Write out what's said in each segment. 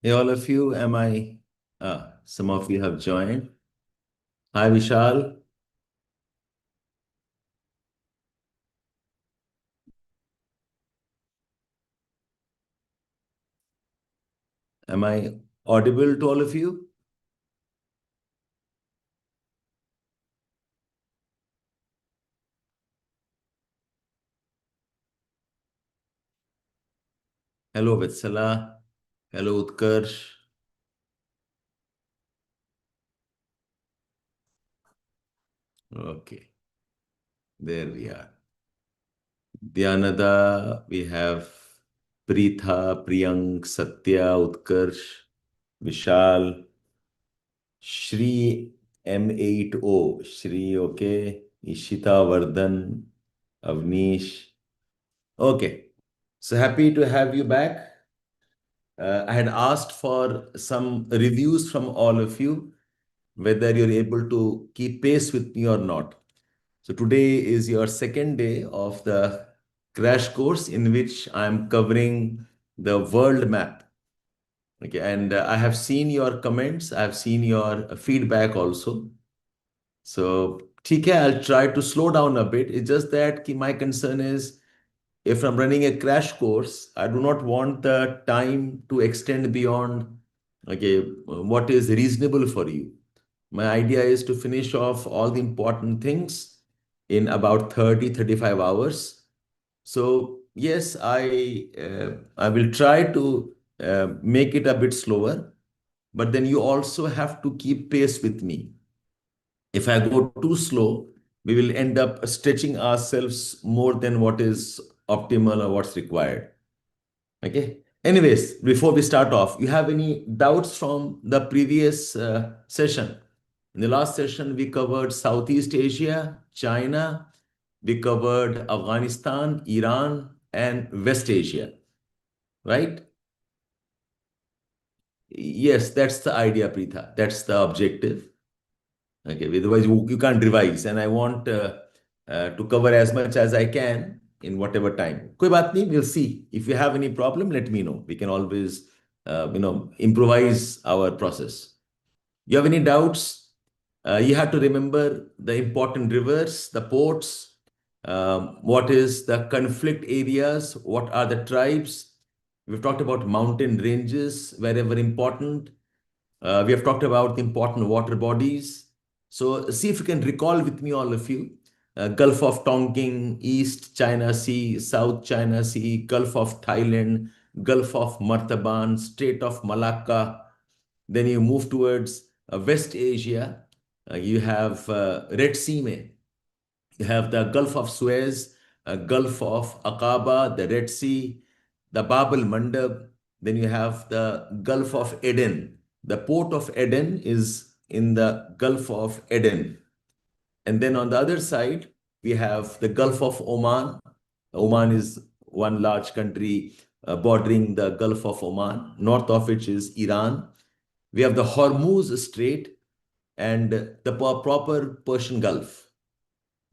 Hey, all of you, some of you have joined. Hi, Vishal. Am I audible to all of you? Hello, Vatsala. Hello, Utkarsh. Okay, there we are. Dhyanada, we have Preetha, Priyank, Satya, Utkarsh, Vishal, Shri M80, Shri, okay, Ishita, Vardhan, Avnish. Okay, so happy to have you back. I had asked for some reviews from all of you, whether you're able to keep pace with me or not. So today is your second day of the crash course in which I'm covering the world map. Okay, and I have seen your comments, I have seen your feedback also. So, ठीक है, I'll try to slow down a bit. It's just that my concern is if I'm running a crash course, I do not want the time to extend beyond okay what is reasonable for you. My idea is to finish off all the important things in about 30-35 hours. So yes, I will try to make it a bit slower, but then you also have to keep pace with me. If I go too slow, we will end up stretching ourselves more than what is optimal or what's required. Okay. Anyways, before we start off, you have any doubts from the previous session? In the last session, we covered Southeast Asia, China, we covered Afghanistan, Iran, and West Asia, right? Yes, that's the idea, Preetha. That's the objective. Okay, otherwise you can't revise, and I want to cover as much as I can in whatever time. कोई बात नहीं, we'll see. If you have any problem, let me know. We can always, improvise our process. You have any doubts? You have to remember the important rivers, the ports, what is the conflict areas, what are the tribes. We've talked about mountain ranges, wherever important. We have talked about the important water bodies. So see if you can recall with me, all of you. Gulf of Tonkin, East China Sea, South China Sea, Gulf of Thailand, Gulf of Martaban, Strait of Malacca. Then you move towards West Asia. You have Red Sea में. You have the Gulf of Suez, Gulf of Aqaba, the Red Sea, the Bab al Mandab. Then you have the Gulf of Eden. The port of Eden is in the Gulf of Eden. And then on the other side, we have the Gulf of Oman. Oman is one large country bordering the Gulf of Oman. North of which is Iran. We have the Hormuz Strait and the proper Persian Gulf.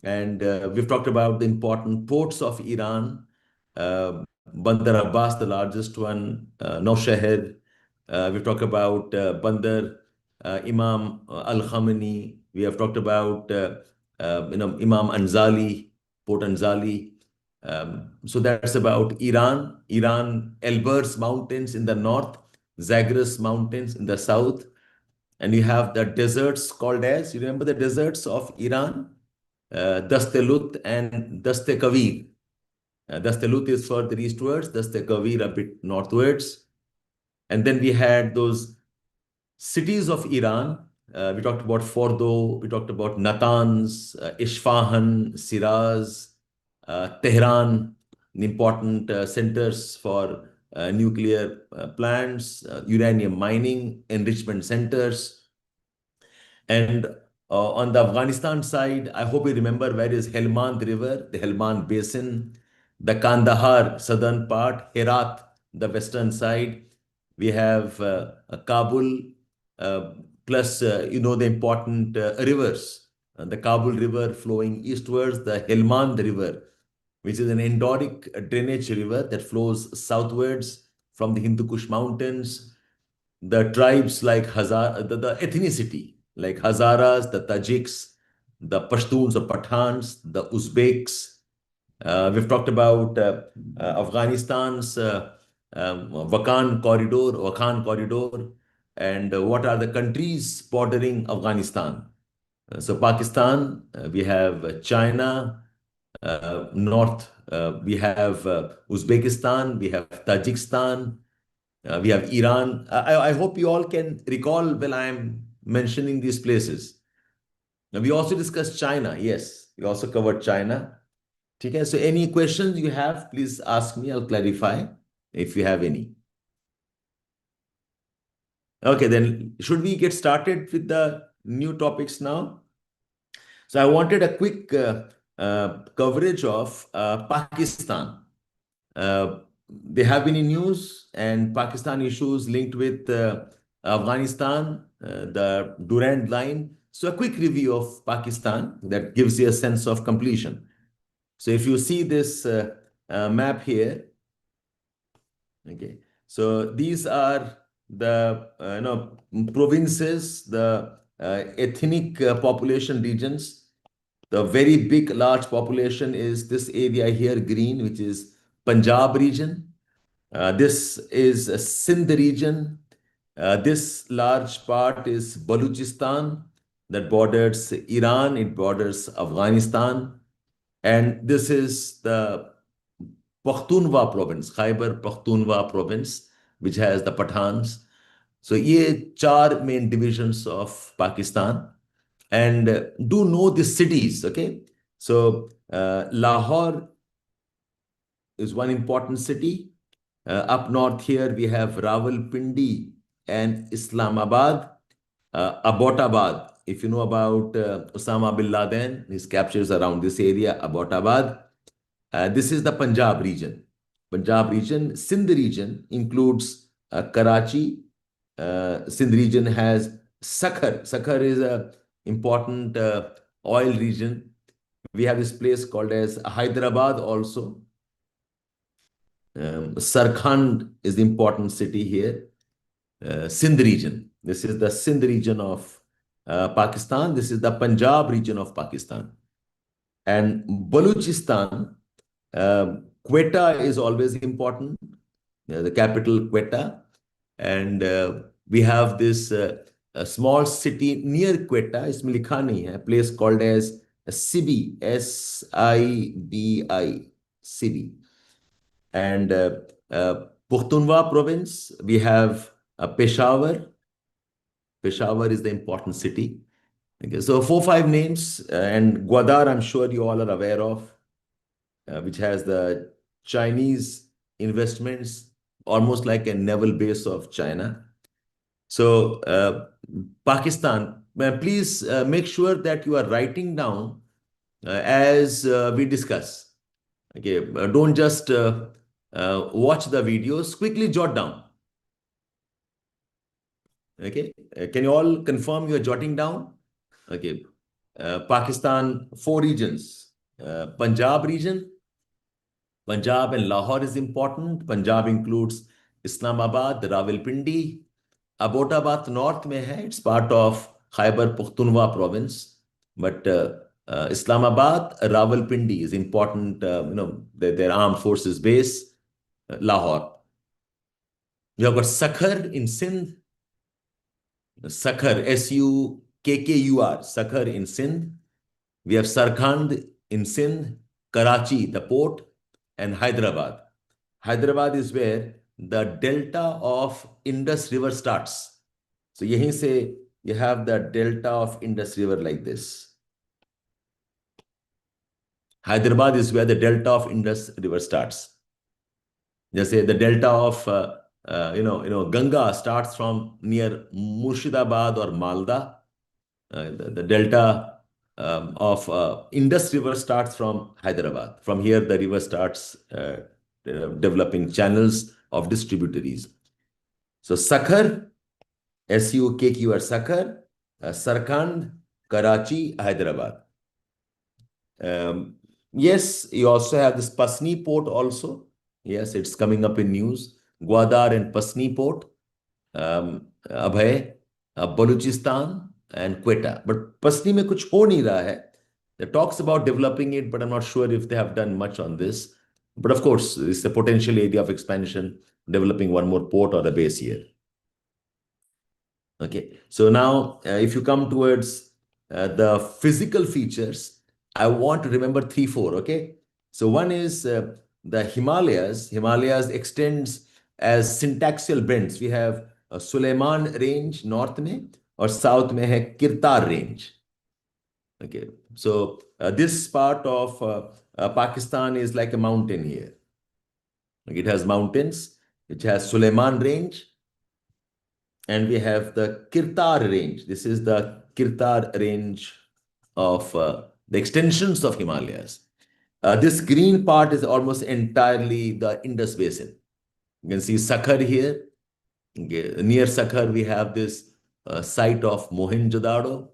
And we've talked about the important ports of Iran, Bandar Abbas, the largest one, Nowshahar. We've talked about Bandar Imam Al Khamenei. We have talked about Imam Anzali, Port Anzali. So that's about Iran. Iran, Elburz Mountains in the north, Zagros Mountains in the south, and you have the deserts called as, you remember the deserts of Iran? Dastelut and Dastekavir. Dastelut is further eastwards, Dastekavir a bit northwards. And then we had those cities of Iran. We talked about Fordo, we talked about Natanz, Isfahan, Shiraz, Tehran, the important centers for nuclear plants, uranium mining, enrichment centers. And on the Afghanistan side, I hope you remember where is Helmand River, the Helmand Basin, the Kandahar southern part, Herat, the western side. We have Kabul, uh, plus the important rivers. The Kabul River flowing eastwards, the Helmand River, which is an endorheic drainage river that flows southwards from the Hindu Kush Mountains. the tribes like the ethnicity, like Hazaras, the Tajiks, the Pashtuns or Pathans, the Uzbeks. We've talked about Afghanistan's Wakhan corridor, and what are the countries bordering Afghanistan. So Pakistan, we have China, North, we have Uzbekistan, we have Tajikistan, we have Iran. I hope you all can recall when I'm mentioning these places. Now, we also discussed China. Yes, we also covered China. Okay, so any questions you have, please ask me. I'll clarify if you have any. Okay, then should we get started with the new topics now? So I wanted a quick coverage of Pakistan. There have been in news and Pakistan issues linked with Afghanistan, the Durand line. So a quick review of Pakistan that gives you a sense of completion. So if you see this map here, okay, so these are the provinces, the ethnic population regions. The very big, large population is this area here, green, which is Punjab region. This is a Sindh region. This large part is Baluchistan that borders Iran, it borders Afghanistan. And this is the Pakhtunkhwa province, Khyber Pakhtunkhwa province, which has the Pathans. So, ये चार main divisions of Pakistan. And do know the cities, okay? So, Lahore is one important city. Up north here, we have Rawalpindi and Islamabad, Abbottabad. If you know about Osama bin Laden, his captures around this area, Abbottabad. This is the Punjab region. Punjab region, Sindh region includes Karachi. Sindh region has Sakhar. Sakhar is a important oil region. We have this place called as Hyderabad also. Sarkhand is the important city here. Sindh region. This is the Sindh region of Pakistan. This is the Punjab region of Pakistan. And Baluchistan, Quetta is always important, the capital Quetta. And we have this a small city near Quetta, इसमें लिखा नहीं है, a place called as Sibi, Sibi, Sibi. And Pukhtunkhwa province, we have Peshawar. Peshawar is the important city. Okay, so 4-5 names, and Gwadar, I'm sure you all are aware of, which has the Chinese investments, almost like a naval base of China. So, Pakistan, please make sure that you are writing down as we discuss. Okay, don't just watch the videos, quickly jot down. Okay, can you all confirm you are jotting down? Okay, Pakistan, 4 regions. Punjab region, Punjab and Lahore is important. Punjab includes Islamabad, Rawalpindi. Abbottabad north mein hai. It's part of Khyber Pakhtunkhwa province. But Islamabad, Rawalpindi is important, their armed forces base, Lahore. You have got Sakhar in Sindh. Sakhar, Sukkur, Sakhar in Sindh. We have Sarkhand in Sindh, Karachi, the port, and Hyderabad. Hyderabad is where the delta of Indus River starts. So yahin se you have the delta of Indus River like this. Hyderabad is where the delta of Indus River starts. Just say the delta of Ganga starts from near Murshidabad or Malda. The delta of Indus River starts from Hyderabad. From here, the river starts developing channels of distributaries. So Sakhar, Sukkur, Sakhar, Sarkhand, Karachi, Hyderabad. Yes, you also have this Pasni port also. Yes, it's coming up in news. Gwadar and Pasni port. Abhay, Balochistan and Quetta. But Pasni में कुछ हो नहीं रहा है. It talks about developing it, but I'm not sure if they have done much on this. But of course, it's a potential area of expansion, developing one more port or a base here. Okay, so now if you come towards the physical features, I want to remember three, four. Okay, so one is the Himalayas. Himalayas extends as syntaxial bends. We have Suleiman range north में और south में है Kirtar range. Okay, so this part of Pakistan is like a mountain here. It has mountains. It has Suleiman range, and we have the Kirtar range. This is the Kirtar range of the extensions of Himalayas. This green part is almost entirely the Indus Basin. You can see Sakhar here. Okay. Near Sakhar, we have this site of Mohenjo-daro.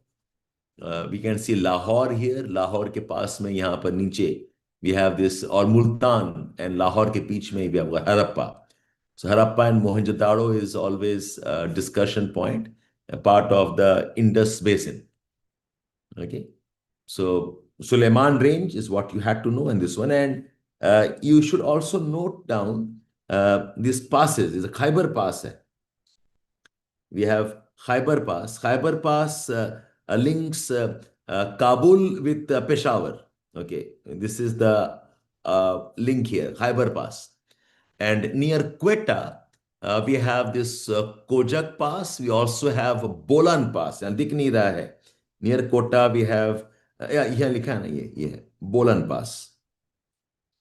We can see Lahore here. Lahore के पास में यहाँ पर नीचे we have this, और Multan and Lahore के बीच में we have Harappa. So Harappa and Mohenjo-daro is always a discussion point, a part of the Indus Basin. Okay, so Suleiman range is what you had to know in this one, and you should also note down these passes. Is a Khyber Pass. We have Khyber Pass. Khyber Pass links Kabul with Peshawar. Okay, this is the link here, Khyber Pass. And near Quetta, we have this Kojak Pass. We also have Bolan Pass. And दिख नहीं रहा है. Near Quetta, we have, yeah, यहाँ लिखा है ना ये है Bolan Pass.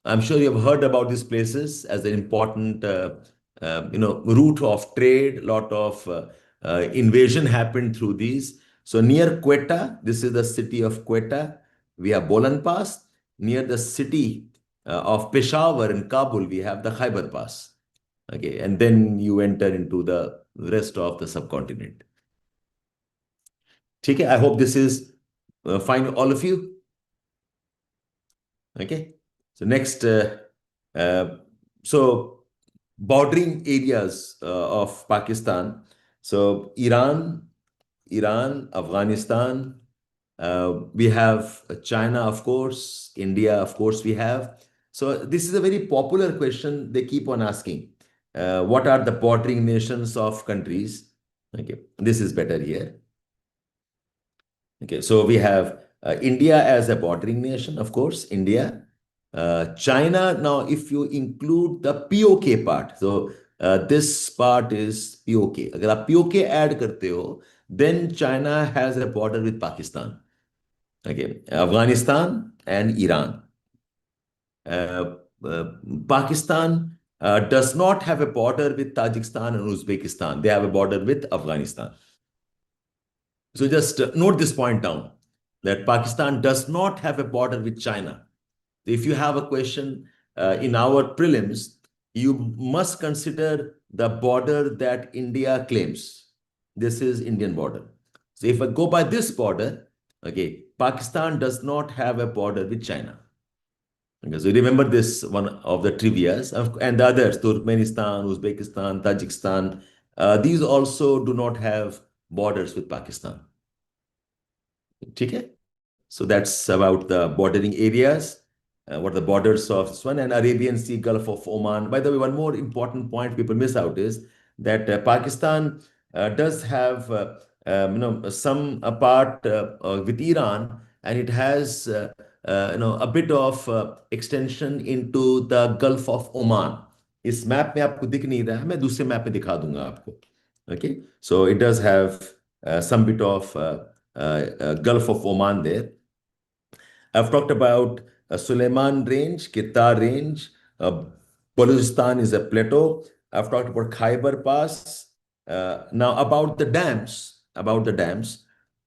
I'm sure you have heard about these places as an important, route of trade. A lot of invasion happened through these. So near Quetta, this is the city of Quetta. We have Bolan Pass. Near the city of Peshawar in Kabul, we have the Khyber Pass. Okay, and then you enter into the rest of the subcontinent. Okay, I hope this is fine, all of you. Okay, so next, so bordering areas of Pakistan. So Iran, Afghanistan, we have China, of course, India, of course, we have. So this is a very popular question they keep on asking. What are the bordering nations of countries? Okay, this is better here. Okay, so we have India as a bordering nation, of course, India. China, now if you include the POK part, so this part is POK. अगर आप POK add करते हो, then China has a border with Pakistan. Okay, Afghanistan and Iran. Uh, Pakistan does not have a border with Tajikistan and Uzbekistan. They have a border with Afghanistan. So just note this point down, that Pakistan does not have a border with China. If you have a question in our prelims, you must consider the border that India claims. This is Indian border. So if I go by this border, okay, Pakistan does not have a border with China. Okay, so remember this one of the trivias, and the others, Turkmenistan, Uzbekistan, Tajikistan, these also do not have borders with Pakistan. Okay? So that's about the bordering areas. What are the borders of this one, and Arabian Sea, Gulf of Oman. By the way, one more important point people miss out is that Pakistan does have some part with Iran, and it has a bit of extension into the Gulf of Oman. इस map में आपको दिख नहीं रहा है, मैं दूसरे map में दिखा दूंगा आपको. Okay, so it does have some bit of Gulf of Oman there. I've talked about Suleiman range, Kittar range. Balochistan is a plateau. I've talked about Khyber Pass. Now about the dams,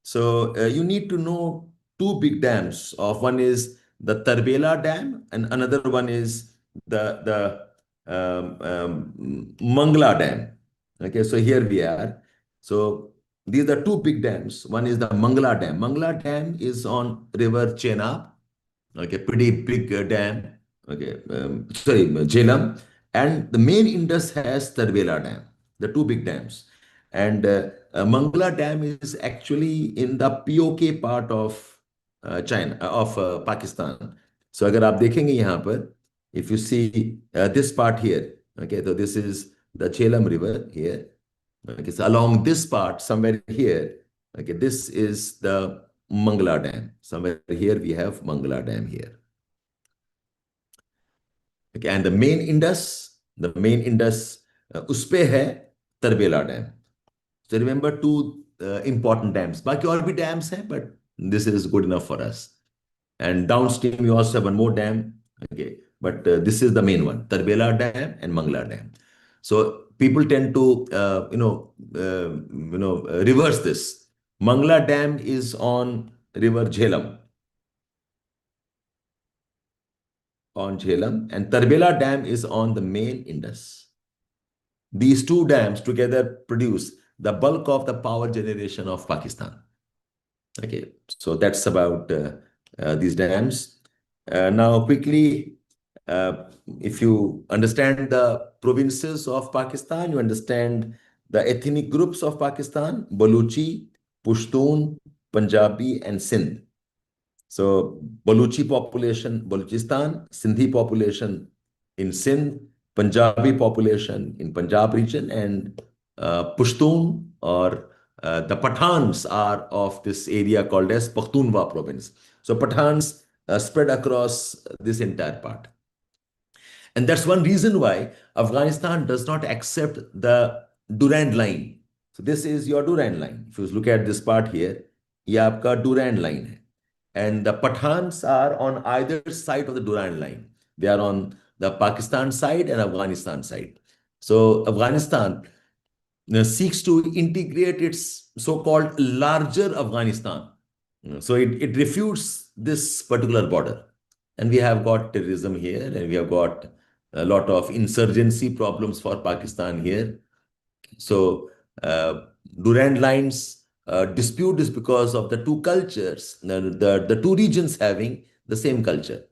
So you need to know two big dams. One is the Tarbela Dam, and another one is the Mangla Dam. Okay, so here we are. So these are two big dams. One is the Mangla Dam. Mangla Dam is on River Chenab. Okay, pretty big dam. Okay, sorry, Jhelum. And the main Indus has Tarbela Dam, the two big dams. And Mangla Dam is actually in the POK part of China, of Pakistan. So अगर आप देखेंगे यहाँ पर, if you see this part here, okay, so this is the Jhelum River here. Okay, so along this part, somewhere here, okay, this is the Mangla Dam. Somewhere here we have Mangla Dam here. Okay, and the main Indus, उसपे है Tarbela Dam. So remember two important dams. बाकी और भी dams हैं, but this is good enough for us. And downstream, you also have one more dam. Okay, but this is the main one: Tarbela Dam and Mangla Dam. So people tend to, reverse this. Mangla Dam is on River Jhelum, and Tarbela Dam is on the main Indus. These two dams together produce the bulk of the power generation of Pakistan. Okay, so that's about these dams. Now, quickly, if you understand the provinces of Pakistan, you understand the ethnic groups of Pakistan: Baluchi, Pushtun, Punjabi, and Sindh. So, Baluchi population, Balochistan; Sindhi population in Sindh; Punjabi population in Punjab region; and Pushtun or the Pathans are of this area called as Pakhtunkhwa province. So Pathans spread across this entire part. And that's one reason why Afghanistan does not accept the Durand line. So this is your Durand line. If you look at this part here, ये आपका Durand line है. And the Pathans are on either side of the Durand line. They are on the Pakistan side and Afghanistan side. So Afghanistan seeks to integrate its so-called larger Afghanistan. So it refutes this particular border. And we have got terrorism here, and we have got a lot of insurgency problems for Pakistan here. So Durand lines dispute is because of the two cultures, the two regions having the same culture.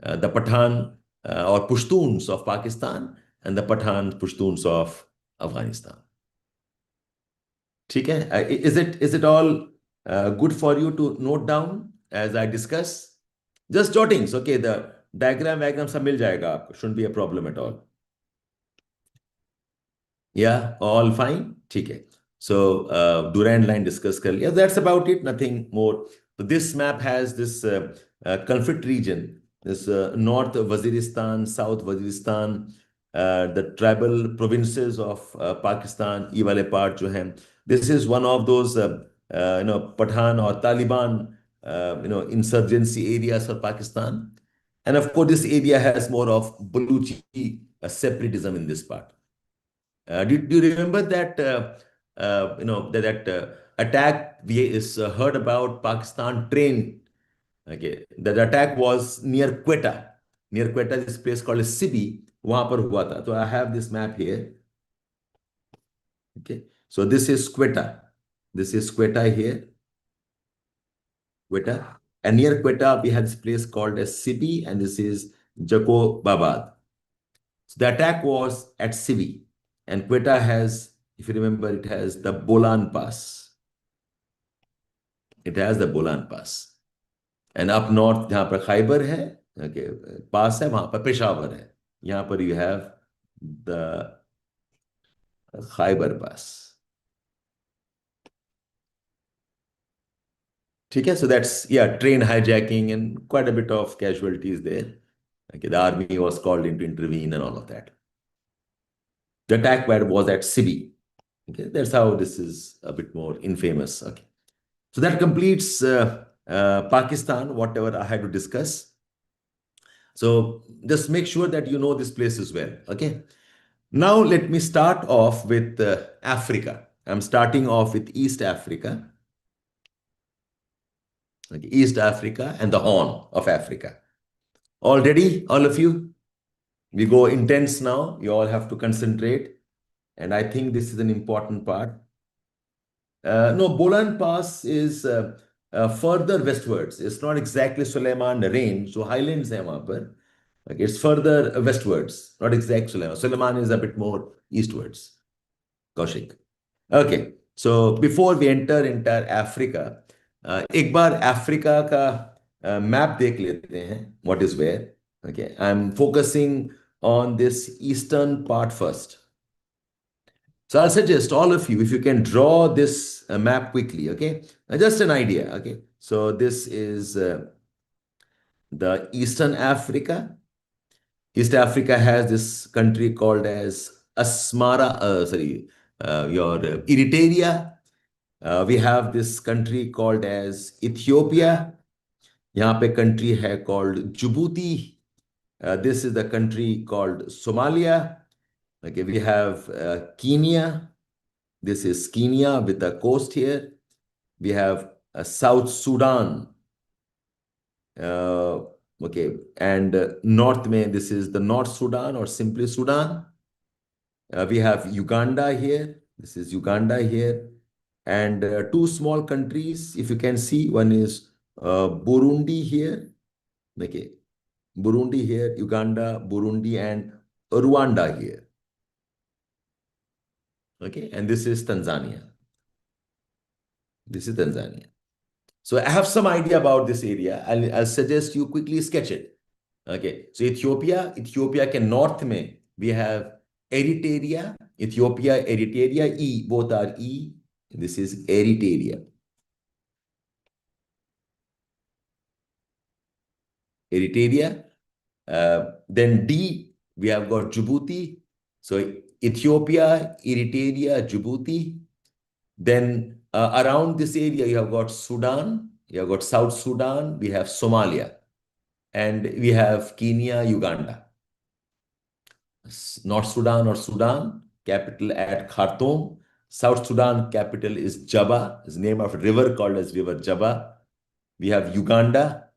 The Pathan or Pashtuns of Pakistan and the Pathan Pashtuns of Afghanistan. ठीक है? Is it all good for you to note down as I discuss? Just jottings, okay? The diagram सब मिल जाएगा आपको. Shouldn't be a problem at all. Yeah, all fine. ठीक है. So Durand line discuss कर लिया. That's about it. Nothing more. So this map has this conflict region. This North Waziristan, South Waziristan, the tribal provinces of Pakistan. ये वाले part जो हैं. This is one of those Pathan or Taliban insurgency areas for Pakistan. And of course, this area has more of Baluchi separatism in this part. Do you remember that attack we heard about Pakistan train? Okay, that attack was near Quetta. Near Quetta, this place called Sibi. वहां पर हुआ था. So I have this map here. Okay, so this is Quetta. This is Quetta here. Quetta. And near Quetta, we have this place called as Sibi, and this is Jacobabad. So the attack was at Sibi. And Quetta has, if you remember, it has the Bolan Pass. It has the Bolan Pass. And up north, जहाँ पर Khyber है, okay, pass है, वहाँ पर Peshawar है. यहाँ पर you have the Khyber Pass. ठीक है? So that's, yeah, train hijacking and quite a bit of casualties there. Okay, the army was called in to intervene and all of that. The attack was at Sibi. Okay, that's how this is a bit more infamous. Okay, so that completes Pakistan, whatever I had to discuss. So just make sure that you know this place as well. Okay, now let me start off with Africa. I'm starting off with East Africa. Okay, East Africa and the Horn of Africa. All ready, all of you? We go intense now. You all have to concentrate. And I think this is an important part. No, Bolan Pass is further westwards. It's not exactly Suleiman range. So highlands hai wahan par. Okay, it's further westwards, not exact Suleiman. Suleiman is a bit more eastwards. Kaushik. Okay, so before we enter inter Africa, एक बार Africa का map देख लेते हैं, what is where. Okay, I am focusing on this eastern part first. So I'll suggest all of you, if you can draw this map quickly, okay? Just an idea, okay? So this is the Eastern Africa. East Africa has this country called as Eritrea. We have this country called as Ethiopia. यहाँ पे country है called Djibouti. This is the country called Somalia. Okay, we have Kenya. This is Kenya with a coast here. We have South Sudan. Uh, okay, and North May, this is the North Sudan or simply Sudan. We have Uganda here. This is Uganda here. And two small countries, if you can see, one is Burundi here. Okay, Burundi here, Uganda, Burundi, and Rwanda here. Okay, and this is Tanzania. This is Tanzania. So I have some idea about this area. I'll suggest you quickly sketch it. Okay, so Ethiopia के north में we have Eritrea, Ethiopia, Eritrea, E, both are E. This is Eritrea. Eritrea. Then D, we have got Djibouti. So Ethiopia, Eritrea, Djibouti. Then around this area, you have got Sudan, you have got South Sudan, we have Somalia, and we have Kenya, Uganda. North Sudan or Sudan, capital at Khartoum. South Sudan, capital is Jaba, is name of a river called as River Jaba. We have Uganda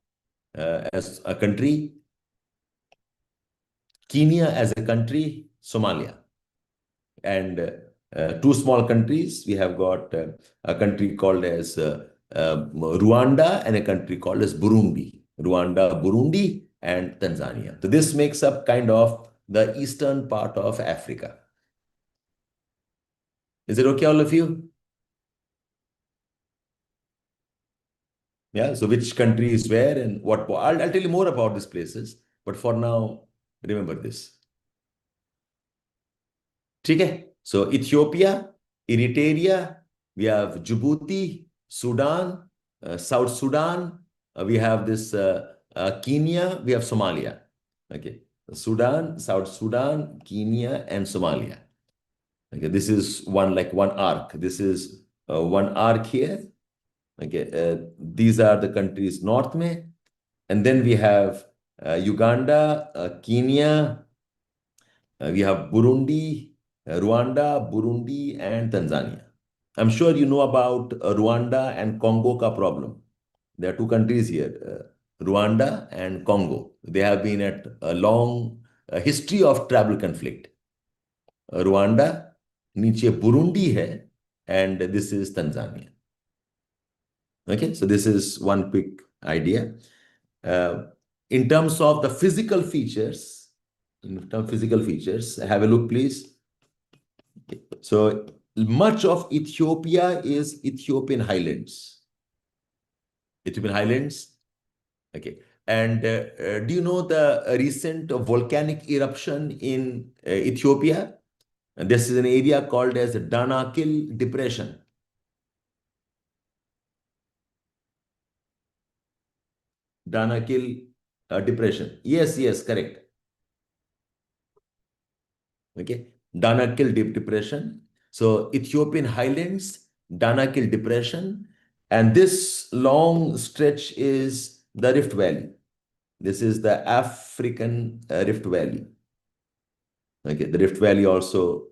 as a country, Kenya as a country, Somalia. And two small countries, we have got a country called as Rwanda and a country called as Burundi. Rwanda, Burundi, and Tanzania. So this makes up kind of the eastern part of Africa. Is it okay, all of you? Yeah, so which country is where and what? I'll tell you more about these places, but for now, remember this. ठीक है? So Ethiopia, Eritrea, we have Djibouti, Sudan, South Sudan, we have this Kenya, we have Somalia. Okay, Sudan, South Sudan, Kenya, and Somalia. Okay, this is one arc. This is one arc here. Okay, these are the countries north में, and then we have Uganda, Kenya, we have Burundi, Rwanda, Burundi, and Tanzania. I'm sure you know about Rwanda and Congo ka problem. There are two countries here, Rwanda and Congo. They have been at a long history of tribal conflict. Rwanda, नीचे Burundi है, and this is Tanzania. Okay, so this is one quick idea. In terms of the physical features, have a look, please. Okay. So much of Ethiopia is Ethiopian highlands. Ethiopian highlands. Okay. And do you know the recent volcanic eruption in Ethiopia? And this is an area called as Danakil Depression. Danakil Depression. Yes, correct. Okay. Danakil Depression. So Ethiopian highlands, Danakil Depression, and this long stretch is the Rift Valley. This is the African Rift Valley. Okay, the Rift Valley also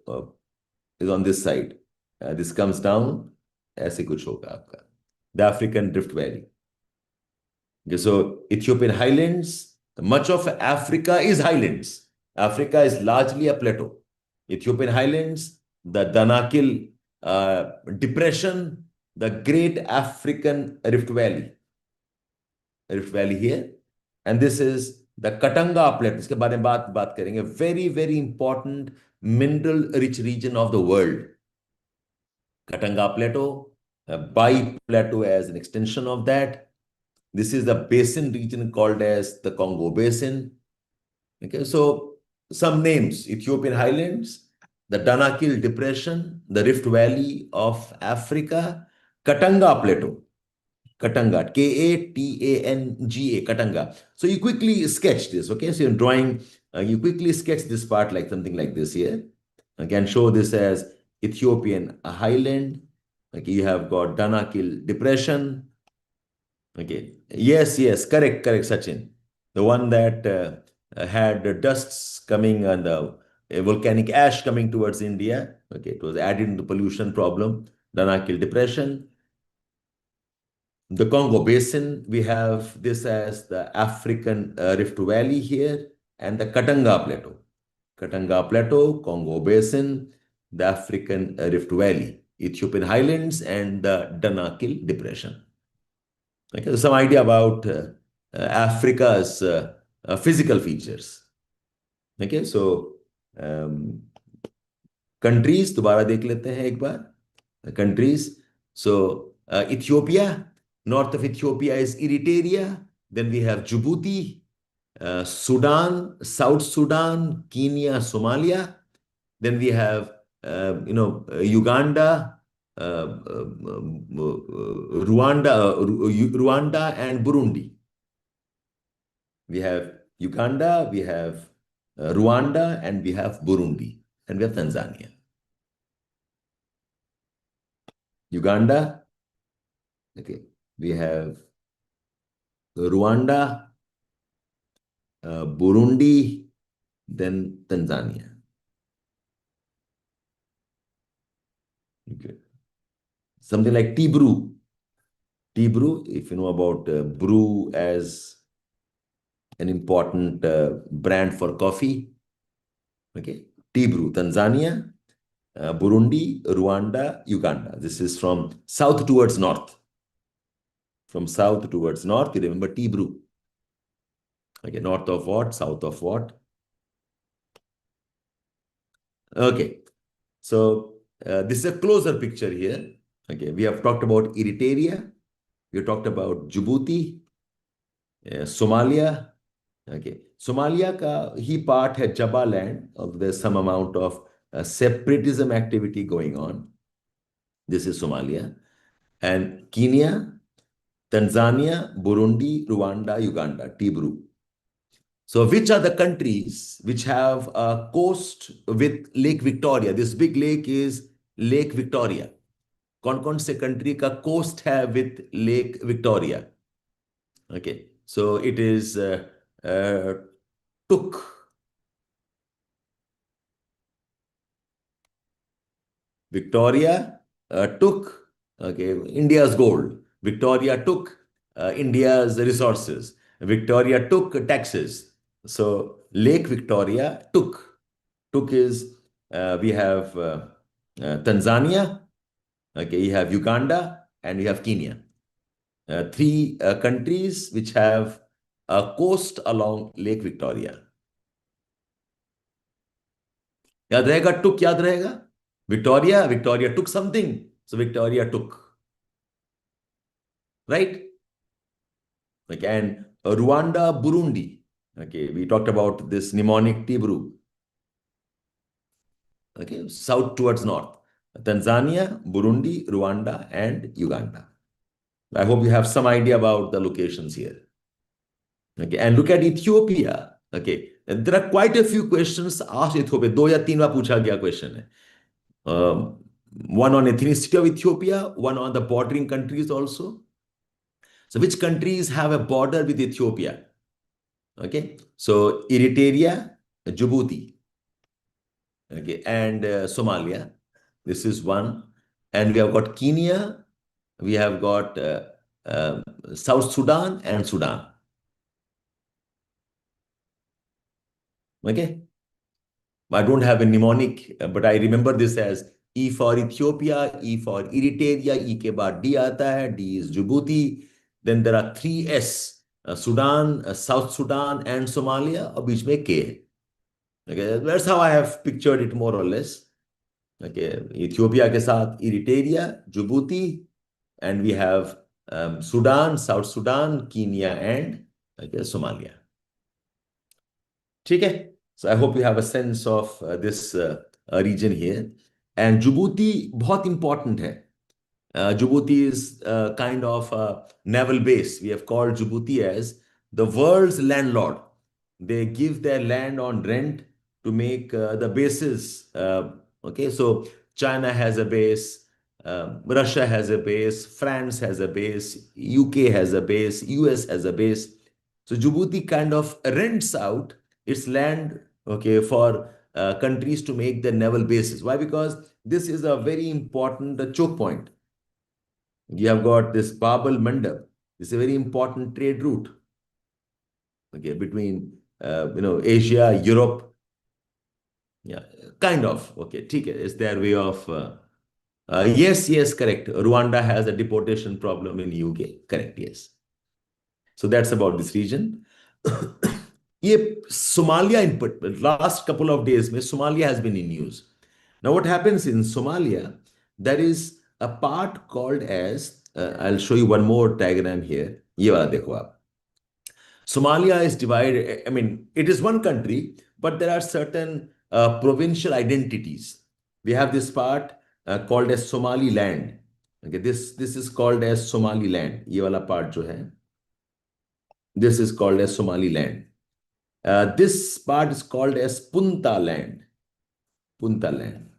is on this side. This comes down. ऐसे कुछ होगा आपका. The African Rift Valley. Okay, so Ethiopian highlands, much of Africa is highlands. Africa is largely a plateau. Ethiopian highlands, the Danakil depression, the Great African Rift Valley here, and this is the Katanga Plateau. इसके बारे में बात करेंगे. Very, very important mineral rich region of the world. Katanga Plateau, Bai Plateau as an extension of that. This is the basin region called as the Congo Basin. Okay, so some names: Ethiopian Highlands, the Danakil Depression, the Rift Valley of Africa, Katanga Plateau. Katanga, Katanga, Katanga. So you quickly sketch this, okay? So you're drawing, you quickly sketch this part like something like this here. I can show this as Ethiopian highland. Okay, you have got Danakil Depression. Okay, yes, correct, Sachin. The one that had the dusts coming and the volcanic ash coming towards India. Okay, it was added in the pollution problem, Danakil Depression. The Congo Basin, we have this as the African Rift Valley here, and the Katanga Plateau. Katanga Plateau, Congo Basin, the African Rift Valley, Ethiopian Highlands, and the Danakil Depression. Okay, so some idea about Africa's physical features. Okay, so countries, दोबारा देख लेते हैं एक बार. Countries. So Ethiopia, north of Ethiopia is Eritrea. Then we have Djibouti, Sudan, South Sudan, Kenya, Somalia. Then we have, Uganda, Rwanda, and Burundi. We have Uganda, we have Rwanda, and we have Burundi, and we have Tanzania. Uganda, okay, we have Rwanda, Burundi, then Tanzania. Okay. Something like tea brew. Tea brew, if you know about brew as an important brand for coffee. Okay, tea brew, Tanzania, Burundi, Rwanda, Uganda. This is from south towards north. From south towards north, you remember tea brew. Okay, north of what? South of what? Okay, so this is a closer picture here. Okay, we have talked about Eritrea. We have talked about Djibouti, Somalia. Okay, Somalia ka he part है Jabba land. There's some amount of separatism activity going on. This is Somalia. And Kenya, Tanzania, Burundi, Rwanda, Uganda, Tibru. So which are the countries which have a coast with Lake Victoria? This big lake is Lake Victoria. कौन-कौन से country का coast है with Lake Victoria? Okay, so it is Tuk. Victoria took, okay, India's gold. Victoria took India's resources. Victoria took taxes. So Lake Victoria took. Took is, we have Tanzania, okay, you have Uganda, and you have Kenya. Three countries which have a coast along Lake Victoria. याद रहेगा, took याद रहेगा? Victoria took something. So Victoria took. Right? Okay, and Rwanda, Burundi. Okay, we talked about this mnemonic Tibru. Okay, south towards north. Tanzania, Burundi, Rwanda, and Uganda. I hope you have some idea about the locations here. Okay, and look at Ethiopia. Okay, there are quite a few questions asked Ethiopia. 2 या 3 बार पूछा गया question है. One on ethnicity of Ethiopia, one on the bordering countries also. So which countries have a border with Ethiopia? Okay, so Eritrea, Djibouti, okay, and Somalia. This is one. And we have got Kenya, we have got South Sudan and Sudan. Okay, I don't have a mnemonic, but I remember this as E for Ethiopia, E for Eritrea, E ke baad D aata hai, D is Djibouti. Then there are 3 S, Sudan, South Sudan, and Somalia, और बीच में K है. Okay, that's how I have pictured it more or less. Okay, Ethiopia के साथ Eritrea, Djibouti, and we have Sudan, South Sudan, Kenya, and okay, Somalia. ठीक है? So I hope you have a sense of this region here. And Djibouti बहुत important है. Djibouti is kind of a naval base. We have called Djibouti as the world's landlord. They give their land on rent to make the bases. Okay, so China has a base, Russia has a base, France has a base, UK has a base, US has a base. So Djibouti kind of rents out its land, okay, for countries to make their naval bases. Why? Because this is a very important choke point. You have got this Babel Mandab. It's a very important trade route, okay, between Asia, Europe. Yeah, kind of. Okay, ठीक है. It's their way of. Yes, yes, correct. Rwanda has a deportation problem in UK. Correct, yes. So that's about this region. ये Somalia in last couple of days में Somalia has been in news. Now what happens in Somalia, there is a part called as I'll show you one more diagram here. ये वाला देखो आप. Somalia is divided. I mean, it is one country, but there are certain provincial identities. We have this part called as Somaliland. Okay, this is called as Somaliland. ये वाला part जो है, this is called as Somaliland. This part is called as Punta Land. Punta Land.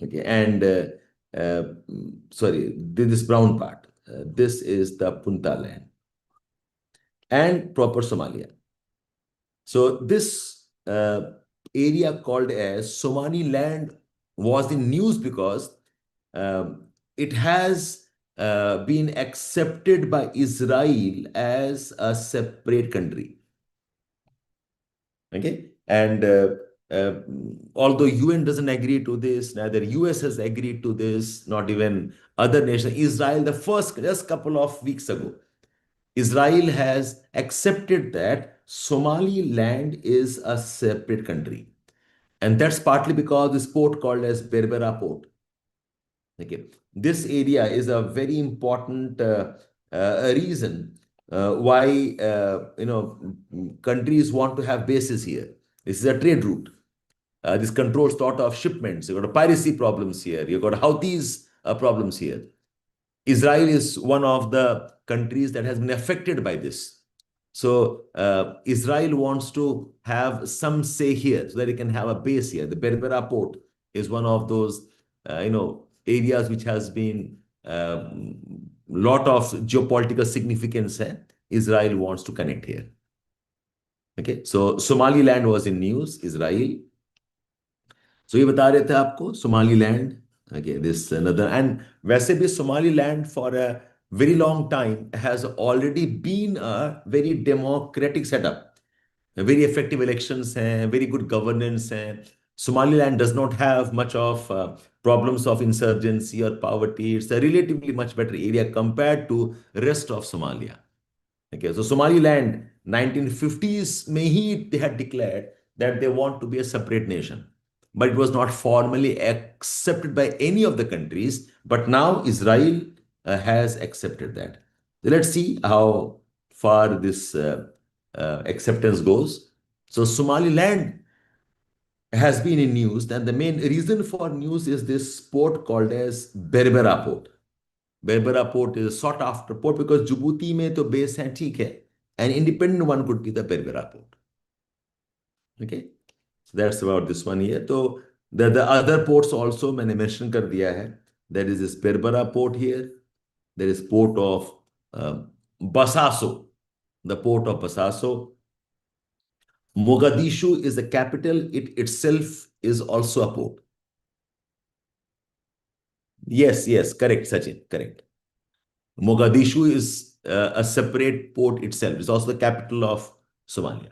Okay, and sorry, this brown part. This is the Punta Land and proper Somalia. So this area called as Somaliland was in news because it has been accepted by Israel as a separate country. Okay, and although UN doesn't agree to this, neither US has agreed to this, not even other nations. Israel, the first just couple of weeks ago, Israel has accepted that Somaliland is a separate country. And that's partly because this port called as Berbera Port. Okay. This area is a very important reason why countries want to have bases here. This is a trade route. This controls lot of shipments. You've got piracy problems here. You've got Houthis problems here. Israel is one of the countries that has been affected by this. So Israel wants to have some say here so that it can have a base here. The Berbera port is one of those, areas which has been lot of geopolitical significance. Israel wants to connect here. Okay, so Somaliland was in news, Israel. So ये बता रहे थे आपको Somaliland. Okay, this another, and वैसे भी Somaliland for a very long time has already been a very democratic setup. Very effective elections हैं, very good governance हैं. Somaliland does not have much of problems of insurgency or poverty. It's a relatively much better area compared to rest of Somalia. Okay, so Somaliland 1950s में ही they had declared that they want to be a separate nation, but it was not formally accepted by any of the countries. But now Israel has accepted that. So let's see how far this acceptance goes. So Somaliland has been in news, and the main reason for news is this port called as Berbera port. Berbera port is a sought after port because Djibouti में तो base है, ठीक है. An independent one could be the Berbera port. Okay, so that's about this one here. So the other ports also मैंने mention कर दिया है. There is this Berbera port here. There is port of Basaso, the port of Basaso. Mogadishu is the capital. It itself is also a port. Yes, yes, correct, Sachin, correct. Mogadishu is a separate port itself. It's also the capital of Somalia.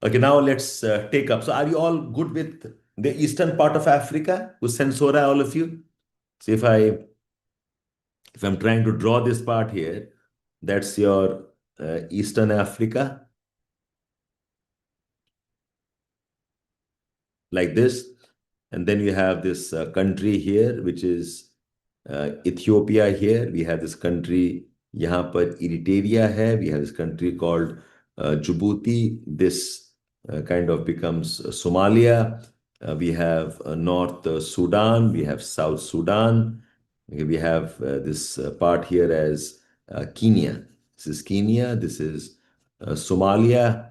Okay, now let's take up. So are you all good with the eastern part of Africa? Who sense ho raha hai, all of you? So if I'm trying to draw this part here, that's your Eastern Africa, like this. And then you have this country here, which is Ethiopia here. We have this country, यहाँ पर Eritrea है. We have this country called Djibouti. This kind of becomes Somalia. We have North Sudan. We have South Sudan. Okay, we have this part here as Kenya. This is Kenya. This is Somalia.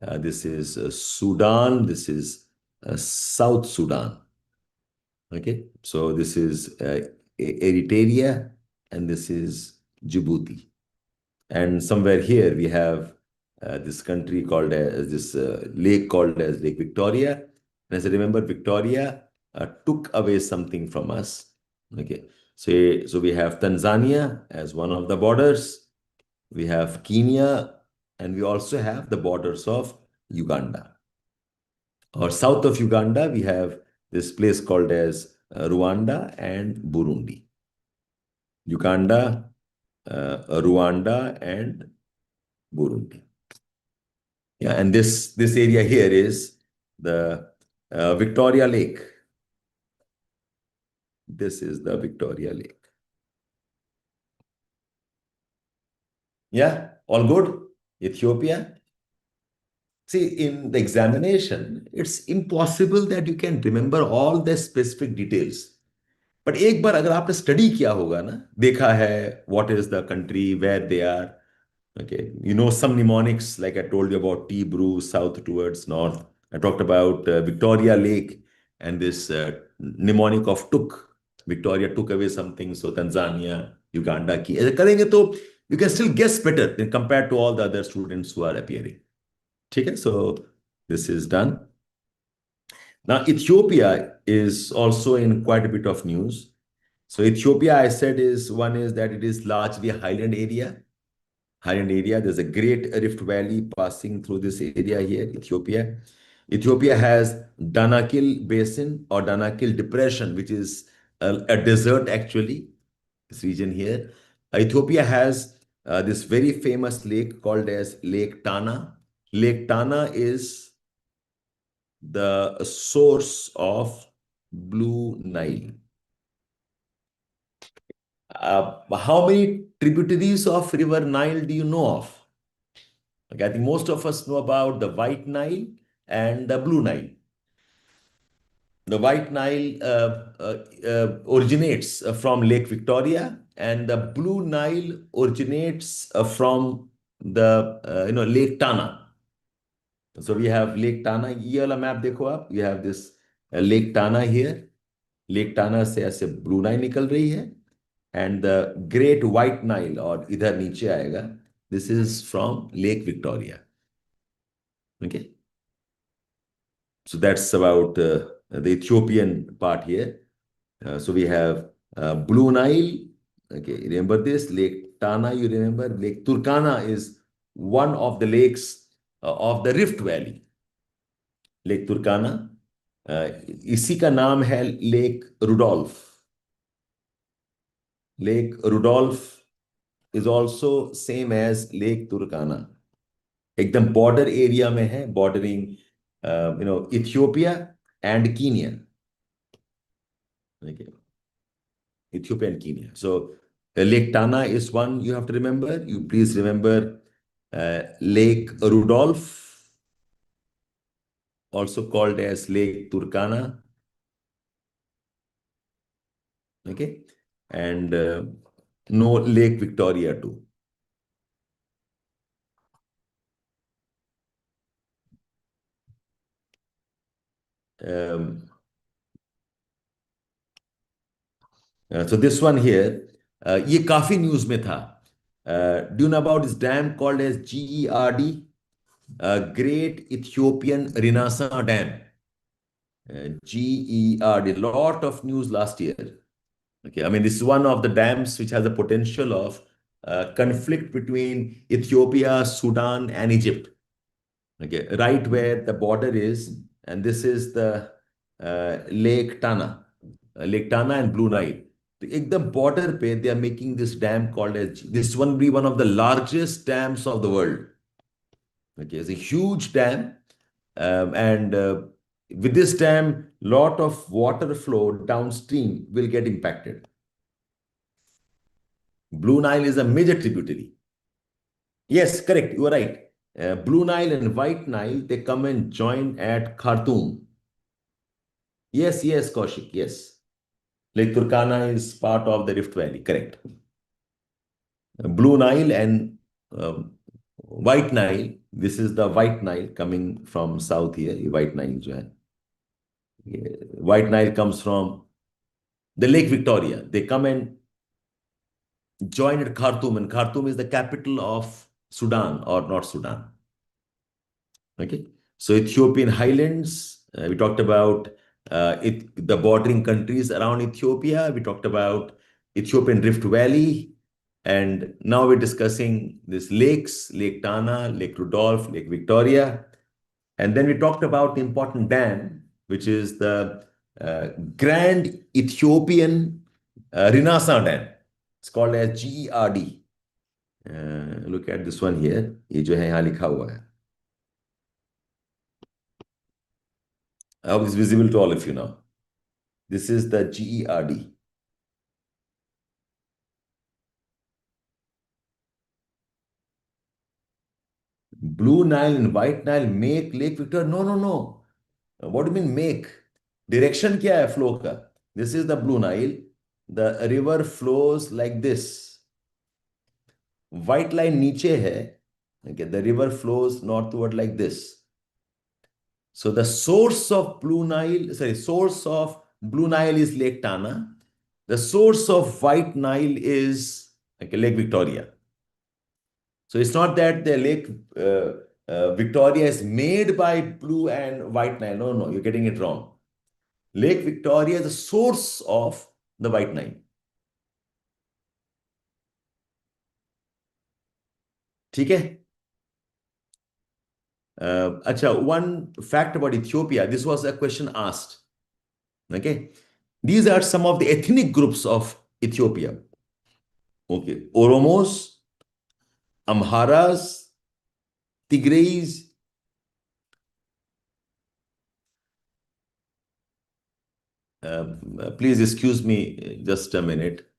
This is Sudan. This is South Sudan. Okay, so this is Eritrea and this is Djibouti. And somewhere here we have this country called as this lake called as Lake Victoria. And as I remember, Victoria took away something from us. Okay, so we have Tanzania as one of the borders. We have Kenya, and we also have the borders of Uganda. Or south of Uganda, we have this place called as Rwanda and Burundi. Uganda, Rwanda, and Burundi. Yeah, and this area here is the Victoria Lake. This is the Victoria Lake. Yeah, all good? Ethiopia? See, in the examination, it's impossible that you can remember all the specific details. But एक बार अगर आपने study किया होगा ना, देखा है what is the country where they are, okay, you know some mnemonics like I told you about T Bruce south towards north. I talked about Victoria Lake and this mnemonic of took. Victoria took away something, so Tanzania, Uganda की ऐसे करेंगे तो you can still guess better than compared to all the other students who are appearing. ठीक है, so this is done. Now, Ethiopia is also in quite a bit of news. So Ethiopia, I said, is one is that it is largely a highland area. Highland area, there's a great rift valley passing through this area here, Ethiopia. Ethiopia has Danakil Basin or Danakil Depression, which is a desert actually, this region here. Ethiopia has this very famous lake called as Lake Tana. Lake Tana is the source of Blue Nile. How many tributaries of River Nile do you know of? Okay, I think most of us know about the White Nile and the Blue Nile. The White Nile originates from Lake Victoria, and the Blue Nile originates from the Lake Tana. So we have Lake Tana. ये वाला map देखो आप. You have this Lake Tana here. Lake Tana से ऐसे Blue Nile निकल रही है, and the Great White Nile और इधर नीचे आएगा. This is from Lake Victoria. Okay. So that's about the Ethiopian part here. So we have Blue Nile. Okay, remember this. Lake Tana, you remember. Lake Turkana is one of the lakes of the Rift Valley. Lake Turkana. इसी का नाम है Lake Rudolph. Lake Rudolph is also same as Lake Turkana. एकदम border area में है, bordering Ethiopia and Kenya. Okay. Ethiopia and Kenya. So Lake Tana is one you have to remember. You please remember Lake Rudolph, also called as Lake Turkana. Okay. And no Lake Victoria too. So this one here, ये काफी news में था. Do you know about this dam called as GERD? Great Ethiopian Renaissance Dam. GERD, a lot of news last year. Okay, I mean, this is one of the dams which has the potential of conflict between Ethiopia, Sudan, and Egypt. Okay, right where the border is, and this is the Lake Tana and Blue Nile. एकदम border पे they are making this dam called as, this one will be one of the largest dams of the world. Okay, it's a huge dam, and with this dam, lot of water flow downstream will get impacted. Blue Nile is a major tributary. Yes, correct. You are right. Blue Nile and White Nile, they come and join at Khartoum. Yes, yes, Kaushik, yes. Lake Turkana is part of the Rift Valley, correct. Blue Nile and White Nile, this is the White Nile coming from south here. ये White Nile जो है. White Nile comes from the Lake Victoria. They come and join at Khartoum, and Khartoum is the capital of Sudan or North Sudan. Okay, so Ethiopian highlands, we talked about the bordering countries around Ethiopia. We talked about Ethiopian Rift Valley, and now we're discussing these lakes, Lake Tana, Lake Rudolph, Lake Victoria. And then we talked about the important dam, which is the Grand Ethiopian Renaissance Dam. It's called as GERD. Look at this one here. ये जो है यहाँ लिखा हुआ है. I hope it's visible to all of you now. This is the GERD. Blue Nile and White Nile make Lake Victoria. No, no, no. What do you mean make? Direction क्या है flow का? This is the Blue Nile. The river flows like this. White line नीचे है. Okay, the river flows northward like this. So the source of Blue Nile is Lake Tana. The source of White Nile is Lake Victoria. So it's not that the Lake Victoria is made by Blue and White Nile. No, no, you're getting it wrong. Lake Victoria is the source of the White Nile. ठीक है? Acha, one fact about Ethiopia, this was a question asked. Okay, these are some of the ethnic groups of Ethiopia. Okay, Oromos, Amharas, Tigrays. Please excuse me just a minute.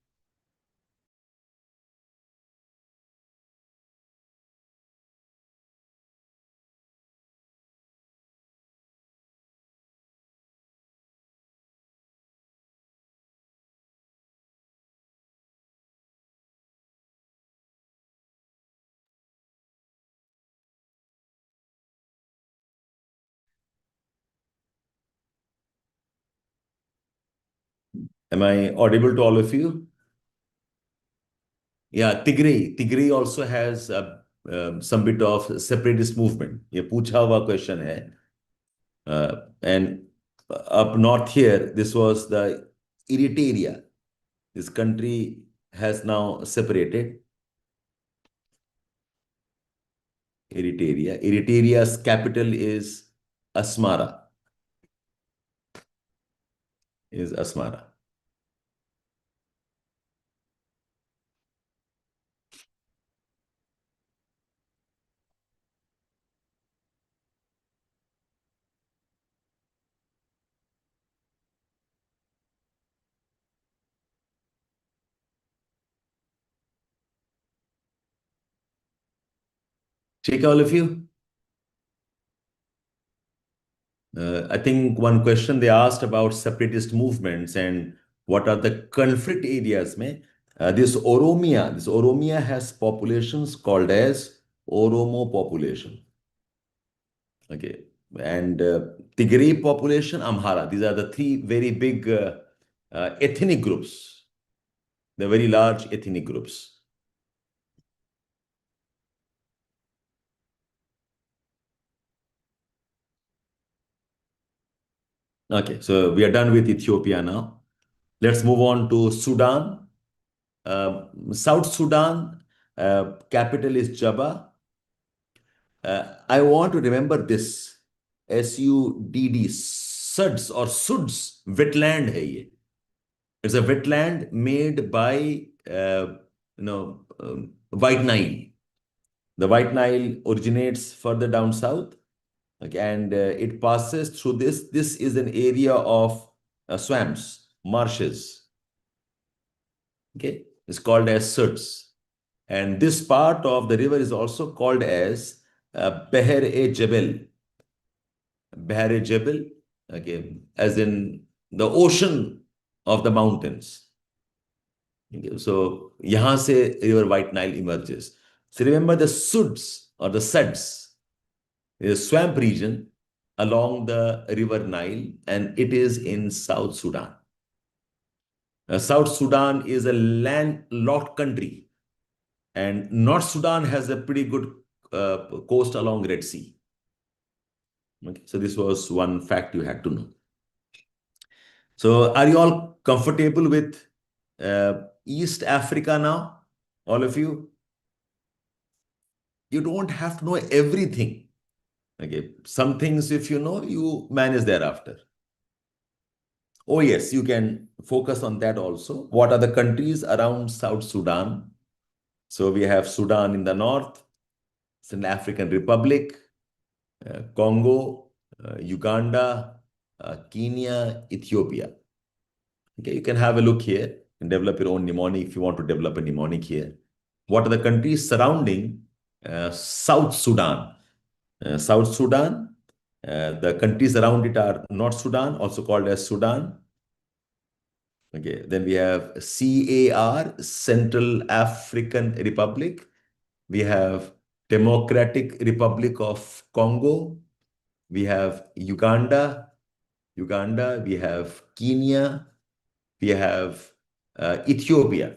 Am I audible to all of you? Yeah, Tigray also has some bit of separatist movement. ये पूछा हुआ question है. And up north here, this was the Eritrea. This country has now separated. Eritrea. Eritrea's capital is Asmara. Is Asmara. Take all of you. I think one question they asked about separatist movements and what are the conflict areas. Mein, this Oromia has populations called as Oromo population. Okay, and Tigray population, Amhara. These are the three very big ethnic groups. They're very large ethnic groups. Okay, so we are done with Ethiopia now. Let's move on to Sudan. South Sudan, capital is Juba. I want to remember this. SUDD, SUDS or SUDS, wetland है ये. It's a wetland made by White Nile. The White Nile originates further down south, okay, and it passes through this. This is an area of swamps, marshes. Okay, it's called as Suds, and this part of the river is also called as Behr-e-Jebel. Behr-e-Jebel, okay, as in the ocean of the mountains. Okay, so यहाँ से river White Nile emerges. So remember the Suds or the Suds is a swamp region along the river Nile, and it is in South Sudan. South Sudan is a landlocked country, and North Sudan has a pretty good coast along Red Sea. Okay, so this was one fact you had to know. So are you all comfortable with East Africa now? All of you? You don't have to know everything. Okay, some things if you know, you manage thereafter. Oh yes, you can focus on that also. What are the countries around South Sudan? So we have Sudan in the north, Central African Republic, Congo, Uganda, Kenya, Ethiopia. Okay, you can have a look here and develop your own mnemonic if you want to develop a mnemonic here. What are the countries surrounding South Sudan? South Sudan, the countries around it are North Sudan, also called as Sudan. Okay, then we have CAR, Central African Republic. We have Democratic Republic of Congo. We have Uganda. We have Kenya. We have Ethiopia.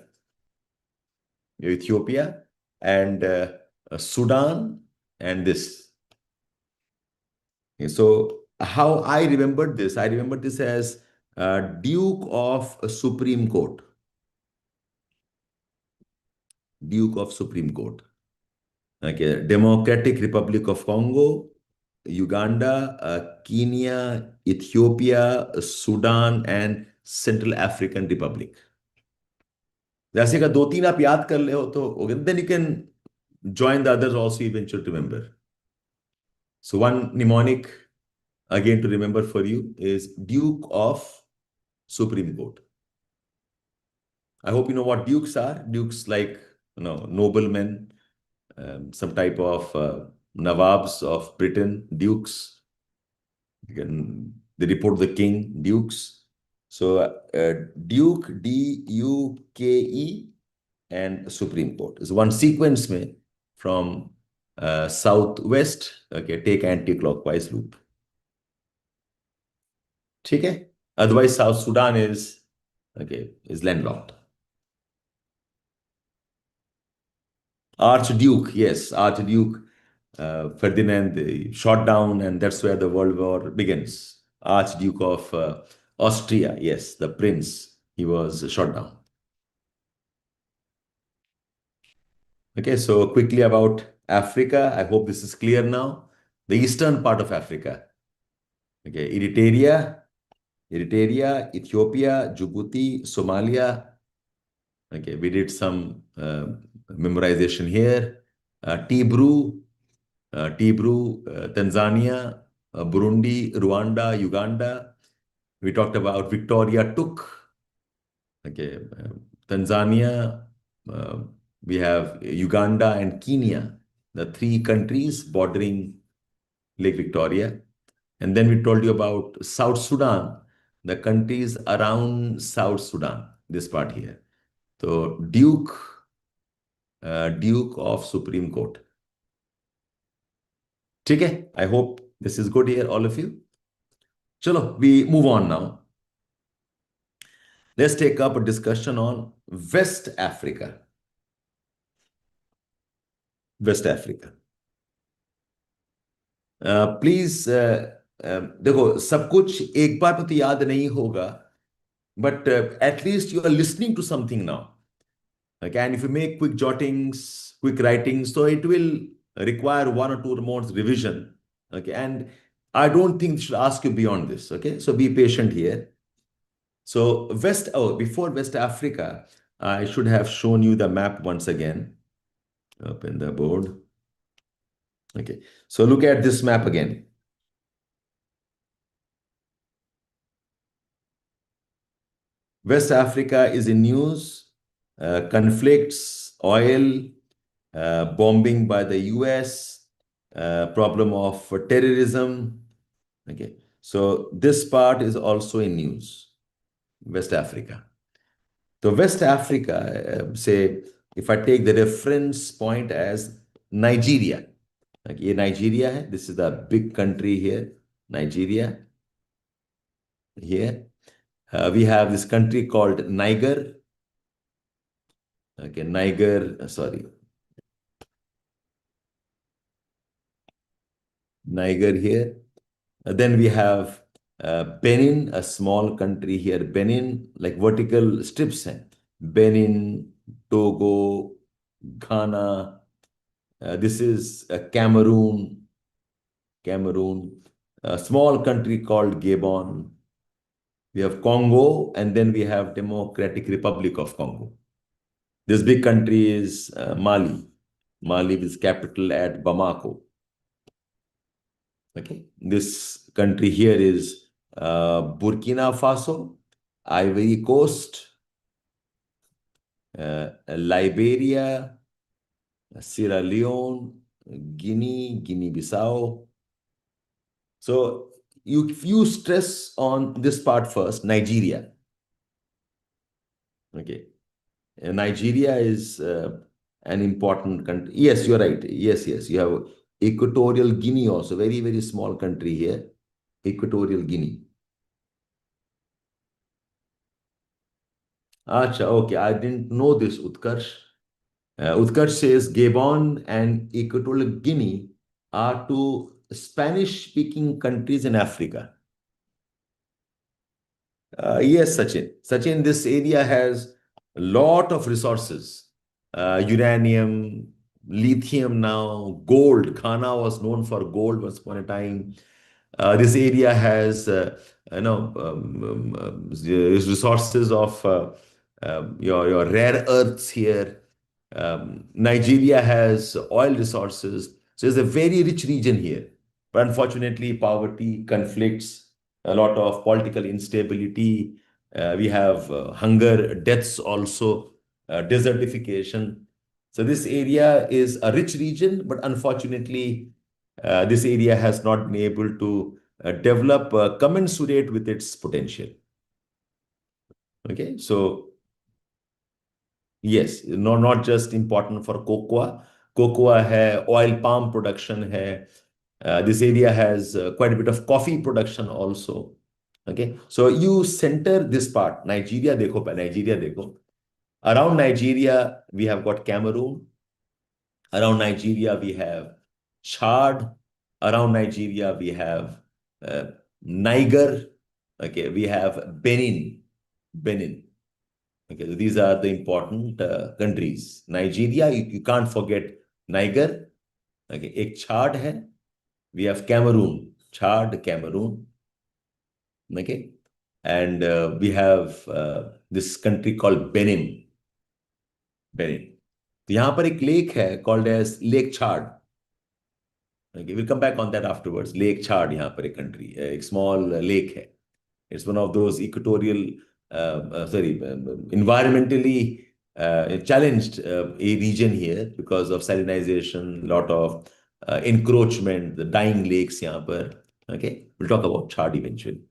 And Sudan and this. Okay, so how I remembered this? I remembered this as Duke of Supreme Court. Duke of Supreme Court. Okay, Democratic Republic of Congo, Uganda, Kenya, Ethiopia, Sudan, and Central African Republic. जैसे का दो तीन आप याद कर ले हो तो then you can join the others also eventually to remember. So one mnemonic again to remember for you is Duke of Supreme Court. I hope you know what dukes are. Dukes like noblemen, some type of nawabs of Britain, dukes. They report the king, dukes. So Duke, D-U-K-E, and Supreme Court is one sequence में from southwest. Okay, take anti-clockwise loop. ठीक है? Otherwise, South Sudan is landlocked. Archduke, yes, Archduke Ferdinand shot down, and that's where the World War begins. Archduke of Austria, yes, the prince, he was shot down. Okay, so quickly about Africa. I hope this is clear now. The eastern part of Africa. Okay, Eritrea, Ethiopia, Djibouti, Somalia. Okay, we did some memorization here. Tibru, Tanzania, Burundi, Rwanda, Uganda. We talked about Victoria Took. Okay, Tanzania, we have Uganda and Kenya, the three countries bordering Lake Victoria. And then we told you about South Sudan, the countries around South Sudan, this part here. So Duke of Supreme Court. ठीक है? I hope this is good here, all of you. Chalo, we move on now. Let's take up a discussion on West Africa. West Africa. Please, देखो सब कुछ एक बार तो याद नहीं होगा, but at least you are listening to something now. Okay, and if you make quick jottings, quick writings, so it will require one or two more revision. Okay, and I don't think we should ask you beyond this. Okay, so be patient here. So before West Africa, I should have shown you the map once again up in the board. Okay, so look at this map again. West Africa is in news, conflicts, oil, bombing by the US, problem of terrorism. Okay, so this part is also in news, West Africa. So West Africa, say, if I take the reference point as Nigeria, like ये Nigeria है, this is the big country here, Nigeria. Here, we have this country called Niger. Okay, Niger, sorry, Niger here. Then we have Benin, a small country here. Benin, like vertical strips हैं. Benin, Togo, Ghana. This is Cameroon. Cameroon. A small country called Gabon. We have Congo, and then we have Democratic Republic of Congo. This big country is Mali. Mali with capital at Bamako. Okay, this country here is Burkina Faso, Ivory Coast, Liberia, Sierra Leone, Guinea, Guinea-Bissau. So you stress on this part first, Nigeria. Okay, Nigeria is an important country. Yes, you're right. Yes, you have Equatorial Guinea also, very, very small country here. Equatorial Guinea. Acha, okay, I didn't know this, Utkarsh. Utkarsh says Gabon and Equatorial Guinea are two Spanish-speaking countries in Africa. Yes, Sachin. Sachin, this area has a lot of resources. Uranium, lithium now, gold. Ghana was known for gold once upon a time. This area has, resources of your rare earths here. Nigeria has oil resources. So it's a very rich region here. But unfortunately, poverty, conflicts, a lot of political instability. We have hunger, deaths also, desertification. So this area is a rich region, but unfortunately, this area has not been able to develop commensurate with its potential. Okay, so yes, not just important for cocoa. Cocoa hai, oil palm production hai. This area has quite a bit of coffee production also. Okay, so you center this part. Nigeria dekho, Nigeria dekho. Around Nigeria, we have got Cameroon. Around Nigeria, we have Chad. Around Nigeria, we have Niger. Okay, we have Benin. Benin. Okay, so these are the important countries. Nigeria, you can't forget Niger. Okay, एक Chad है. We have Cameroon. Chad, Cameroon. Okay, and we have this country called Benin. Benin. तो यहाँ पर एक lake है called as Lake Chad. Okay, we'll come back on that afterwards. Lake Chad यहाँ पर एक country, एक small lake है. It's one of those equatorial, environmentally challenged a region here because of salinization, lot of encroachment, the dying lakes यहाँ पर. Okay, we'll talk about Chad eventually.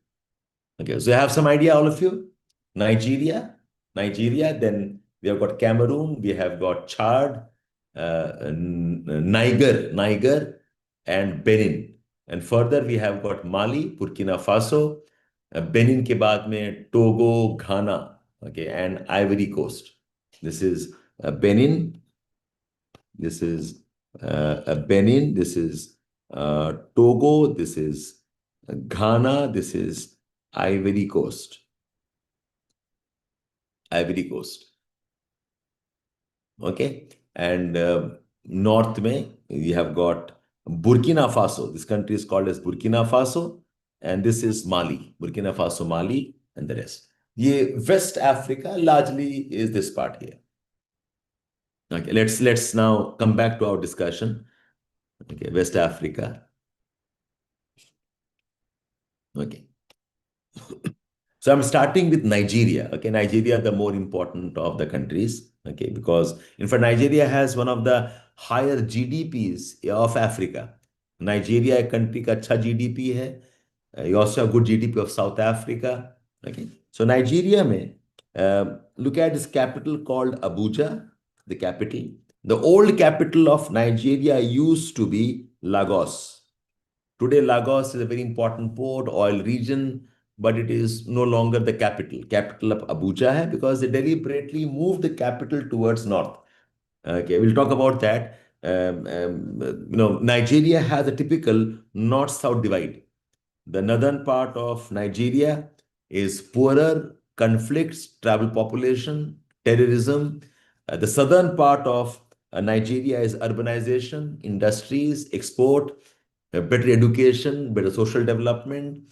Okay, so you have some idea, all of you? Nigeria, then we have got Cameroon, we have got Chad, Niger, and Benin. And further, we have got Mali, Burkina Faso, Benin के बाद में Togo, Ghana, okay, and Ivory Coast. This is Benin. This is Benin. This is Togo. This is Ghana. This is Ivory Coast. Ivory Coast. Okay, and north में we have got Burkina Faso. This country is called as Burkina Faso, and this is Mali. Burkina Faso, Mali, and the rest. ये West Africa largely is this part here. Okay, let's now come back to our discussion. Okay, West Africa. Okay. So I'm starting with Nigeria. Okay, Nigeria, the more important of the countries. Okay, because in fact, Nigeria has one of the higher GDPs of Africa. Nigeria, a country का अच्छा GDP है. You also have good GDP of South Africa. Okay, so Nigeria में look at this capital called Abuja, the capital. The old capital of Nigeria used to be Lagos. Today, Lagos is a very important port, oil region, but it is no longer the capital. Capital of Abuja hai because they deliberately moved the capital towards north. Okay, we'll talk about that. Nigeria has a typical north-south divide. The northern part of Nigeria is poorer, conflicts, tribal population, terrorism. The southern part of Nigeria is urbanization, industries, export, better education, better social development.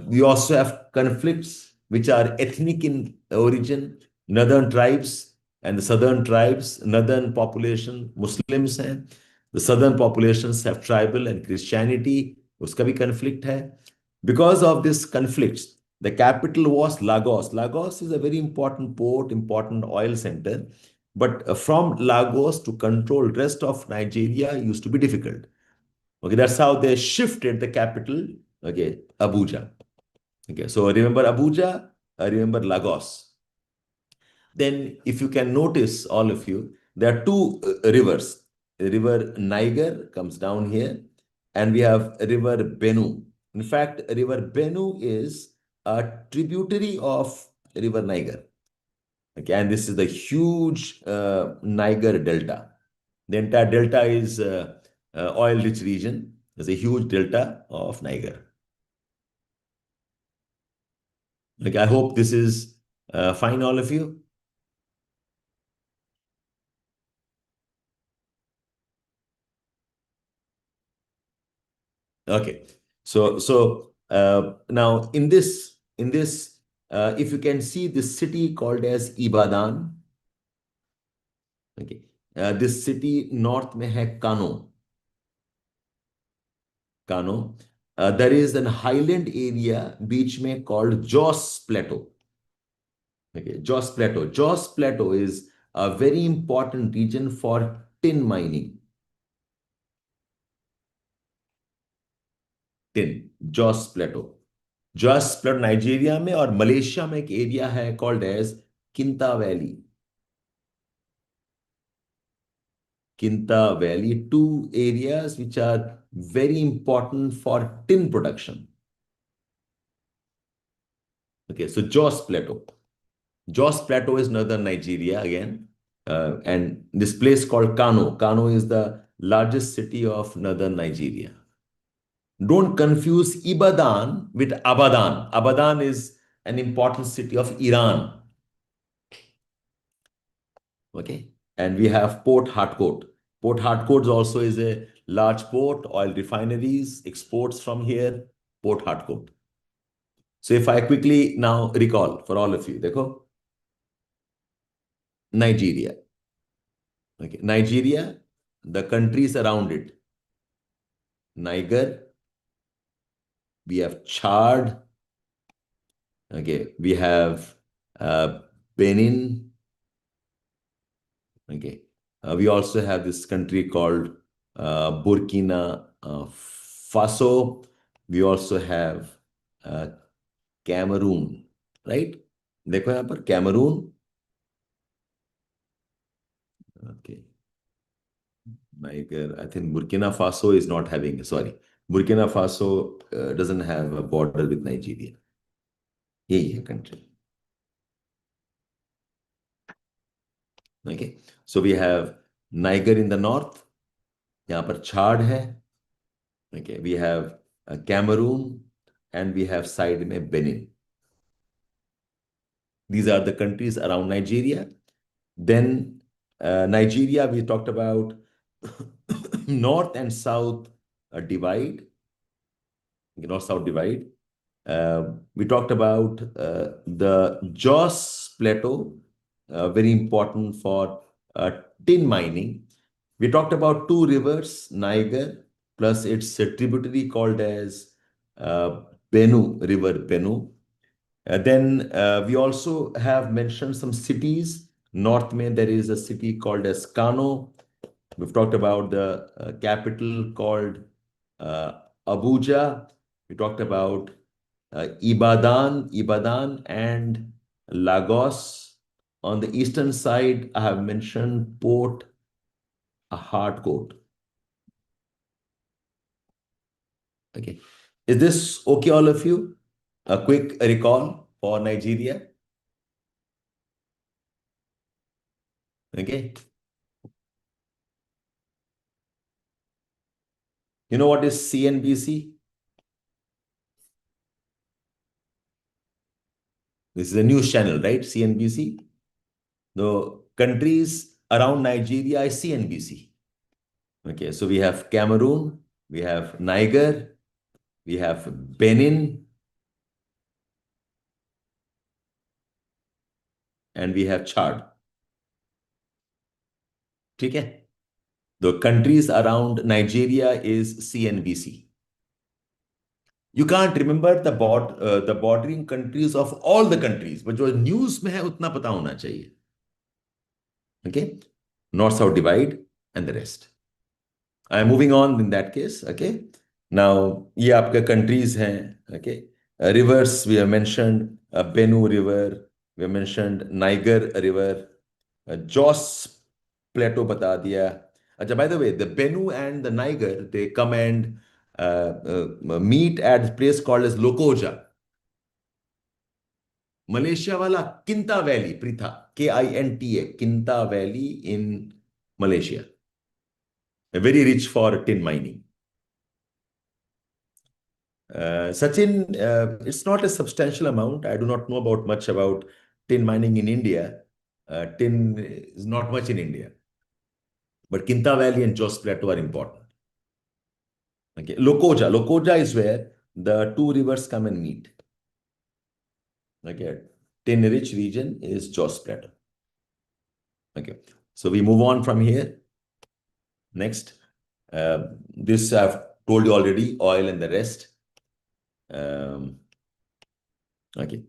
We also have conflicts which are ethnic in origin, northern tribes and the southern tribes, northern population Muslims हैं, the southern populations have tribal and Christianity, उसका भी conflict है. Because of this conflicts, the capital was Lagos. Lagos is a very important port, important oil center, but from Lagos to control rest of Nigeria used to be difficult. Okay, that's how they shifted the capital. Okay, Abuja. Okay, so remember Abuja, remember Lagos. Then, if you can notice, all of you, there are two rivers. River Niger comes down here, and we have River Benue. In fact, River Benue is a tributary of River Niger. Okay, and this is the huge Niger Delta. The entire delta is oil-rich region. There's a huge delta of Niger. Okay, I hope this is fine, all of you. Okay, so now in this, if you can see this city called as Ibadan. Okay, this city north में है Kano. Kano. There is an highland area beach में called Jos Plateau. Okay, Jos Plateau. Jos Plateau is a very important region for tin mining. Tin. Jos Plateau. Jos Plateau Nigeria में और Malaysia में एक area है called as Kinta Valley. Kinta Valley, two areas which are very important for tin production. Okay, so Jos Plateau. Jos Plateau is northern Nigeria again. And this place called Kano. Kano is the largest city of northern Nigeria. Don't confuse Ibadan with Abadan. Abadan is an important city of Iran. Okay. And we have Port Harcourt. Port Harcourt also is a large port, oil refineries, exports from here, Port Harcourt. So if I quickly now recall for all of you, देखो, Nigeria. Okay, Nigeria, the countries around it. Niger, we have Chad, okay, we have Benin, okay. We also have this country called Burkina Faso. We also have Cameroon, right? देखो यहाँ पर Cameroon. Okay. Niger, I think Burkina Faso is not having, sorry. Burkina Faso doesn't have a border with Nigeria. यही है country. Okay. So we have Niger in the north. यहाँ पर Chad है. Okay. We have Cameroon and we have side में Benin. These are the countries around Nigeria. Then Nigeria, we talked about north and south divide, north-south divide. We talked about the Joss Plateau, very important for tin mining. We talked about two rivers, Niger, plus its tributary called as uh, River Benue. Then we also have mentioned some cities. North Main, there is a city called as Kano. We've talked about the capital called uh, Abuja. We talked about Ibadan, and Lagos. On the eastern side, I have mentioned Port Harcourt. Okay. Is this okay, all of you? A quick recall for Nigeria. Okay. You know what is CNBC? This is a news channel, right? CNBC. The countries around Nigeria is CNBC. Okay, so we have Cameroon, we have Niger, we have Benin, and we have Chad. Okay? The countries around Nigeria is CNBC. You can't remember the bordering countries of all the countries, but जो news में है उतना पता होना चाहिए. Okay? North-South divide and the rest. I am moving on in that case. Okay. Now, ये आपके countries हैं. Okay. Rivers, we have mentioned Benue River, we have mentioned Niger River, Jos Plateau बता दिया. अच्छा, by the way, the Benue and the Niger, they come and meet at a place called as Lokoja. Malaysia वाला Kinta Valley, Pritha, Kinta, Kinta Valley in Malaysia. Very rich for tin mining. Sachin, it's not a substantial amount. I do not know about much about tin mining in India. Tin is not much in India, but Kinta Valley and Jos Plateau are important. Okay, Lokoja is where the two rivers come and meet. Okay, tin-rich region is Jos Plateau. Okay, so we move on from here. Next, this I've told you already, oil and the rest. Okay.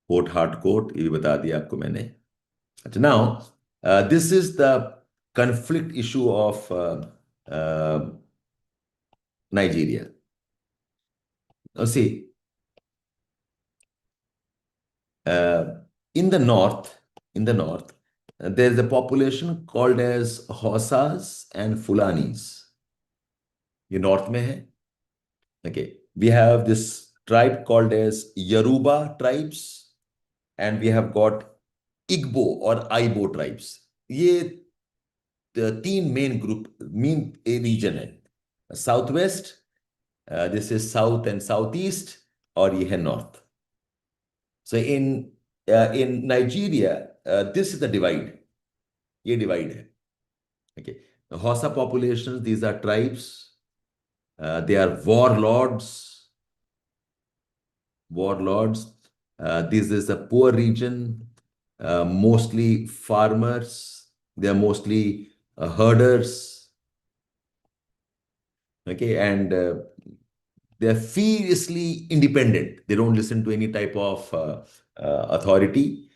Port Harcourt, ये भी बता दिया आपको मैंने. Now, this is the conflict issue of Nigeria. Now, see, uh, in the north, there is a population called as Hausas and Fulanis. ये north में है. Okay, we have this tribe called as Yoruba tribes, and we have got Igbo or Ibo tribes. ये तीन main region है. Southwest, this is south and southeast, और ये है north. So in Nigeria, this is the divide. ये divide है. Okay. The Hausa populations, these are tribes. They are warlords. This is a poor region, mostly farmers. They are mostly herders. Okay, and they're fiercely independent. They don't listen to any type of authority.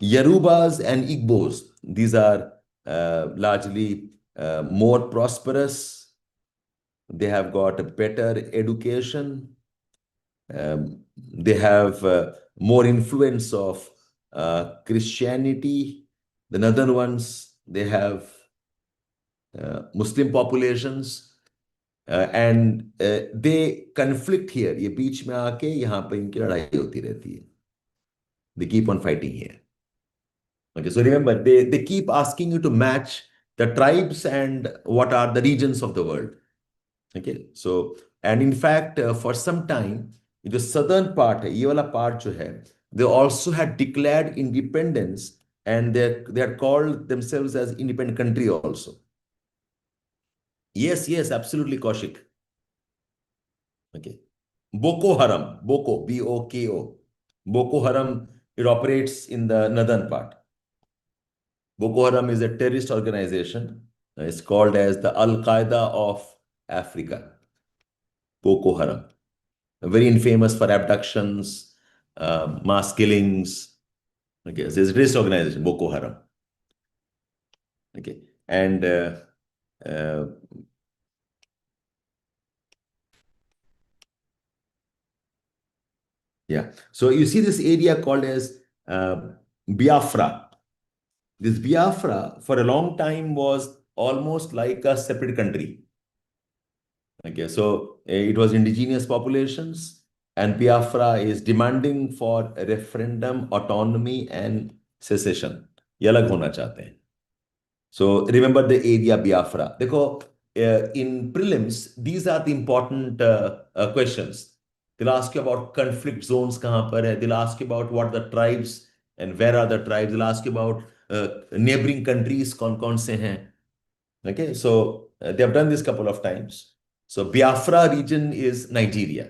Yorubas and Igbos, these are largely more prosperous. They have got a better education. They have more influence of Christianity. The northern ones, they have Muslim populations. And they conflict here. ये बीच में आके यहाँ पे इनकी लड़ाई होती रहती है. They keep on fighting here. Okay, so remember, they keep asking you to match the tribes and what are the regions of the world. Okay, so and in fact, for some time, the southern part है, ये वाला part जो है, they also had declared independence, and they are called themselves as independent country also. Yes, absolutely, Kaushik. Okay. Boko Haram, Boko, B-O-K-O. Boko Haram, it operates in the northern part. Boko Haram is a terrorist organization. It's called as the Al Qaeda of Africa. Boko Haram, very infamous for abductions, mass killings. Okay, so it's a terrorist organization, Boko Haram. Okay, and uh, yeah, so you see this area called as Biafra. This Biafra for a long time was almost like a separate country. Okay, so it was indigenous populations, and Biafra is demanding for a referendum, autonomy, and secession. ये अलग होना चाहते हैं. So remember the area Biafra. देखो, in prelims, these are the important questions. They'll ask you about conflict zones कहाँ पर है. They'll ask you about what the tribes and where are the tribes. They'll ask you about neighboring countries कौन कौन से हैं. Okay, so they have done this couple of times. So Biafra region is Nigeria.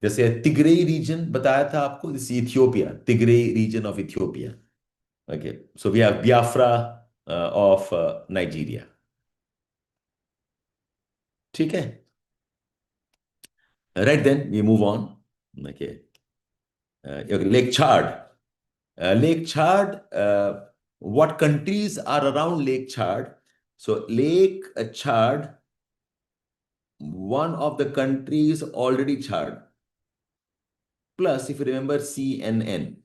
जैसे Tigray region बताया था आपको, this is Ethiopia, Tigray region of Ethiopia. Okay, so we have Biafra of Nigeria. ठीक है? Right then, we move on. Okay, okay, Lake Chad. Lake Chad, what countries are around Lake Chad? So Lake Chad, one of the countries already Chad. Plus, if you remember CNN,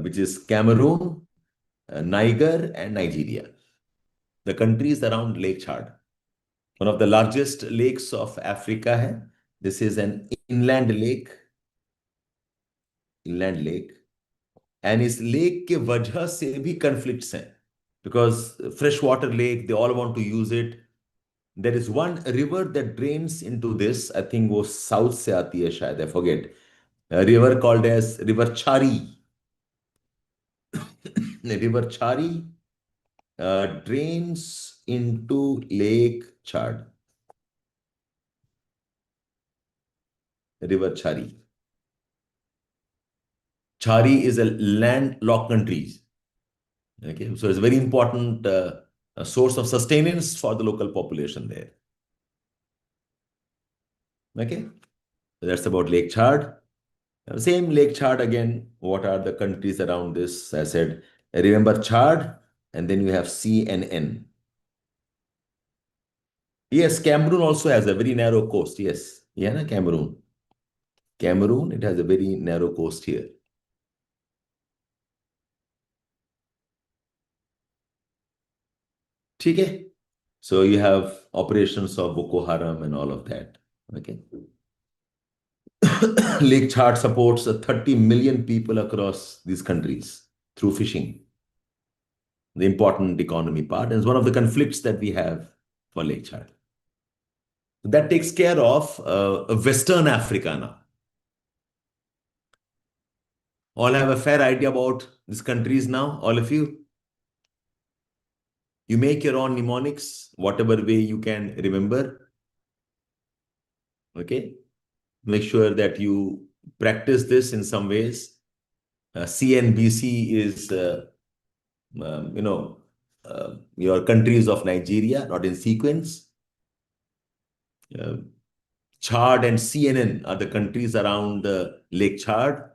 which is Cameroon, Niger, and Nigeria, the countries around Lake Chad. One of the largest lakes of Africa hai. This is an inland lake, and इस lake के वजह से भी conflicts हैं, because freshwater lake, they all want to use it. There is one river that drains into this. I think वो south से आती है शायद, I forget. A river called as River Chari. River Chari drains into Lake Chad. River Chari. Chari is a landlocked country. Okay, so it's a very important a source of sustenance for the local population there. Okay, so that's about Lake Chad. Same Lake Chad again. What are the countries around this? I said, remember Chad, and then you have CNN. Yes, Cameroon also has a very narrow coast. Yes, yeah, na, Cameroon. Cameroon, it has a very narrow coast here. ठीक है? So you have operations of Boko Haram and all of that. Okay. Lake Chad supports 30 million people across these countries through fishing, the important economy part, and it's one of the conflicts that we have for Lake Chad. That takes care of Western Africa now. All have a fair idea about these countries now, all of you? You make your own mnemonics, whatever way you can remember. Okay? Make sure that you practice this in some ways. CNBC is, your countries of Nigeria, not in sequence. Chad and CNN are the countries around Lake Chad.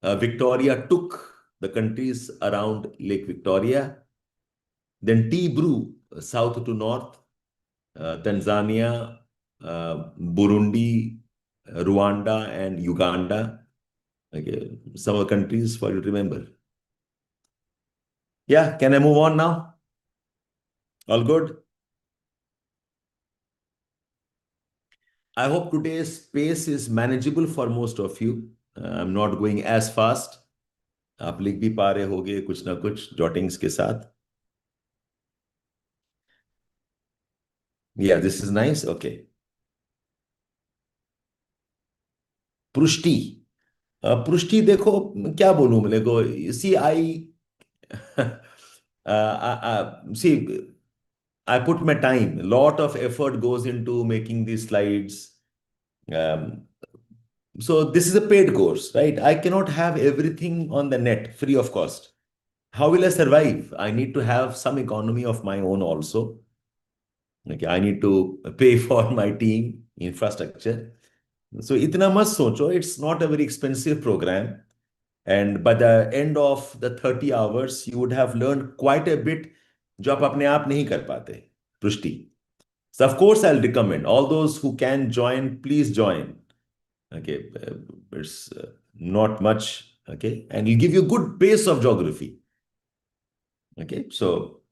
Victoria took the countries around Lake Victoria. Then T-Brew, south to north, Tanzania, Burundi, Rwanda, and Uganda. Okay, some of the countries for you to remember. Yeah, can I move on now? All good? I hope today's pace is manageable for most of you. I'm not going as fast. आप लिख भी पा रहे होगे कुछ ना कुछ jottings के साथ. Yeah, this is nice. Okay. पृष्टि. पृष्टि देखो क्या बोलूं मेरे को. See, see, I put my time. A lot of effort goes into making these slides. Um, so this is a paid course, right? I cannot have everything on the net free of cost. How will I survive? I need to have some economy of my own also. Okay, I need to pay for my team infrastructure. So itna must socho. It's not a very expensive program. And by the end of the 30 hours, you would have learned quite a bit जो आप अपने आप नहीं कर पाते, पृष्टि. So of course, I'll recommend all those who can join, please join. Okay, it's not much. Okay, and it'll give you a good base of geography. Okay, so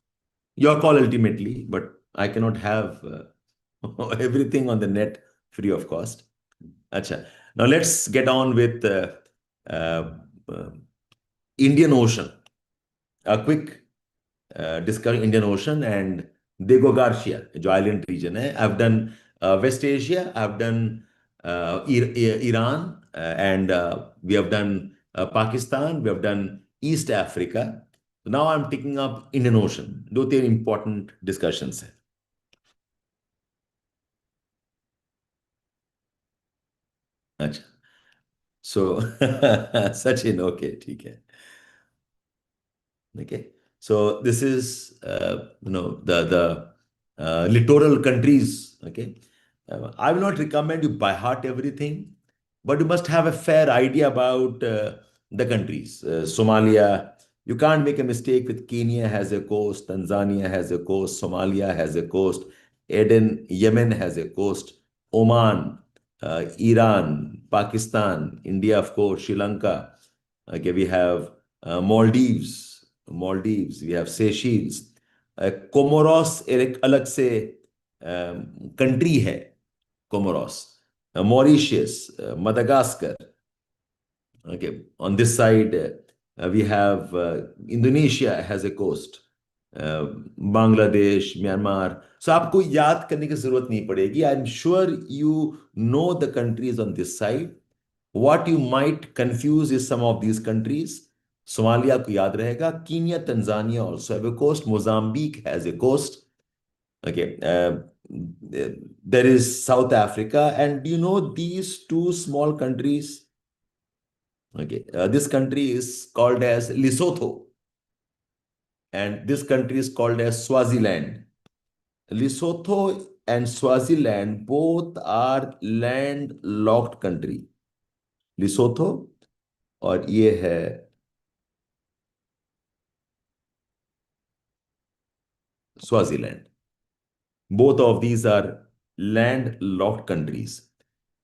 your call ultimately, but I cannot have everything on the net free of cost. Acha. Now let's get on with uh, uh, Indian Ocean. A quick discuss Indian Ocean and Diego Garcia, जो island region है. I've done West Asia, I've done Iran, and we have done Pakistan, we have done East Africa. So now I'm picking up Indian Ocean. दो तीन important discussions हैं. अच्छा. So Sachin, okay, ठीक है. Okay, so this is the littoral countries. Okay, I will not recommend you by heart everything, but you must have a fair idea about the countries. Somalia, you can't make a mistake with Kenya has a coast, Tanzania has a coast, Somalia has a coast, Eden, Yemen has a coast, Oman, Iran, Pakistan, India, of course, Sri Lanka. Okay, we have Maldives, we have Seychelles, Comoros एक अलग से country है, Comoros, Mauritius, Madagascar. Okay, on this side, we have Indonesia has a coast, uh, Bangladesh, Myanmar. So आपको याद करने की जरूरत नहीं पड़ेगी. I'm sure you know the countries on this side. What you might confuse is some of these countries. Somalia को याद रहेगा. Kenya, Tanzania also have a coast. Mozambique has a coast. Okay. There is South Africa. And do you know these two small countries? Okay. This country is called as Lesotho. And this country is called as Swaziland. Lesotho and Swaziland both are landlocked country. Lesotho और ये है Swaziland. Both of these are landlocked countries.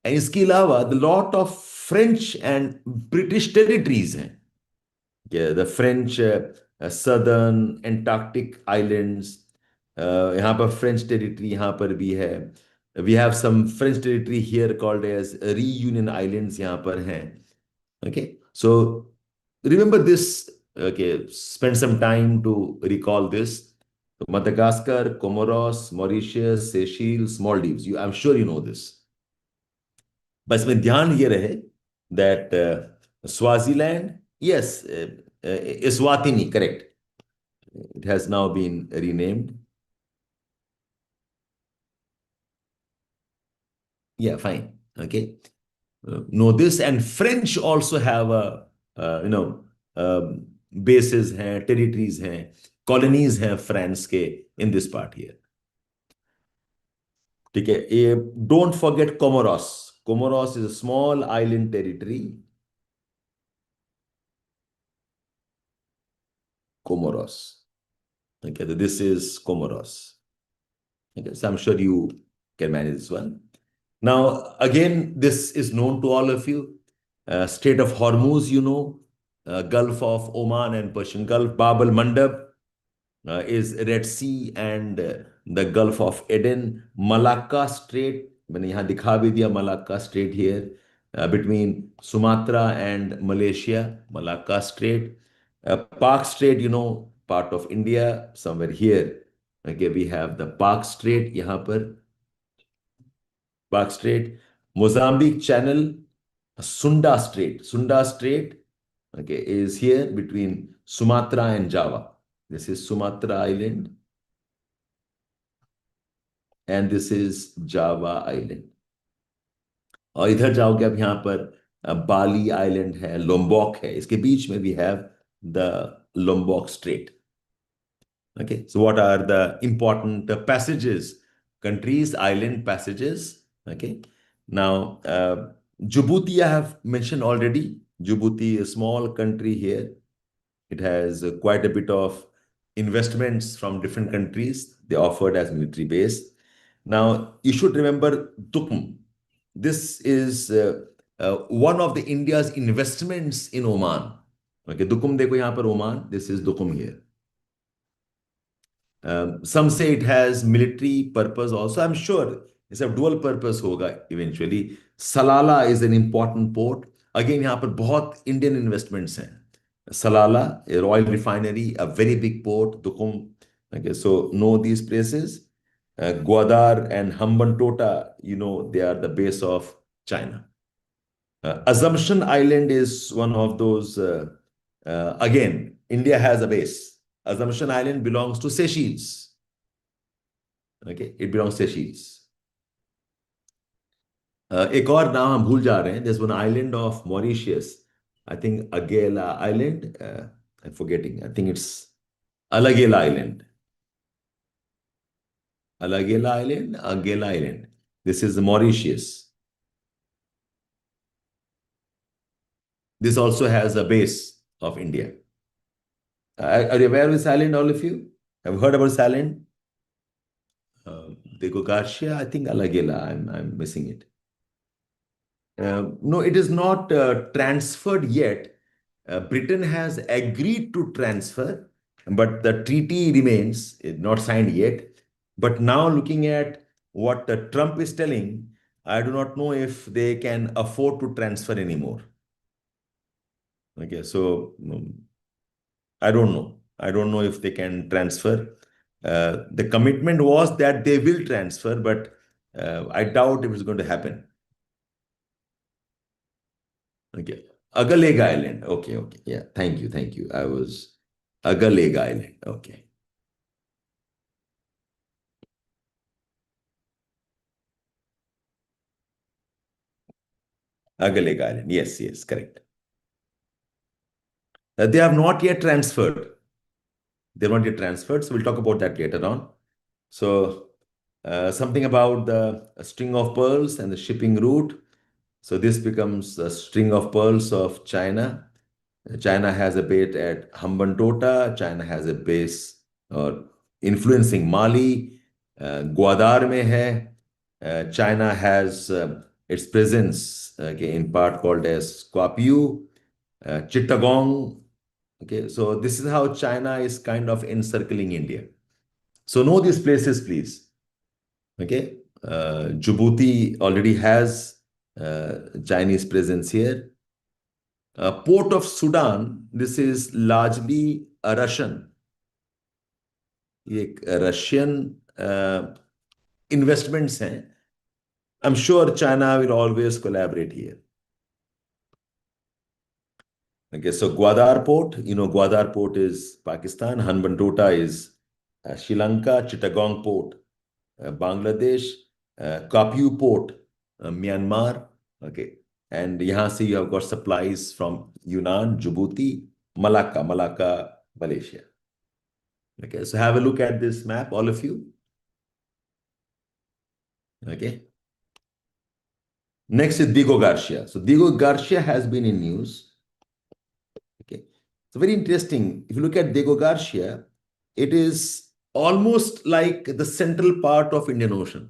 And इसके अलावा the lot of French and British territories हैं. Yeah, the French southern Antarctic islands. यहाँ पर French territory यहाँ पर भी है. We have some French territory here called as Reunion Islands यहाँ पर हैं. Okay, so remember this. Okay, spend some time to recall this. Madagascar, Comoros, Mauritius, Seychelles, Maldives. I'm sure you know this. बस में ध्यान ये रहे that Swaziland, yes, Eswatini, correct. It has now been renamed. Yeah, fine. Okay. Know this, and French also have a bases हैं, territories हैं, colonies हैं France के in this part here. ठीक है. ये don't forget Comoros. Comoros is a small island territory. Comoros. Okay, so this is Comoros. Okay, so I'm sure you can manage this one. Now, again, this is known to all of you. Strait of Hormuz, you know, Gulf of Oman and Persian Gulf, Bab al Mandab is Red Sea and the Gulf of Eden, Malacca Strait. मैंने यहाँ दिखा भी दिया Malacca Strait here between Sumatra and Malaysia, Malacca Strait. Park Strait, you know, part of India, somewhere here. Okay, we have the Park Strait यहाँ पर, Park Strait, Mozambique Channel, Sunda Strait. Sunda Strait, okay, is here between Sumatra and Java. This is Sumatra Island, and this is Java Island. और इधर जाओगे अब यहाँ पर बाली island है, लोम्बॉक है, इसके बीच में we have the Lombok strait. Okay, so what are the important passages, countries, island passages? Okay, now Djibouti I have mentioned already. Djibouti, a small country here. It has quite a bit of investments from different countries. They offered as military base. Now you should remember Dukum. This is one of the India's investments in Oman. Okay, Dukum देखो यहाँ पर Oman. This is Dukum here. Some say it has military purpose also. I'm sure it's a dual purpose होगा eventually. Salalah is an important port. Again, यहाँ पर बहुत Indian investments हैं. Salalah, a oil refinery, a very big port. Dukum. Okay, so know these places. Gwadar and Hambantota, they are the base of China. Assumption Island is one of those. Again, India has a base. Assumption Island belongs to Seychelles. Okay, it belongs to Seychelles. एक और नाम हम भूल जा रहे हैं. There's one island of Mauritius. I think Agela Island. I'm forgetting. I think it's Alagela Island. Alagela Island, Agela Island. This is Mauritius. This also has a base of India. Are you aware of this island, all of you? Have heard about this island? Deko Garcia, I think Alagela. I'm missing it. No, it is not transferred yet. Britain has agreed to transfer, but the treaty remains not signed yet. But now, looking at what Trump is telling, I do not know if they can afford to transfer anymore. Okay, so I don't know. I don't know if they can transfer. The commitment was that they will transfer, but I doubt if it's going to happen. Okay. Agaleg Island. Okay, okay. Yeah, thank you, thank you. I was Agaleg Island. Okay. Agaleg Island. Yes, yes, correct. They have not yet transferred. They're not yet transferred, so we'll talk about that later on. So, something about the string of pearls and the shipping route. So, this becomes a string of pearls of China. China has a base at Hambantota. China has a base or influencing Mali. Gwadar mein hai. China has its presence in part called as Squapiu, Chittagong. Okay, so this is how China is kind of encircling India. So know these places, please. Okay, Djibouti already has Chinese presence here. Port of Sudan, this is largely a Russian. ये Russian investments हैं. I'm sure China will always collaborate here. Okay, so Gwadar Port, Gwadar Port is Pakistan, Hambantota is Sri Lanka, Chittagong Port, Bangladesh, Kapiu Port, Myanmar. Okay, and यहाँ से you have got supplies from Yunnan, Djibouti, Malacca, Malaysia. Okay, so have a look at this map, all of you. Okay. Next is Diego Garcia. So Diego Garcia has been in news. Okay. So very interesting. If you look at Diego Garcia, it is almost like the central part of Indian Ocean.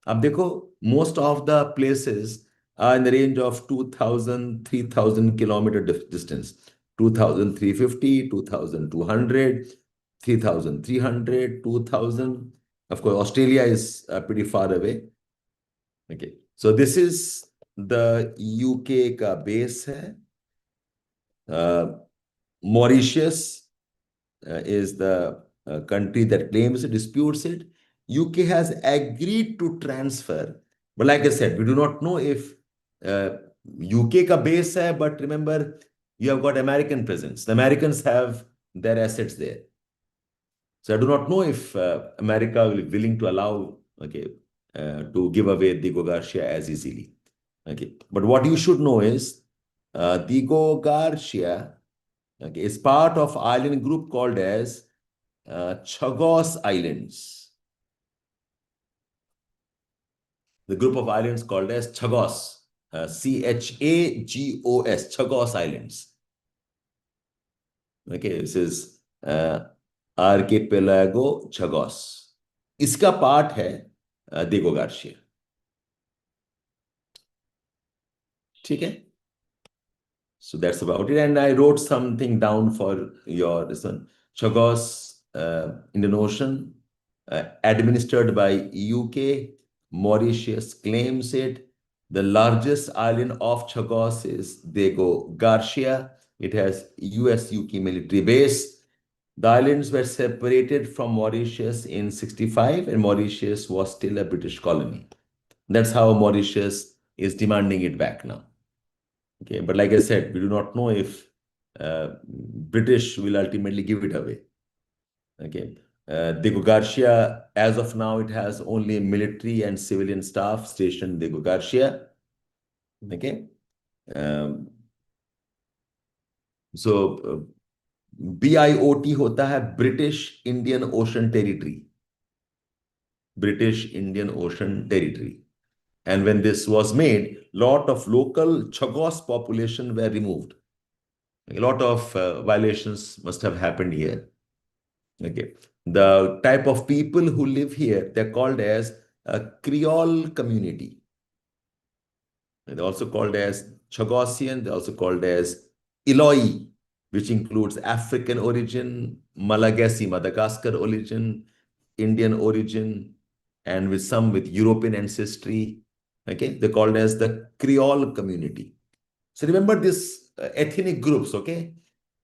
अब देखो, most of the places are in the range of 2,000, 3,000 kilometer distance. 2,350, 2,200, 3,300, 2,000. Of course, Australia is pretty far away. Okay. So this is the UK का base है. Mauritius is the country that claims it, disputes it. UK has agreed to transfer, but like I said, we do not know if UK ka base hai, but remember, you have got American presence. The Americans have their assets there. So I do not know if America will be willing to allow, to give away Diego Garcia as easily. Okay, but what you should know is Diego Garcia, okay, is part of island group called as Chagos Islands. The group of islands called as Chagos, Chagos, Chagos Islands. Okay, this is Archipelago Chagos. इसका part है दिगो Garcia. ठीक है. So that's about it. And I wrote something down for your this one. Chagos, Indian Ocean, administered by UK. Mauritius claims it. The largest island of Chagos is Diego Garcia. It has US-UK military base. The islands were separated from Mauritius in 65, and Mauritius was still a British colony. That's how Mauritius is demanding it back now. Okay, but like I said, we do not know if British will ultimately give it away. Okay, Diego Garcia, as of now, it has only military and civilian staff stationed Diego Garcia. Okay, so BIOT होता है British Indian Ocean Territory. British Indian Ocean Territory. And when this was made, lot of local Chagos population were removed. A lot of violations must have happened here. Okay. The type of people who live here, they're called as a Creole community. They're also called as Chagosian, they're also called as Iloi, which includes African origin, Malagasy, Madagascar origin, Indian origin, and with some with European ancestry. Okay, they're called as the Creole community. So remember this ethnic groups, okay?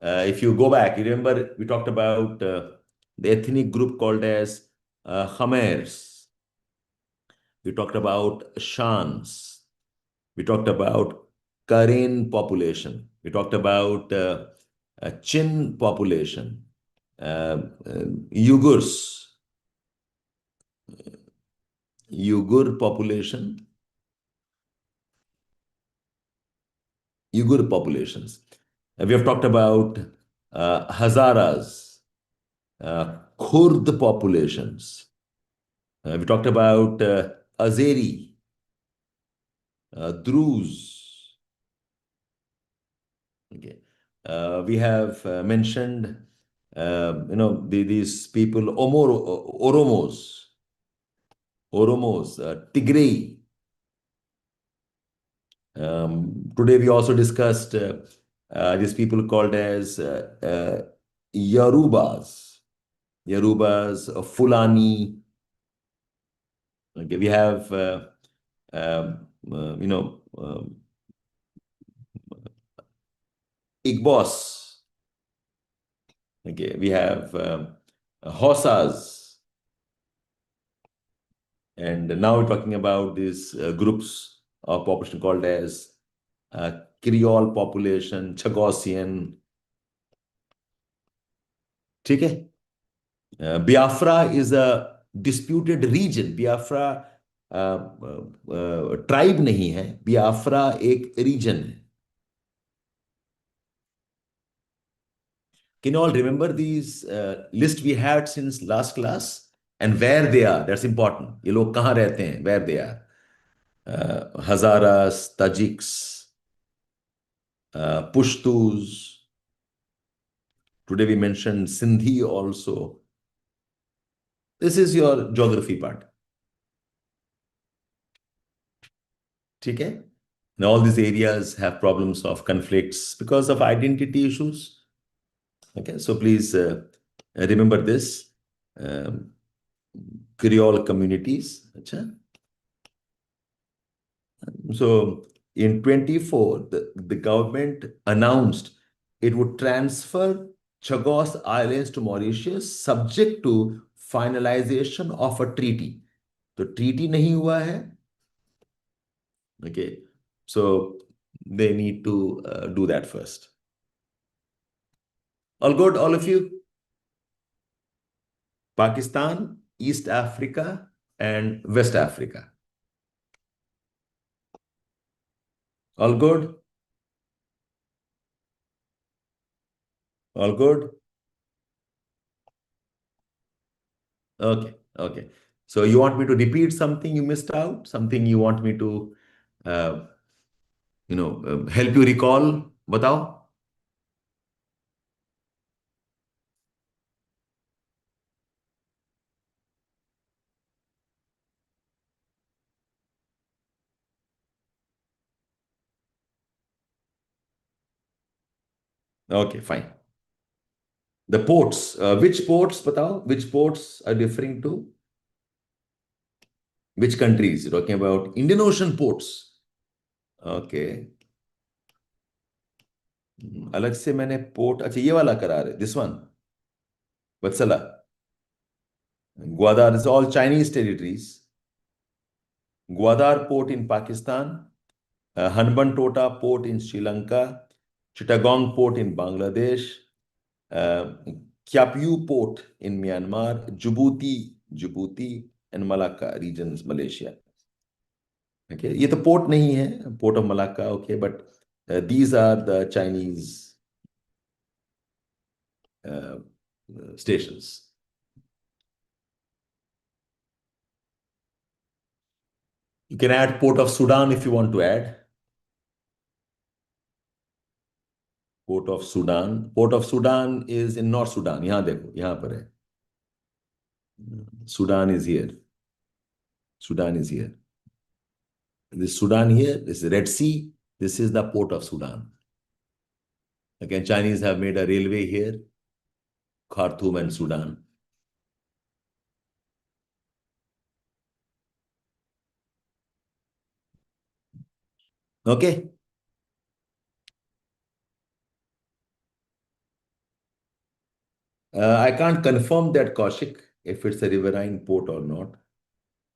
If you go back, you remember we talked about the ethnic group called as Khamers. We talked about Shans. We talked about Karen population. We talked about Chin population, Uyghurs, Uyghur population, Uyghur populations. We have talked about Hazaras, Kurd populations. We talked about Azeri, Druze. Okay. We have mentioned, these people, Oromos, Tigray. Today we also discussed these people called as Yarubas, Fulani. Okay, we have, Igbos. Okay, we have Hossas. And now we're talking about these groups of population called as Creole population, Chagosian. ठीक है? Biafra is a disputed region. Biafra tribe नहीं है. Biafra एक region है. Can you all remember these list we had since last class? And where they are, that's important. ये लोग कहाँ रहते हैं? Where they are? Hazaras, Tajiks, Pushtus. Today we mentioned Sindhi also. This is your geography part. ठीक है? Now all these areas have problems of conflicts because of identity issues. Okay, so please remember this. Creole communities. अच्छा? So in 24, the government announced it would transfer Chagos Islands to Mauritius subject to finalization of a treaty. तो treaty नहीं हुआ है. Okay, so they need to do that first. All good, all of you? Pakistan, East Africa, and West Africa. All good? All good? Okay, okay. So you want me to repeat something you missed out? Something you want me to, uh, help you recall? Batao? Okay, fine. The ports. Which ports, batao? Which ports are referring to? Which countries? You're talking about Indian Ocean ports. Okay. अलग से मैंने port अच्छा ये वाला करा रहे this one वत्सला Gwadar is all Chinese territories Gwadar port in Pakistan Hambantota port in Sri Lanka Chittagong port in Bangladesh Kyaukpyu port in Myanmar Djibouti Djibouti and Malacca regions Malaysia okay ये तो पोर्ट नहीं है port of Malacca okay but these are the Chinese stations You can add Port of Sudan if you want to add. Port of Sudan. Port of Sudan is in North Sudan. यहाँ देखो यहाँ पर है. Sudan is here. Sudan is here. This Sudan here, this Red Sea, this is the port of Sudan. Again, Chinese have made a railway here, Khartoum and Sudan. Okay. I can't confirm that, Kaushik, if it's a riverine port or not.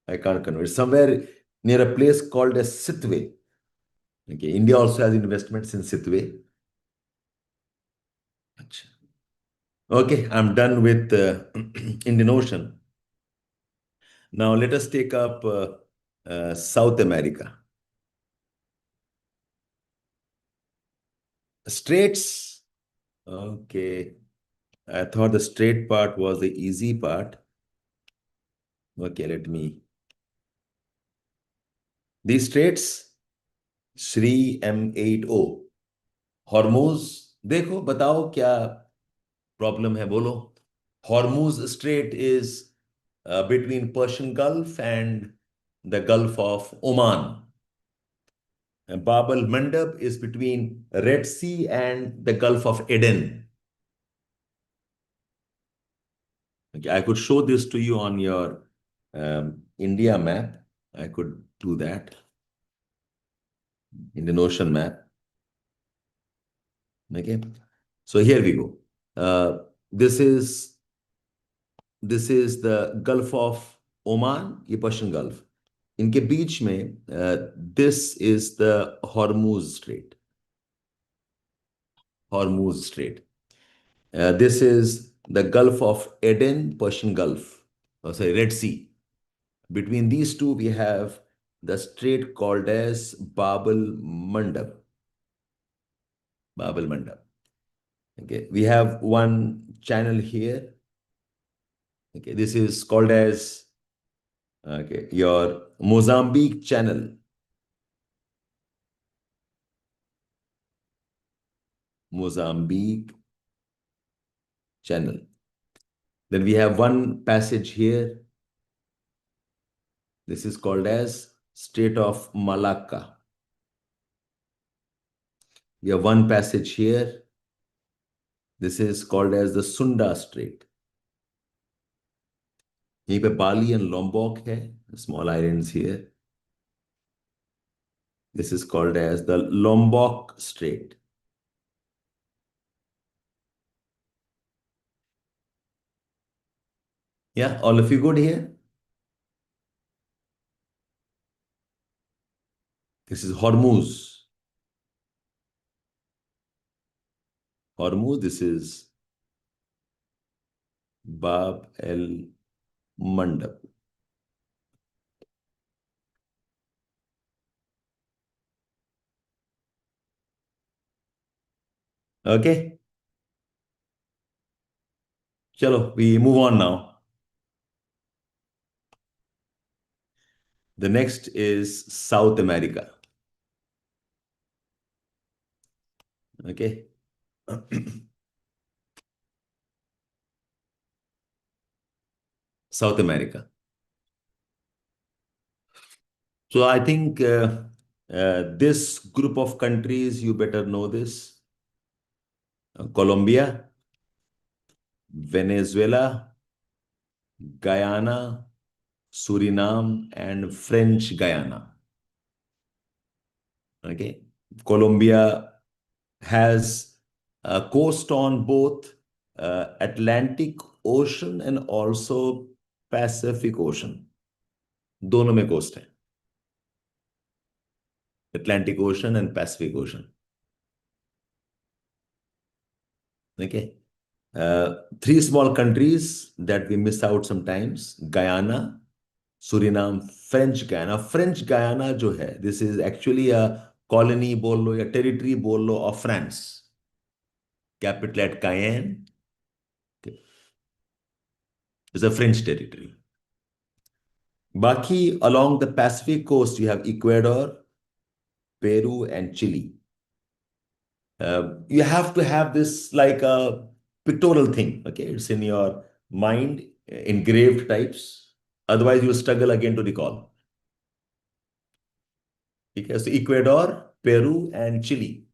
I can't confirm. It's somewhere near a place called as Sitwe. Okay. India also has investments in Sitwe. Achha. Okay, I'm done with Indian Ocean. Now let us take up South America. Straits. Okay. I thought the straight part was the easy part. Okay, let me. These straits, Sri M80. Hormuz. देखो बताओ क्या problem है बोलो. Hormuz Strait is between Persian Gulf and the Gulf of Oman. And Bab al Mandab is between Red Sea and the Gulf of Eden. Okay, I could show this to you on your India map. I could do that. Indian Ocean map. Okay. So here we go. This is the Gulf of Oman, ये Persian Gulf. इनके बीच में this is the Hormuz Strait. Hormuz Strait. This is the Gulf of Aden, Persian Gulf. Oh, sorry, Red Sea. Between these two, we have the strait called as Bab al Mandab. Bab al Mandab. Okay, we have one channel here. Okay, this is called as your Mozambique channel. Mozambique channel. Then we have one passage here. This is called as Strait of Malacca. We have one passage here. This is called as the Sunda Strait. यहीं पे Bali and Lombok है, small islands here. This is called as the Lombok Strait. Yeah, all of you good here? This is Hormuz. Hormuz, this is Bab el Mandab. Okay, chalo, we move on now. The next is South America. Okay. South America. So I think this group of countries, you better know this. Colombia, Venezuela, Guyana, Suriname, and French Guyana. Okay. Colombia has a coast on both Atlantic Ocean and also Pacific Ocean. दोनों में coast है, Atlantic Ocean and Pacific Ocean. Okay. Three small countries that we miss out sometimes: Guyana, Suriname, French Guyana. French Guyana जो है, this is actually a colony बोल लो या territory बोल लो of France. Capital at Cayenne. Okay. It's a French territory. Baki, along the Pacific coast, you have Ecuador, Peru, and Chile. You have to have this like a pictorial thing. Okay, it's in your mind, engraved types. Otherwise, you'll struggle again to recall. Okay, so Ecuador, Peru, and Chile.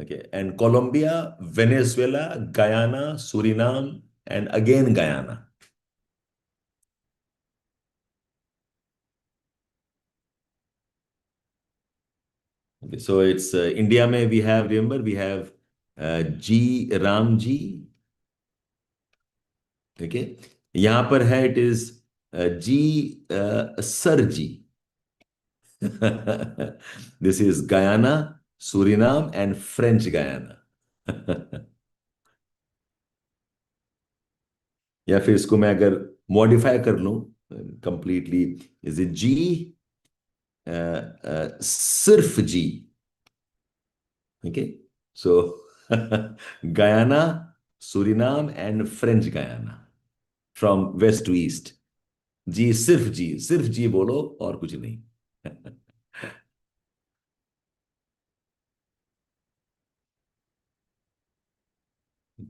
Okay, and Colombia, Venezuela, Guyana, Suriname, and again Guyana. Okay, so it's India mein we have, remember, we have G Ramji. Okay, यहाँ पर है it is G Sir Ji. This is Guyana, Suriname, and French Guyana. या फिर इसको मैं अगर modify कर लूं कंप्लीटली, इज इट जी सिर्फ जी. Okay, so Guyana, Suriname, and French Guyana from west to east. सिर्फ जी बोलो और कुछ नहीं.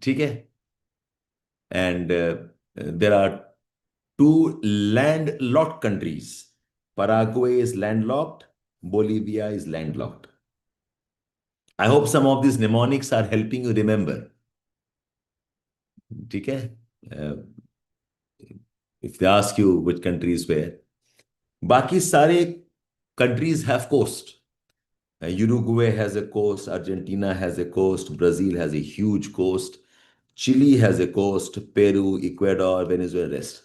ठीक है. And there are two landlocked countries. Paraguay is landlocked, Bolivia is landlocked. I hope some of these mnemonics are helping you remember. ठीक है. Uh, if they ask you which countries where, बाकी सारे countries have coast. Uruguay has a coast, Argentina has a coast, Brazil has a huge coast, Chile has a coast, Peru, Ecuador, Venezuela, rest.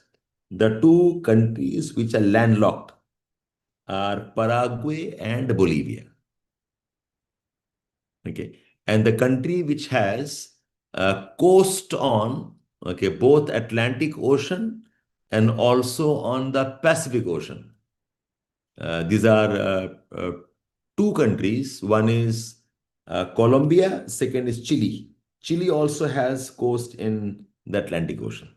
The two countries which are landlocked are Paraguay and Bolivia. Okay. And the country which has a coast on, okay, both Atlantic Ocean and also on the Pacific Ocean. These are two countries. One is Colombia, second is Chile. Chile also has coast in the Atlantic Ocean.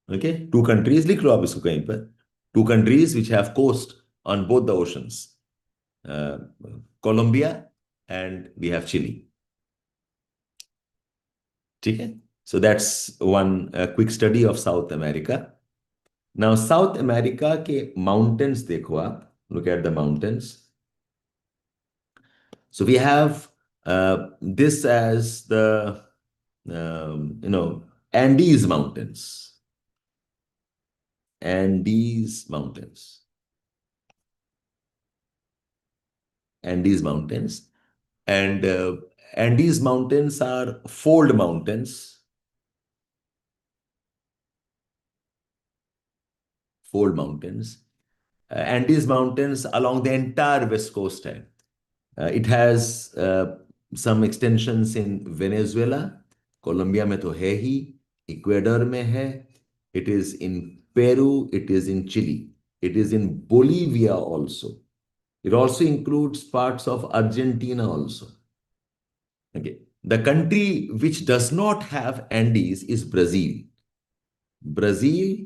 Okay, two countries, लिख लो आप इसको कहीं पर. Two countries which have coast on both the oceans. Colombia and we have Chile. ठीक है? So that's one quick study of South America. Now South America के mountains देखो आप. Look at the mountains. So we have this as the Andes Mountains. Andes Mountains. Andes Mountains. And Andes Mountains are fold mountains. Fold mountains. Andes Mountains along the entire west coast. It has some extensions in Venezuela. Colombia में तो है ही, Ecuador में है. It is in Peru. It is in Chile. It is in Bolivia also. It also includes parts of Argentina also. Okay. The country which does not have Andes is Brazil. Brazil,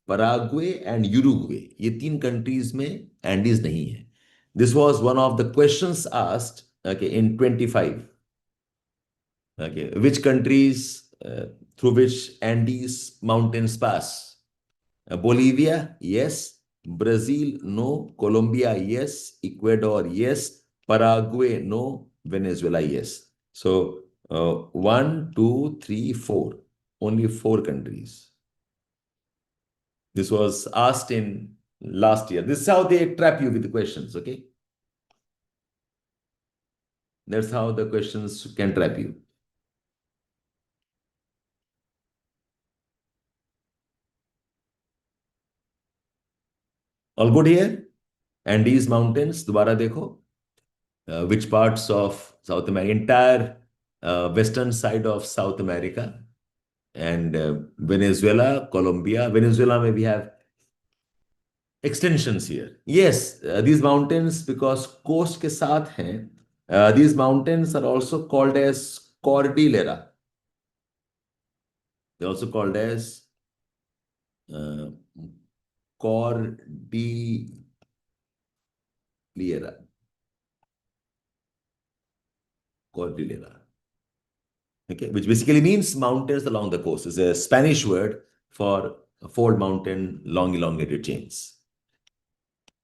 Paraguay and Uruguay. ये तीन countries में Andes नहीं है. This was one of the questions asked, okay, in 25. Okay, which countries through which Andes mountains pass? Bolivia, yes. Brazil, no. Colombia, yes. Ecuador, yes. Paraguay, no. Venezuela, yes. So, 1, 2, 3, 4. Only 4 countries. This was asked in last year. This is how they trap you with the questions, okay? That's how the questions can trap you. All good here? Andes Mountains, दोबारा देखो. Which parts of South America? Entire western side of South America. And Venezuela, Colombia. Venezuela, may we have extensions here. Yes, these mountains, because coast के साथ हैं, these mountains are also called as cordillera. They're also called as uh, cordillera. Cordillera. Okay, which basically means mountains along the coast. It's a Spanish word for fold mountain, long elongated chains.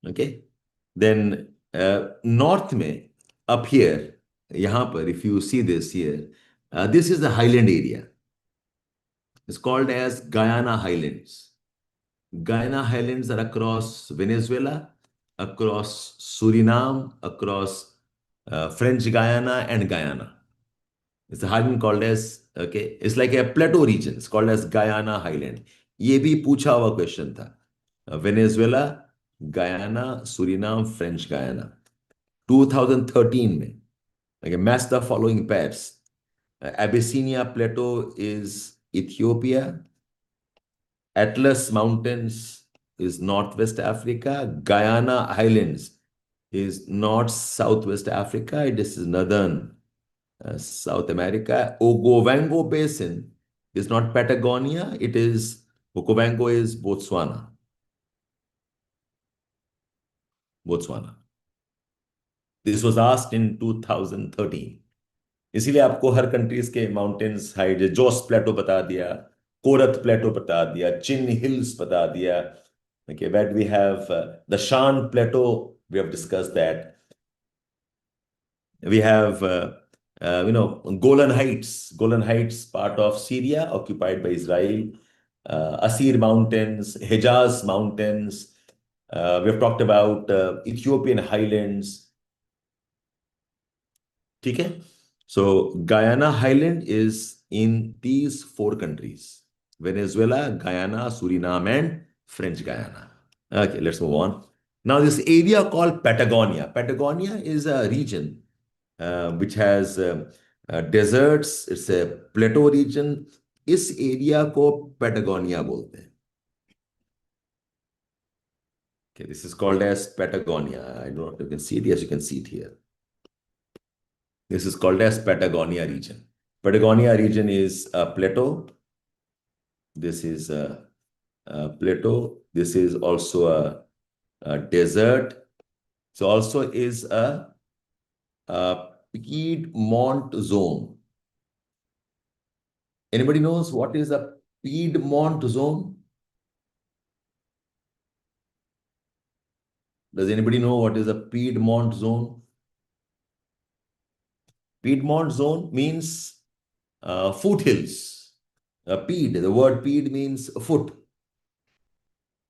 Okay, then north में, up here, यहाँ पर, if you see this here, this is the highland area. It's called as Guyana Highlands. Guyana Highlands are across Venezuela, across Suriname, across French Guyana and Guyana. It's a highland called as, okay, it's like a plateau region. It's called as Guyana Highland. ये भी पूछा हुआ question था. Venezuela, Guyana, Suriname, French Guyana. 2013 में. Okay, match the following pairs. Abyssinia Plateau is Ethiopia. Atlas Mountains is Northwest Africa. Guyana Highlands is North Southwest Africa. It is northern South America. Okavango Basin is not Patagonia. It is, Okavango is Botswana. Botswana. This was asked in 2013. इसीलिए आपको हर countries के mountains height, जोस प्लेटो बता दिया, कोरत प्लेटो बता दिया, चिन hills बता दिया. Okay, where we have the Shan Plateau, we have discussed that. We have, Golan Heights, part of Syria, occupied by Israel. Asir Mountains, Hejaz Mountains. We have talked about Ethiopian Highlands. Okay? So Guyana Highland is in these 4 countries: Venezuela, Guyana, Suriname, and French Guyana. Okay, let's move on. Now, this area called Patagonia. Patagonia is a region which has deserts. It's a plateau region. इस area को Patagonia बोलते हैं. Okay, this is called as Patagonia. I don't know if you can see it. Yes, you can see it here. This is called as Patagonia region. Patagonia region is a plateau. This is a plateau. This is also a desert. So also is a Piedmont zone. Anybody knows what is a Piedmont zone? Does anybody know what is a Piedmont zone? Piedmont zone means foothills. Pied, the word pied means foot.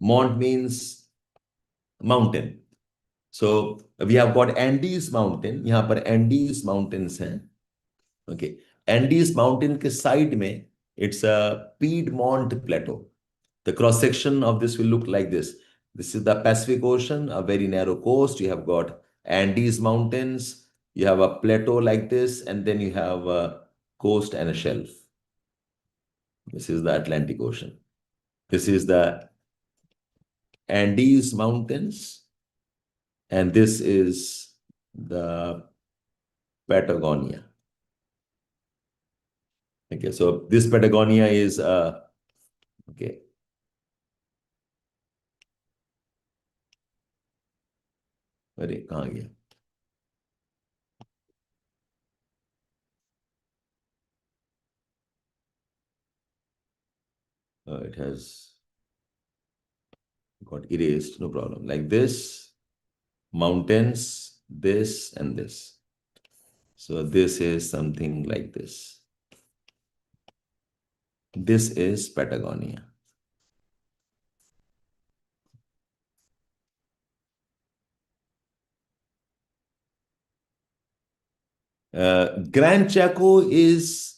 Mont means mountain. So we have got Andes mountain. यहाँ पर Andes mountains हैं. Okay. Andes mountain के side में, it's a Piedmont plateau. The cross section of this will look like this. This is the Pacific Ocean, a very narrow coast. You have got Andes mountains. You have a plateau like this, and then you have a coast and a shelf. This is the Atlantic Ocean. This is the Andes mountains. and this is the Patagonia. Okay, so this Patagonia is okay. अरे कहाँ गया? It has got erased, no problem. Like this, mountains, this and this. So this is something like this. This is Patagonia. Grand Chaco is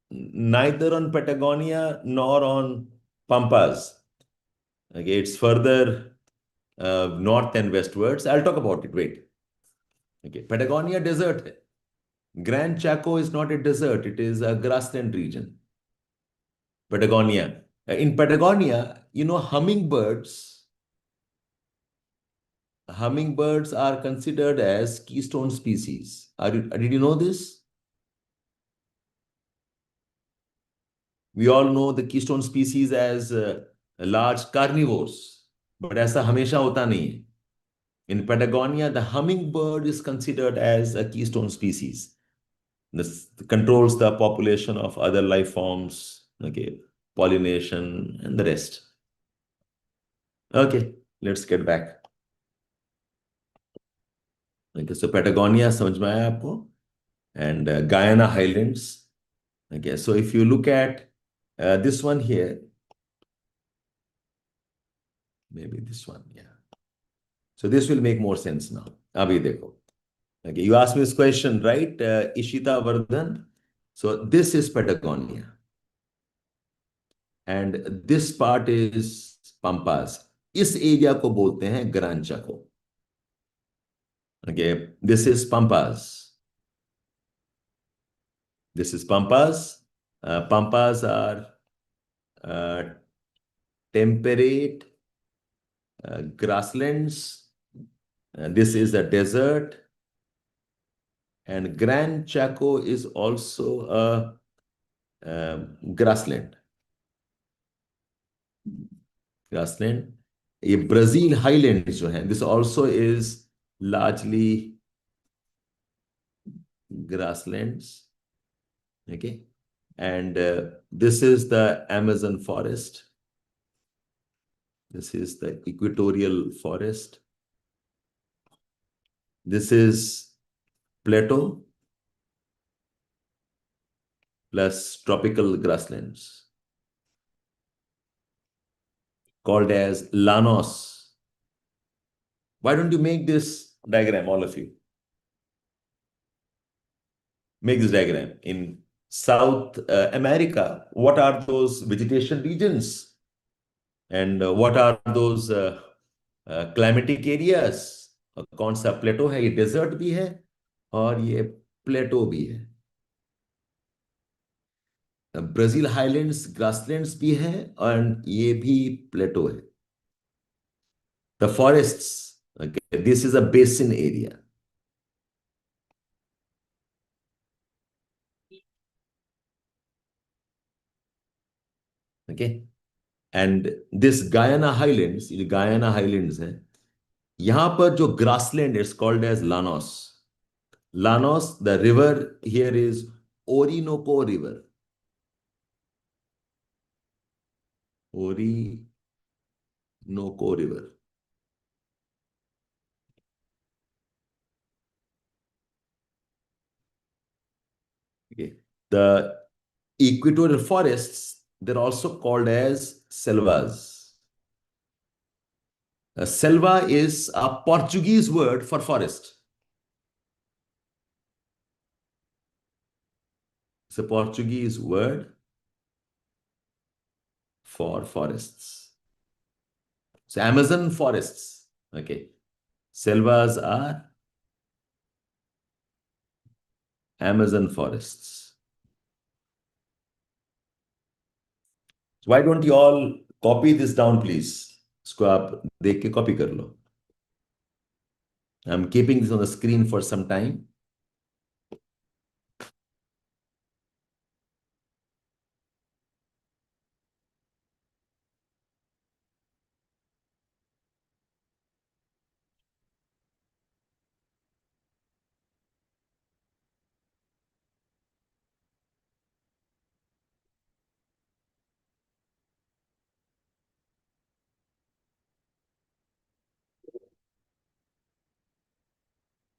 neither on Patagonia nor on Pampas. Okay, it's further north and westwards. I'll talk about it. Wait. Okay, Patagonia desert. Grand Chaco is not a desert. It is a grassland region. Patagonia. In Patagonia, hummingbirds are considered as keystone species. Did you know this? We all know the keystone species as large carnivores, but ऐसा हमेशा होता नहीं है. In Patagonia, the hummingbird is considered as a keystone species. This controls the population of other life forms, okay, pollination, and the rest. Okay, let's get back. Okay, so Patagonia, समझ में आया आपको? And Guyana Highlands. Okay, so if you look at this one here, maybe this one, yeah. So this will make more sense now. Abhi dekho. Okay, you asked me this question, right? Ishita Vardhan. So this is Patagonia. And this part is Pampas. इस area को बोलते हैं grand Chaco. Okay, this is Pampas. This is Pampas. Pampas are temperate grasslands. This is a desert. And Grand Chaco is also a grassland. Grassland. ये Brazil Highlands जो है, this also is largely grasslands. Okay. And this is the Amazon forest. This is the equatorial forest. This is plateau plus tropical grasslands called as Llanos. Why don't you make this diagram, all of you? Make this diagram. In South America, what are those vegetation regions? And what are those climatic areas? कौन सा प्लेटो है? ये desert भी है और ये प्लेटो भी है. ब्राजील हाईलैंड्स ग्रासलैंड्स भी है और ये भी प्लेटो है. The forests, this is a basin area. Okay, and this Guiana Highlands, ये गायाना हाईलैंड्स है, यहां पर जो grassland is called as llanos. Llanos, the river here is Orinoco river. Orinoco river. Okay. The equatorial forests, they're also called as selvas. A selva is a Portuguese word for forest. It's a Portuguese word for forests. So Amazon forests. Okay. Selvas are Amazon forests. So why don't you all copy this down, please? इसको आप देख के copy कर लो. I'm keeping this on the screen for some time.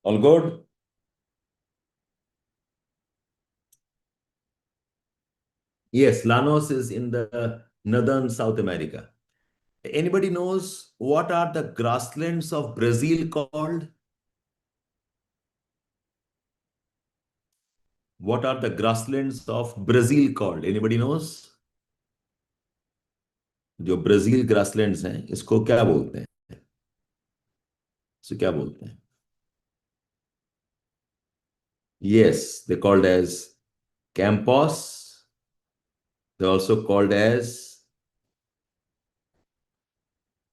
All good? Yes, Llanos is in the northern South America. Anybody knows what are the grasslands of Brazil called? What are the grasslands of Brazil called? Anybody knows? जो Brazil grasslands हैं इसको क्या बोलते हैं? इसको क्या बोलते हैं? Yes, they're called as campos. They're also called as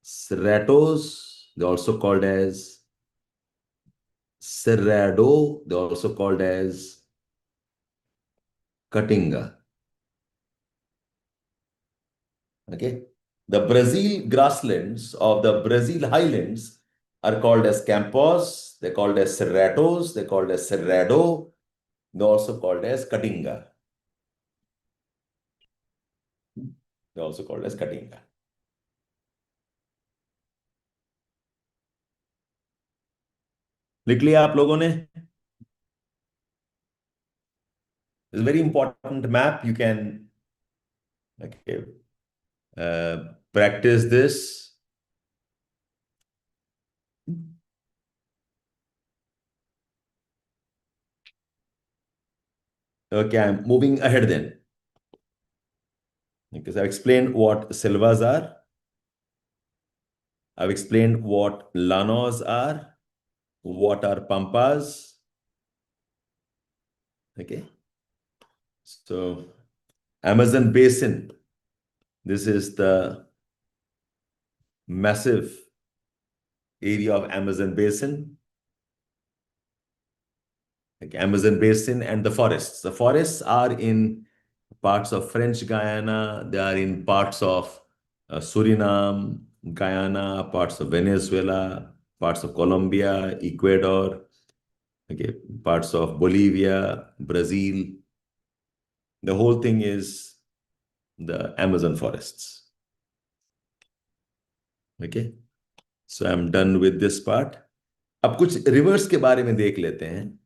cerratos. They're also called as cerrado. They're also called as caatinga. Okay. The Brazil grasslands of the Brazil highlands are called as campos. They're called as cerratos. They're called as cerrado. They're also called as caatinga. They're also called as caatinga. लिख लिया आप लोगों ने? It's a very important map. You can okay, practice this. Okay, I'm moving ahead then. Because I've explained what selvas are. I've explained what llanos are, what are pampas. Okay. So Amazon basin. This is the massive area of Amazon basin. Like Amazon basin and the forests. The forests are in parts of French Guyana. They are in parts of Suriname, Guyana, parts of Venezuela, parts of Colombia, Ecuador, okay, parts of Bolivia, Brazil. The whole thing is the Amazon forests. Okay, so I'm done with this part. अब कुछ rivers के बारे में देख लेते हैं.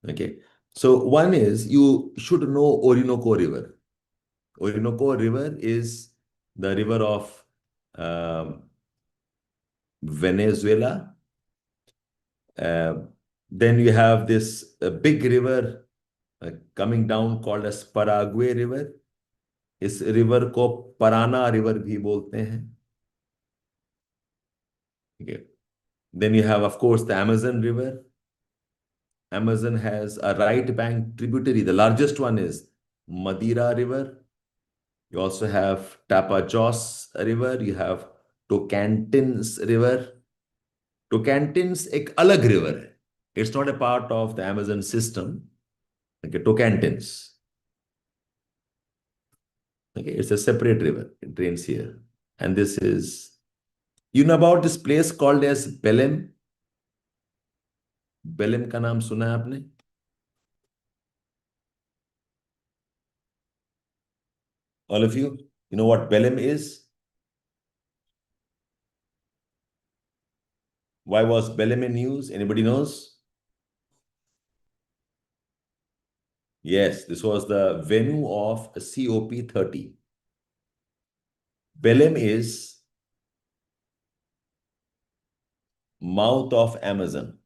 Okay, so one is you should know Orinoco River. Orinoco River is the river of Venezuela. Then you have this big river coming down called as Paraguay River. इस river को पराना रिवर भी बोलते हैं. Okay. Then you have, of course, the Amazon River. Amazon has a right bank tributary. The largest one is Madeira River. You also have Tapajos River. You have Tocantins River. Tocantins एक अलग river है. It's not a part of the Amazon system. Okay, Tocantins. Okay, it's a separate river. It drains here. And this is, you know about this place called as Belém? Belém का नाम सुना है आपने? All of you know what Belém is? Why was Belém in news? Anybody knows? Yes, this was the venue of COP30. Belém is mouth of Amazon.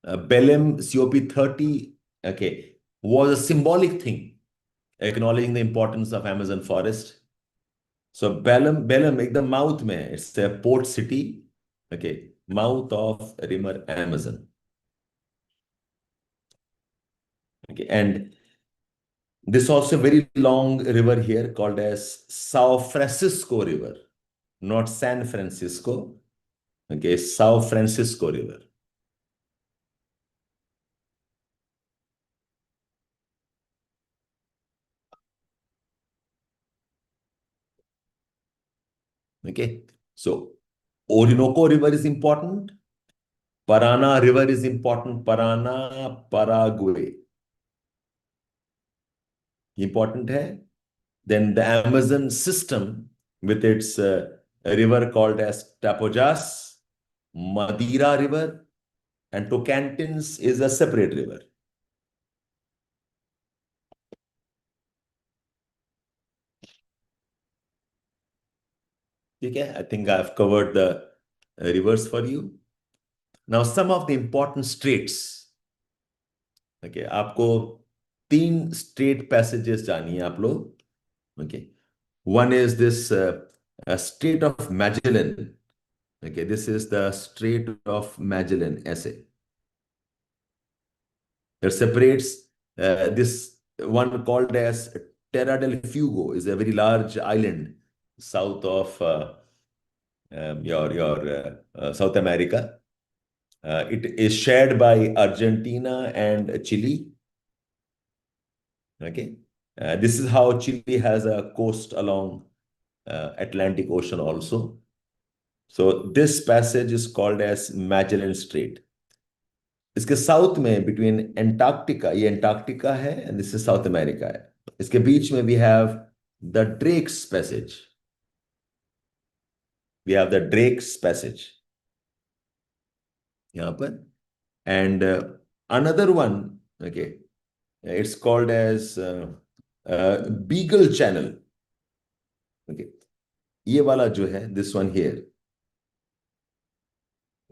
Belém COP30, okay, was a symbolic thing, acknowledging the importance of Amazon forest. So Belém, make the mouth mein, it's a port city, okay, mouth of river Amazon. Okay, and this also very long river here called as Sao Francisco River, not San Francisco. Okay, Sao Francisco River. Okay, so Orinoco River is important. Parana River is important. Parana, Paraguay. Important hai. Then the Amazon system with its river called as Tapajos, Madeira River, and Tocantins is a separate river. Okay, I think I've covered the rivers for you. Now, some of the important straits. Okay, आपको 3 straight passages जानिए आप लोग. Okay, one is this Strait of Magellan. Okay, this is the Strait of Magellan essay. It separates this one called as Terra del Fuego is a very large island south of your South America. It is shared by Argentina and Chile. Okay, this is how Chile has a coast along Atlantic Ocean also. So this passage is called as Magellan Strait. इसके south में between Antarctica, ये Antarctica है and this is South America है. इसके बीच में we have the Drake's passage. We have the Drake's passage यहाँ पर. And another one, okay, it's called as Beagle channel. Okay, ये वाला जो है, this one here,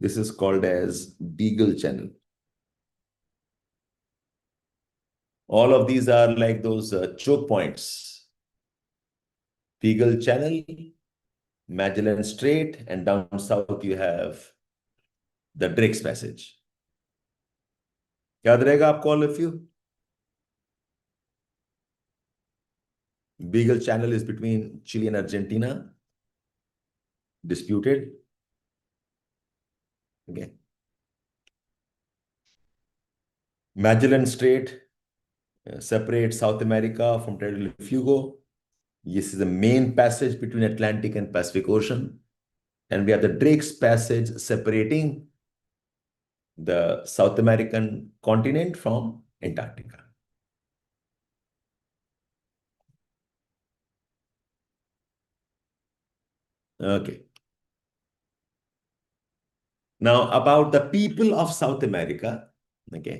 this is called as Beagle channel. All of these are like those choke points. Beagle Channel, Magellan Strait, and down south you have the Drake's Passage. याद रहेगा आपको all of you? Beagle Channel is between Chile and Argentina. Disputed. Okay. Magellan Strait separates South America from Terra del Fuego. This is the main passage between Atlantic and Pacific Ocean. And we have the Drake's Passage separating the South American continent from Antarctica. Okay. Now, about the people of South America. Okay.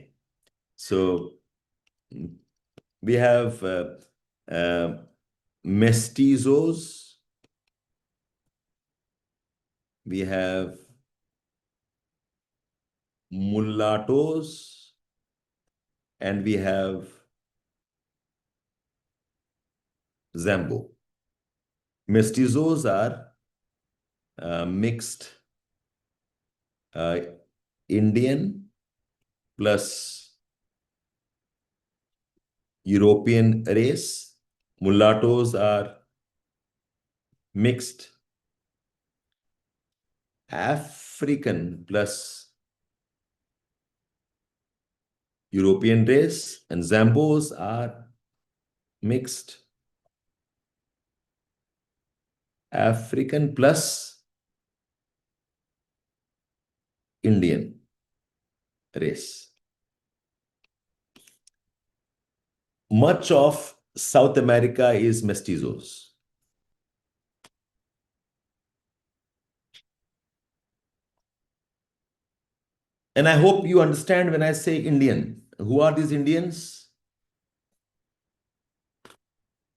So we have mestizos, we have mulattoes, and we have Zambo. Mestizos are mixed Indian plus European race. Mulattoes are mixed African plus European race, and Zambos are mixed African plus Indian race. Much of South America is mestizos. And I hope you understand when I say Indian. Who are these Indians?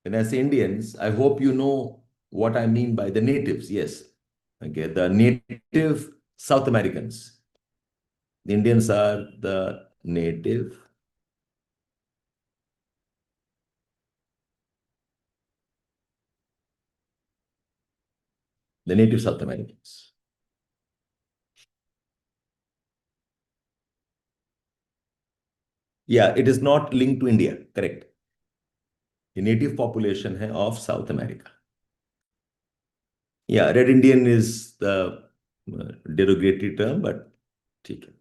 When I say Indians, I hope you know what I mean by the natives. Yes. Okay, the native South Americans. The Indians are the native South Americans. Yeah, it is not linked to India. Correct. The native population of South America. Yeah, Red Indian is the derogatory term, but ठीक है.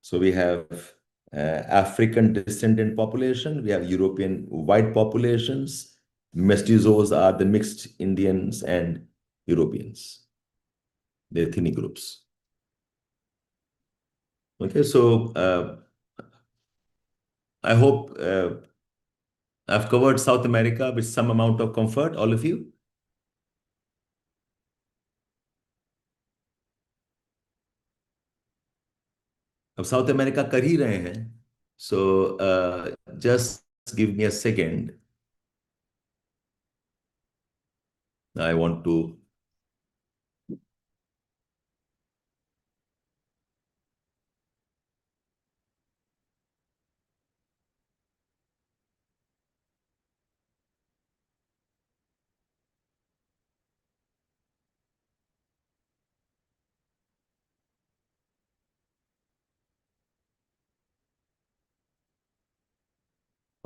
So we have African descendant population, we have European white populations, mestizos are the mixed Indians and Europeans, the ethnic groups. Okay, so I hope I've covered South America with some amount of comfort, all of you. अब South America कर ही रहे हैं, so just give me a second. I want to.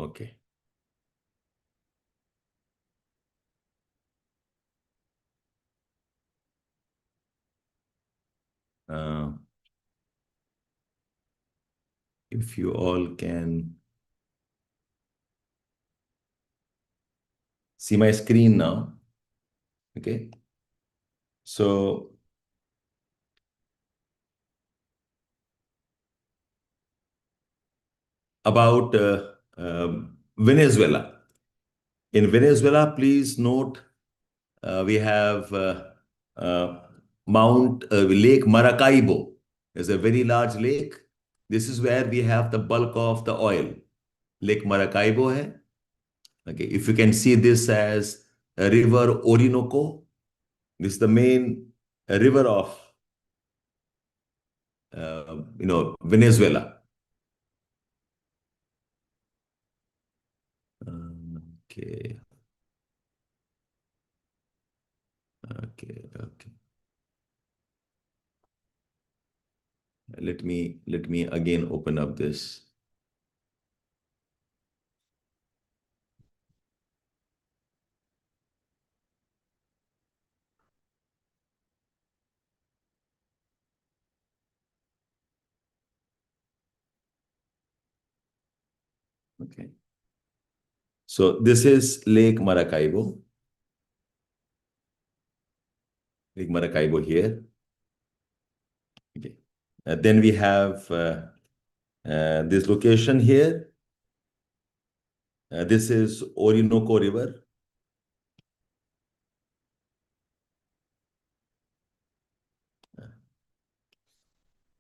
Okay. If you all can see my screen now. Okay. So about Venezuela. In Venezuela, please note we have Lake Maracaibo. It's a very large lake. This is where we have the bulk of the oil. Lake Maracaibo hai. Okay, if you can see this as a river Orinoco, this is the main river of Venezuela. Okay. Okay. Okay. Let me again open up this. Okay. So this is Lake Maracaibo. Lake Maracaibo here. Okay. Then we have this location here. This is Orinoco River.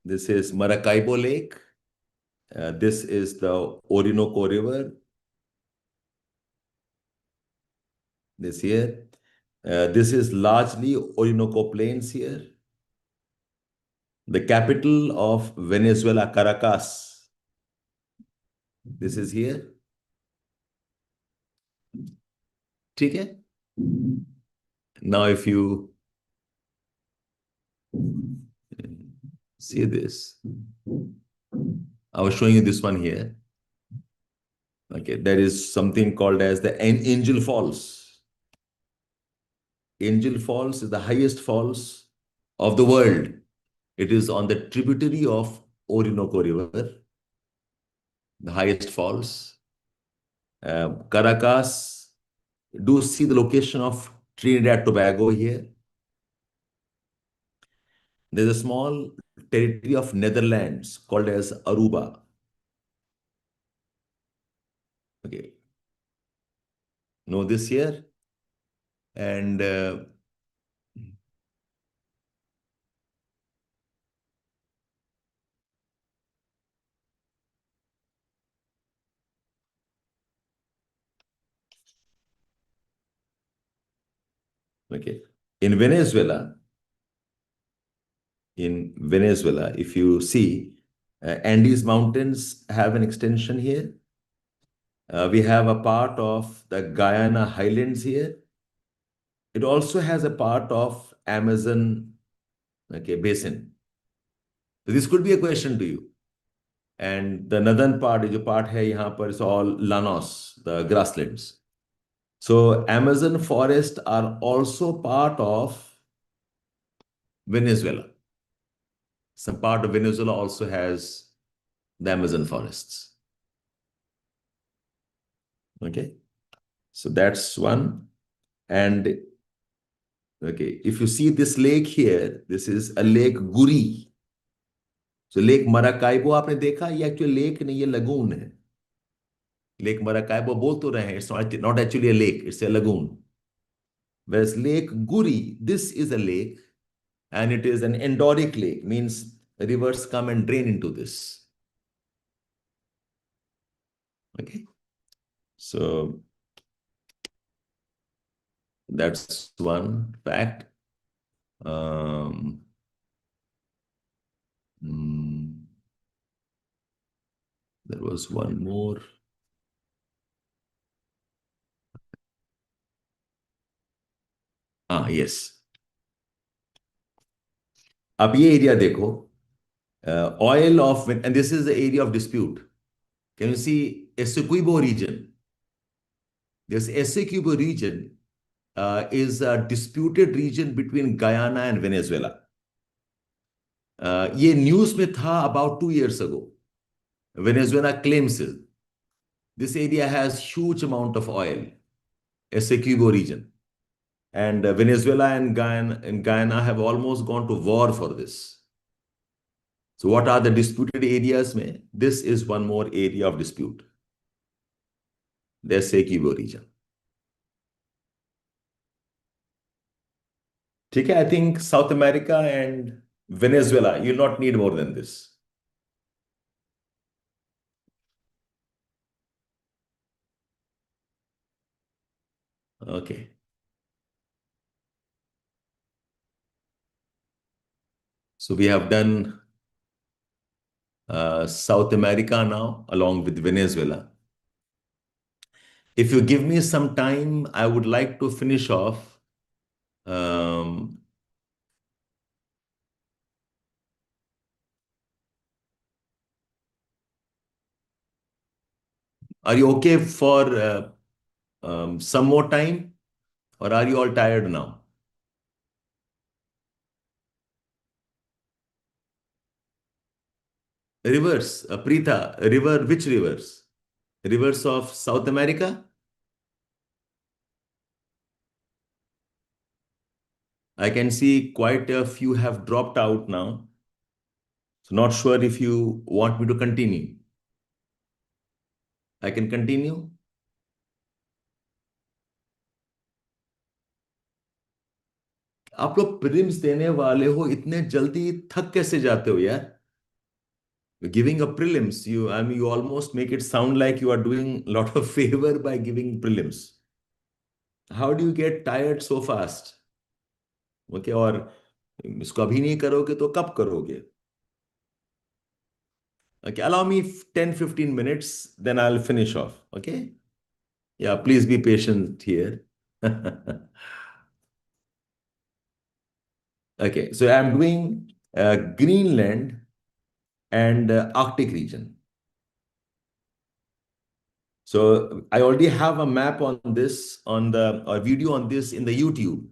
This is Maracaibo Lake. This is the Orinoco River. This here. This is largely Orinoco Plains here. The capital of Venezuela, Caracas. This is here. ठीक है? Now if you see this, I was showing you this one here. Okay, there is something called as the Angel Falls. Angel Falls is the highest falls of the world. It is on the tributary of Orinoco River, the highest falls. Caracas, do see the location of Trinidad Tobago here. There's a small territory of Netherlands called as Aruba. Okay. Know this here. And okay. In Venezuela, if you see, Andes Mountains have an extension here. We have a part of the Guyana Highlands here. It also has a part of Amazon, okay, basin. So this could be a question to you. And the northern part, जो part है यहाँ पर, is all llanos, the grasslands. So Amazon forest are also part of Venezuela. Some part of Venezuela also has the Amazon forests. Okay, so that's one. And okay, if you see this lake here, this is a lake Guri. So Lake Maracaibo आपने देखा, ये actually lake नहीं, ये lagoon है. Lake Maracaibo बोल तो रहे हैं, it's not actually a lake, it's a lagoon. Whereas Lake Guri, this is a lake, and it is an endorheic lake, means rivers come and drain into this. Okay, so that's one fact. Hmm, there was one more. Yes. अब ये area देखो, oil of, and this is the area of dispute. Can you see Essequibo region? This Essequibo region is a disputed region between Guyana and Venezuela. ये news में था about 2 years ago. Venezuela claims it. This area has huge amount of oil, Essequibo region. And Venezuela and Guyana have almost gone to war for this. So what are the disputed areas? Mein? This is one more area of dispute. The Essequibo region. Okay, I think South America and Venezuela, you'll not need more than this. Okay. So we have done South America now, along with Venezuela. If you give me some time, I would like to finish off are you okay for some more time, or are you all tired now? Rivers, Preetha, river, which rivers? Rivers of South America? I can see quite a few have dropped out now. So not sure if you want me to continue. I can continue. आप लोग prelims देने वाले हो, इतने जल्दी थक कैसे जाते हो यार? Giving a prelims, I mean, you almost make it sound like you are doing a lot of favor by giving prelims. How do you get tired so fast? Okay, और इसको अभी नहीं करोगे तो कब करोगे? Okay, allow me 10-15 minutes, then I'll finish off. Okay? Yeah, please be patient here. Okay, so I'm doing Greenland and Arctic region. So I already have a map on this, on the or video on this in the YouTube.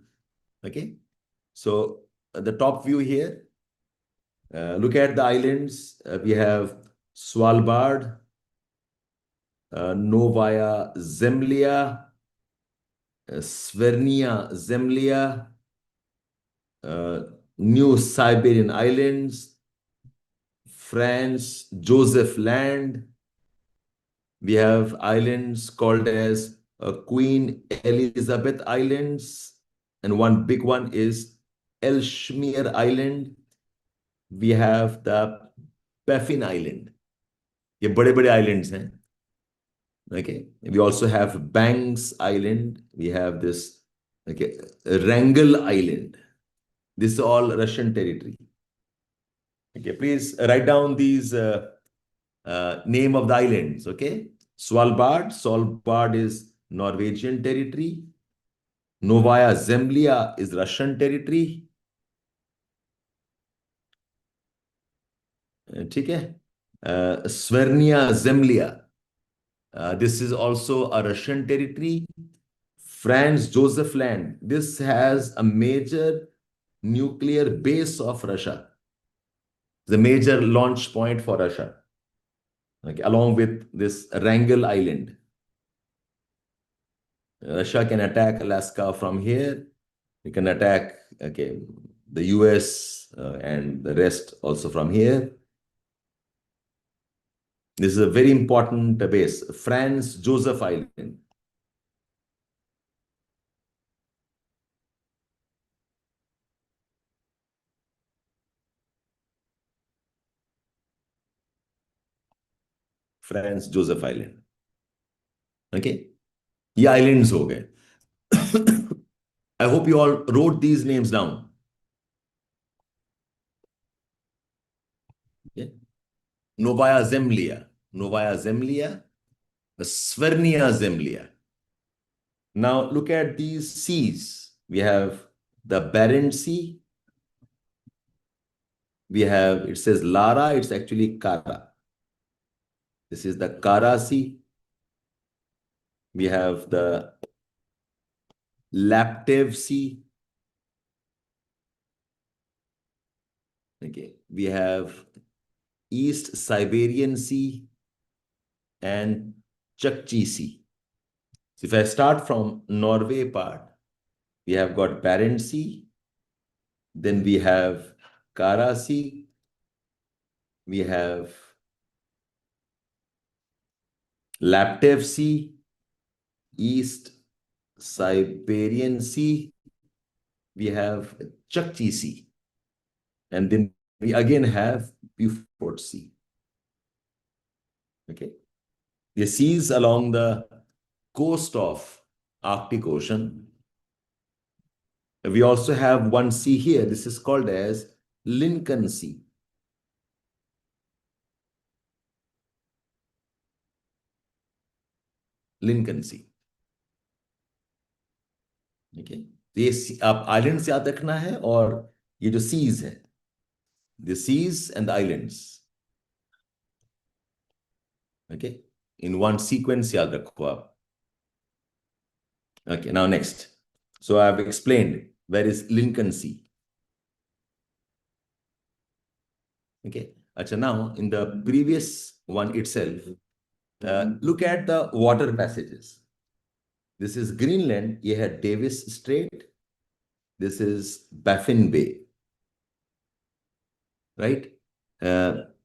Okay, so the top view here, look at the islands. We have Svalbard, Novaya Zemlya, Svernia Zemlya, New Siberian Islands, France, Joseph Land. We have islands called as Queen Elizabeth Islands, and one big one is Ellesmere Island. We have the Baffin Island. ये बड़े-बड़े islands हैं. Okay. We also have Banks Island. We have this, okay, Wrangel Island. This is all Russian territory. Okay, please write down these name of the islands. Okay, Svalbard is Norwegian territory. Novaya Zemlya is Russian territory. ठीक है? Svernia Zemlya, this is also a Russian territory. Franz Joseph Land, this has a major nuclear base of Russia, the major launch point for Russia, okay, along with this Wrangel Island. Russia can attack Alaska from here. You can attack, okay, the US and the rest also from here. This is a very important base, Franz Joseph Island. Franz Joseph Island okay ये islands हो गए I hope you all wrote these names down Novaya Zemlya Novaya Zemlya Svernia Zemlya. Now look at these seas. We have the Barents Sea. We have, it says Lara, it's actually Kara. This is the Kara Sea. We have the Laptev Sea. Okay. We have East Siberian Sea and Chukchi Sea. So if I start from Norway part, we have got Barents Sea, then we have Kara Sea, we have Laptev Sea, East Siberian Sea, we have Chukchi Sea, and then we again have Beaufort Sea. Okay. The seas along the coast of Arctic Ocean. We also have one sea here. This is called as Lincoln Sea. Lincoln Sea. Okay. ये आप islands याद रखना है और ये जो seize है, the seas and the islands. Okay. In one sequence याद रखो आप. Okay. Now next. So I have explained where is Lincoln Sea. Okay. Achha, now in the previous one itself, look at the water passages. This is Greenland. You had Davis Strait. This is Baffin Bay. Right?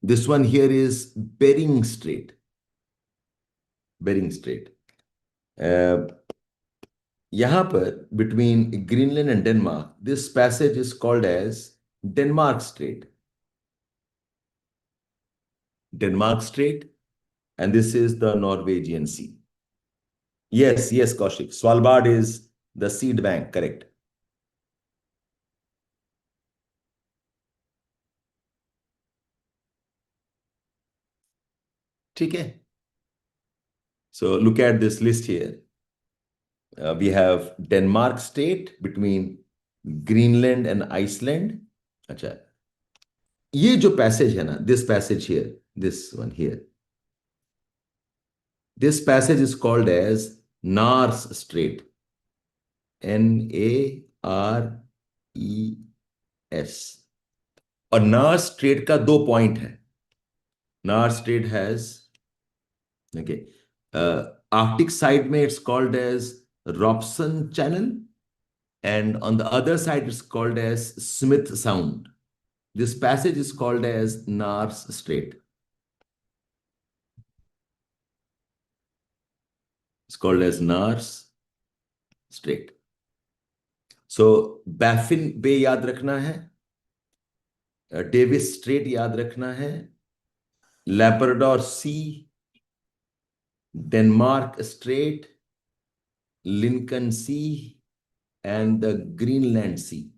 This one here is Bering Strait. Bering Strait. यहाँ पर between Greenland and Denmark, this passage is called as Denmark Strait. Denmark Strait, and this is the Norwegian Sea. Yes, yes, Kaushik. Svalbard is the seed bank, correct. ठीक है. So look at this list here. We have Denmark State between Greenland and Iceland. अच्छा. ये जो passage है ना, this passage here, this one here. This passage is called as Nares Strait. Nares. और Nares Strait का दो point है. Nares Strait has, okay, Arctic side में it's called as Robson Channel, and on the other side it's called as Smith Sound. This passage is called as Nares Strait. It's called as Nares Strait. So Baffin Bay याद रखना है, Davis Strait याद रखना है, Labrador Sea, Denmark Strait, Lincoln Sea, and the Greenland Sea.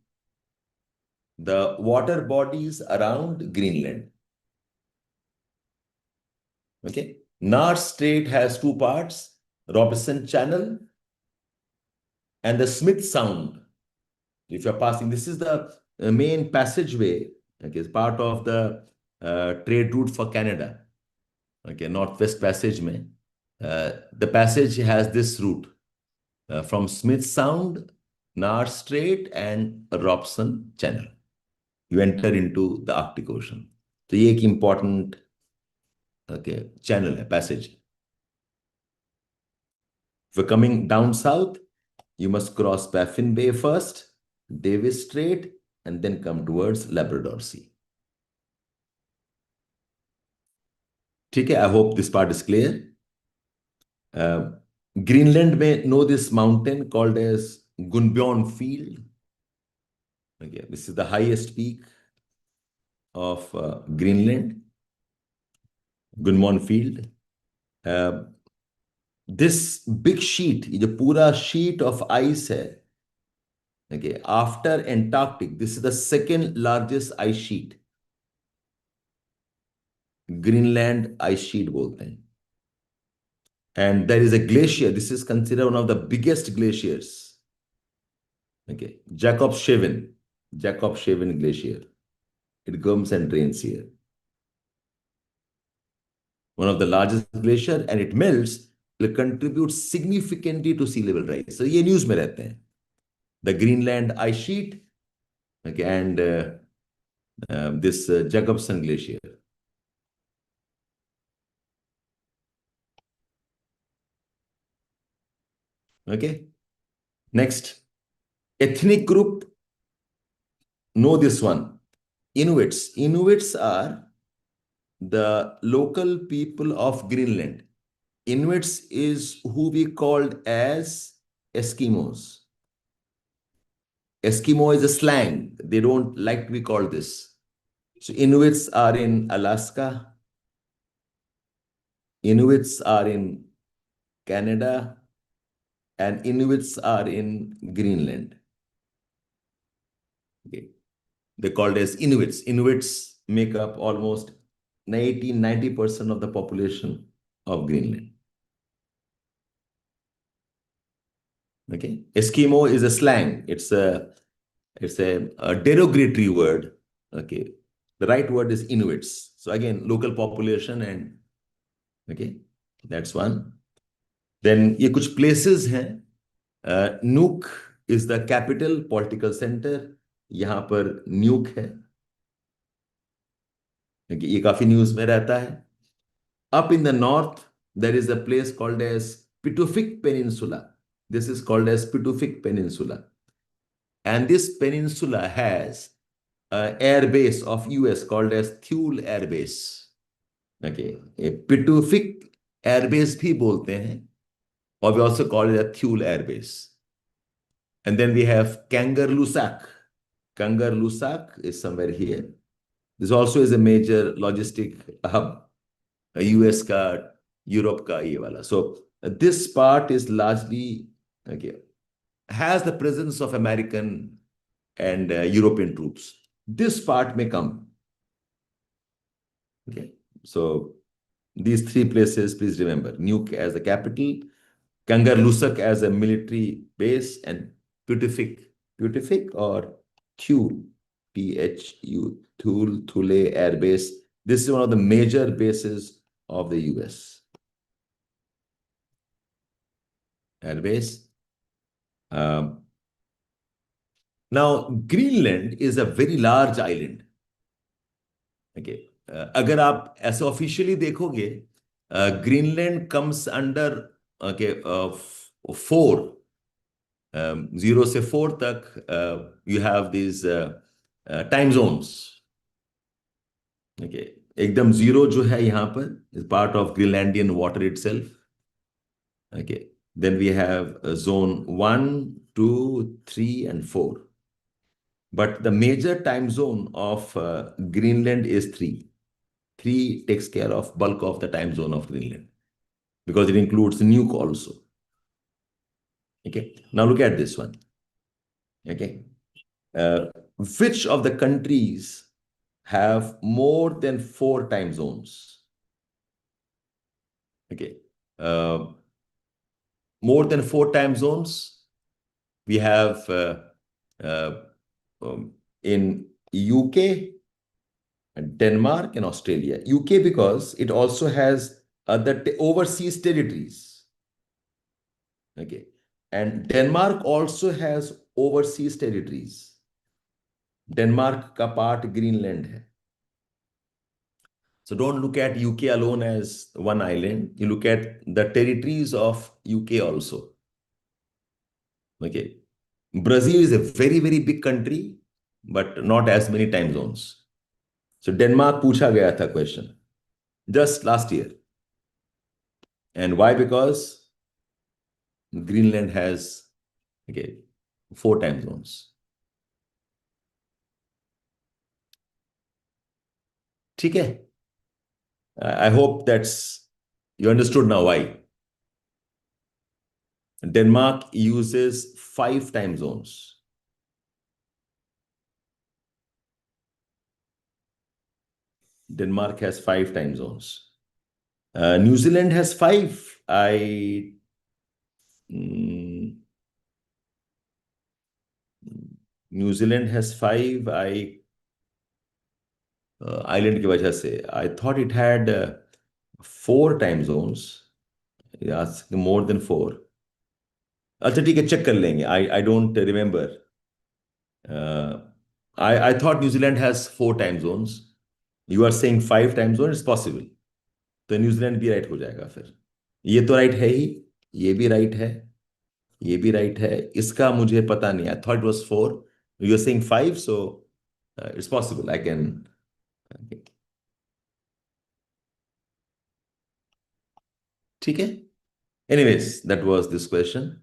The water bodies around Greenland. Okay. Nares Strait has two parts, Robinson Channel and the Smith Sound. If you're passing, this is the main passageway, okay, it's part of the trade route for Canada. Okay, Northwest Passage mein. The passage has this route from Smith Sound, Nahr Strait and Robson Channel. You enter into the Arctic Ocean. तो ये एक important channel है, passage. If you're coming down south, you must cross Baffin Bay first, Davis Strait, and then come towards Labrador Sea. ठीक है, I hope this part is clear. Greenland may know this mountain called as Gunbjorn Field. Okay, this is the highest peak of Greenland, Gunbjorn Field. This big sheet, ये जो पूरा sheet of ice है, okay, after Antarctic, this is the second largest ice sheet. Greenland ice sheet बोलते हैं. And there is a glacier. This is considered one of the biggest glaciers. Okay, Jakobshavn Glacier. It comes and drains here. One of the largest glacier, and it melts, will contribute significantly to sea level rise. So ये news में रहते हैं. The Greenland ice sheet, okay, and this Jacobson Glacier. Okay. Next, ethnic group. Know this one. Inuits. Inuits are the local people of Greenland. Inuits is who we called as Eskimos. Eskimo is a slang. They don't like to be called this. So Inuits are in Alaska. Inuits are in Canada. And Inuits are in Greenland. Okay. They're called as Inuits. Inuits make up almost 90% of the population of Greenland. Okay. Eskimo is a slang. It's a derogatory word. Okay. The right word is Inuits. So again, local population and okay, that's one. Then ये कुछ places हैं. Nuuk is the capital, political center. यहाँ पर न्यूक है. Okay, ये काफी news में रहता है. Up in the north, there is a place called as Pituffik Peninsula. This is called as Pituffik Peninsula. And this peninsula has an air base of US called as Thule Air Base. Okay, Pituffik Air Base भी बोलते हैं, or we also call it a Thule Air Base. And then we have Kangerlussuaq. Kangerlussuaq is somewhere here. This also is a major logistic hub. US का, Europe का ये वाला. So this part is largely okay, has the presence of American and European troops. This part may come. Okay, so these three places, please remember: Nuuk as the capital, Kangerlussuaq as a military base, and Pituffik or Thule, Thule Air Base. This is one of the major bases of the US. Air Base. Now, Greenland is a very large island. Okay. अगर आप ऐसे officially देखोगे, Greenland comes under okay 4 0 से 4 तक you have these time zones. Okay, एकदम 0 जो है यहाँ पर is part of Greenlandian water itself. Okay, then we have zone 1, 2, 3, and 4. But the major time zone of Greenland is 3. 3 takes care of bulk of the time zone of Greenland because it includes Nuuk also. Okay, now look at this one. Okay, which of the countries have more than 4 time zones? Okay, more than 4 time zones we have in UK, Denmark, and Australia. UK because it also has other overseas territories. Okay, and Denmark also has overseas territories. Denmark का part Greenland है। So don't look at UK alone as one island. You look at the territories of UK also. Okay. Brazil is a very, very big country, but not as many time zones. So Denmark पूछा गया था question just last year. And why? Because Greenland has, okay, 4 time zones. ठीक है? I hope you understood now why. Denmark uses 5 time zones. Denmark has 5 time zones. New Zealand has 5. New Zealand has 5. Island की वजह से I thought it had 4 time zones. Yes, more than 4. अच्छा ठीक है, check कर लेंगे. I don't remember. I thought New Zealand has 4 time zones. You are saying 5 time zones. It's possible. तो New Zealand भी राइट हो जाएगा फिर. ये तो राइट है ही, ये भी राइट है, ये भी राइट है. इसका मुझे पता नहीं. I thought it was 4. You are saying 5, so it's possible. I can. ठीक है. Anyways, that was this question.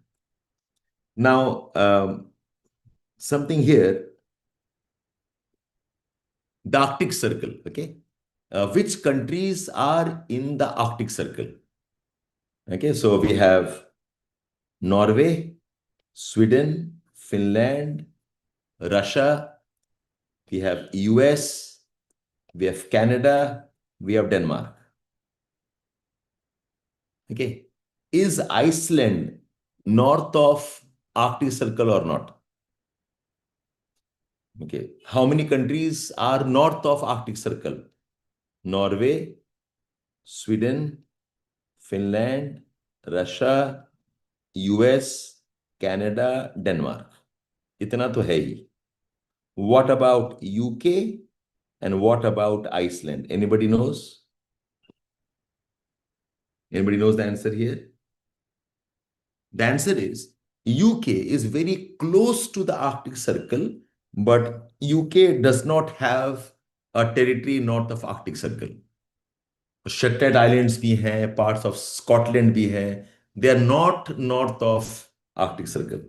Now, something here. The Arctic Circle, okay? Which countries are in the Arctic Circle? Okay, so we have Norway, Sweden, Finland, Russia, we have US, we have Canada, we have Denmark. Okay, is Iceland north of Arctic Circle or not? Okay, how many countries are north of Arctic Circle? Norway, Sweden, Finland, Russia, US, Canada, Denmark. इतना तो है ही. What about UK and what about Iceland? Anybody knows? Anybody knows the answer here? The answer is UK is very close to the Arctic Circle, but UK does not have a territory north of Arctic Circle. Shetland Islands भी हैं, parts of Scotland भी हैं. They are not north of Arctic Circle.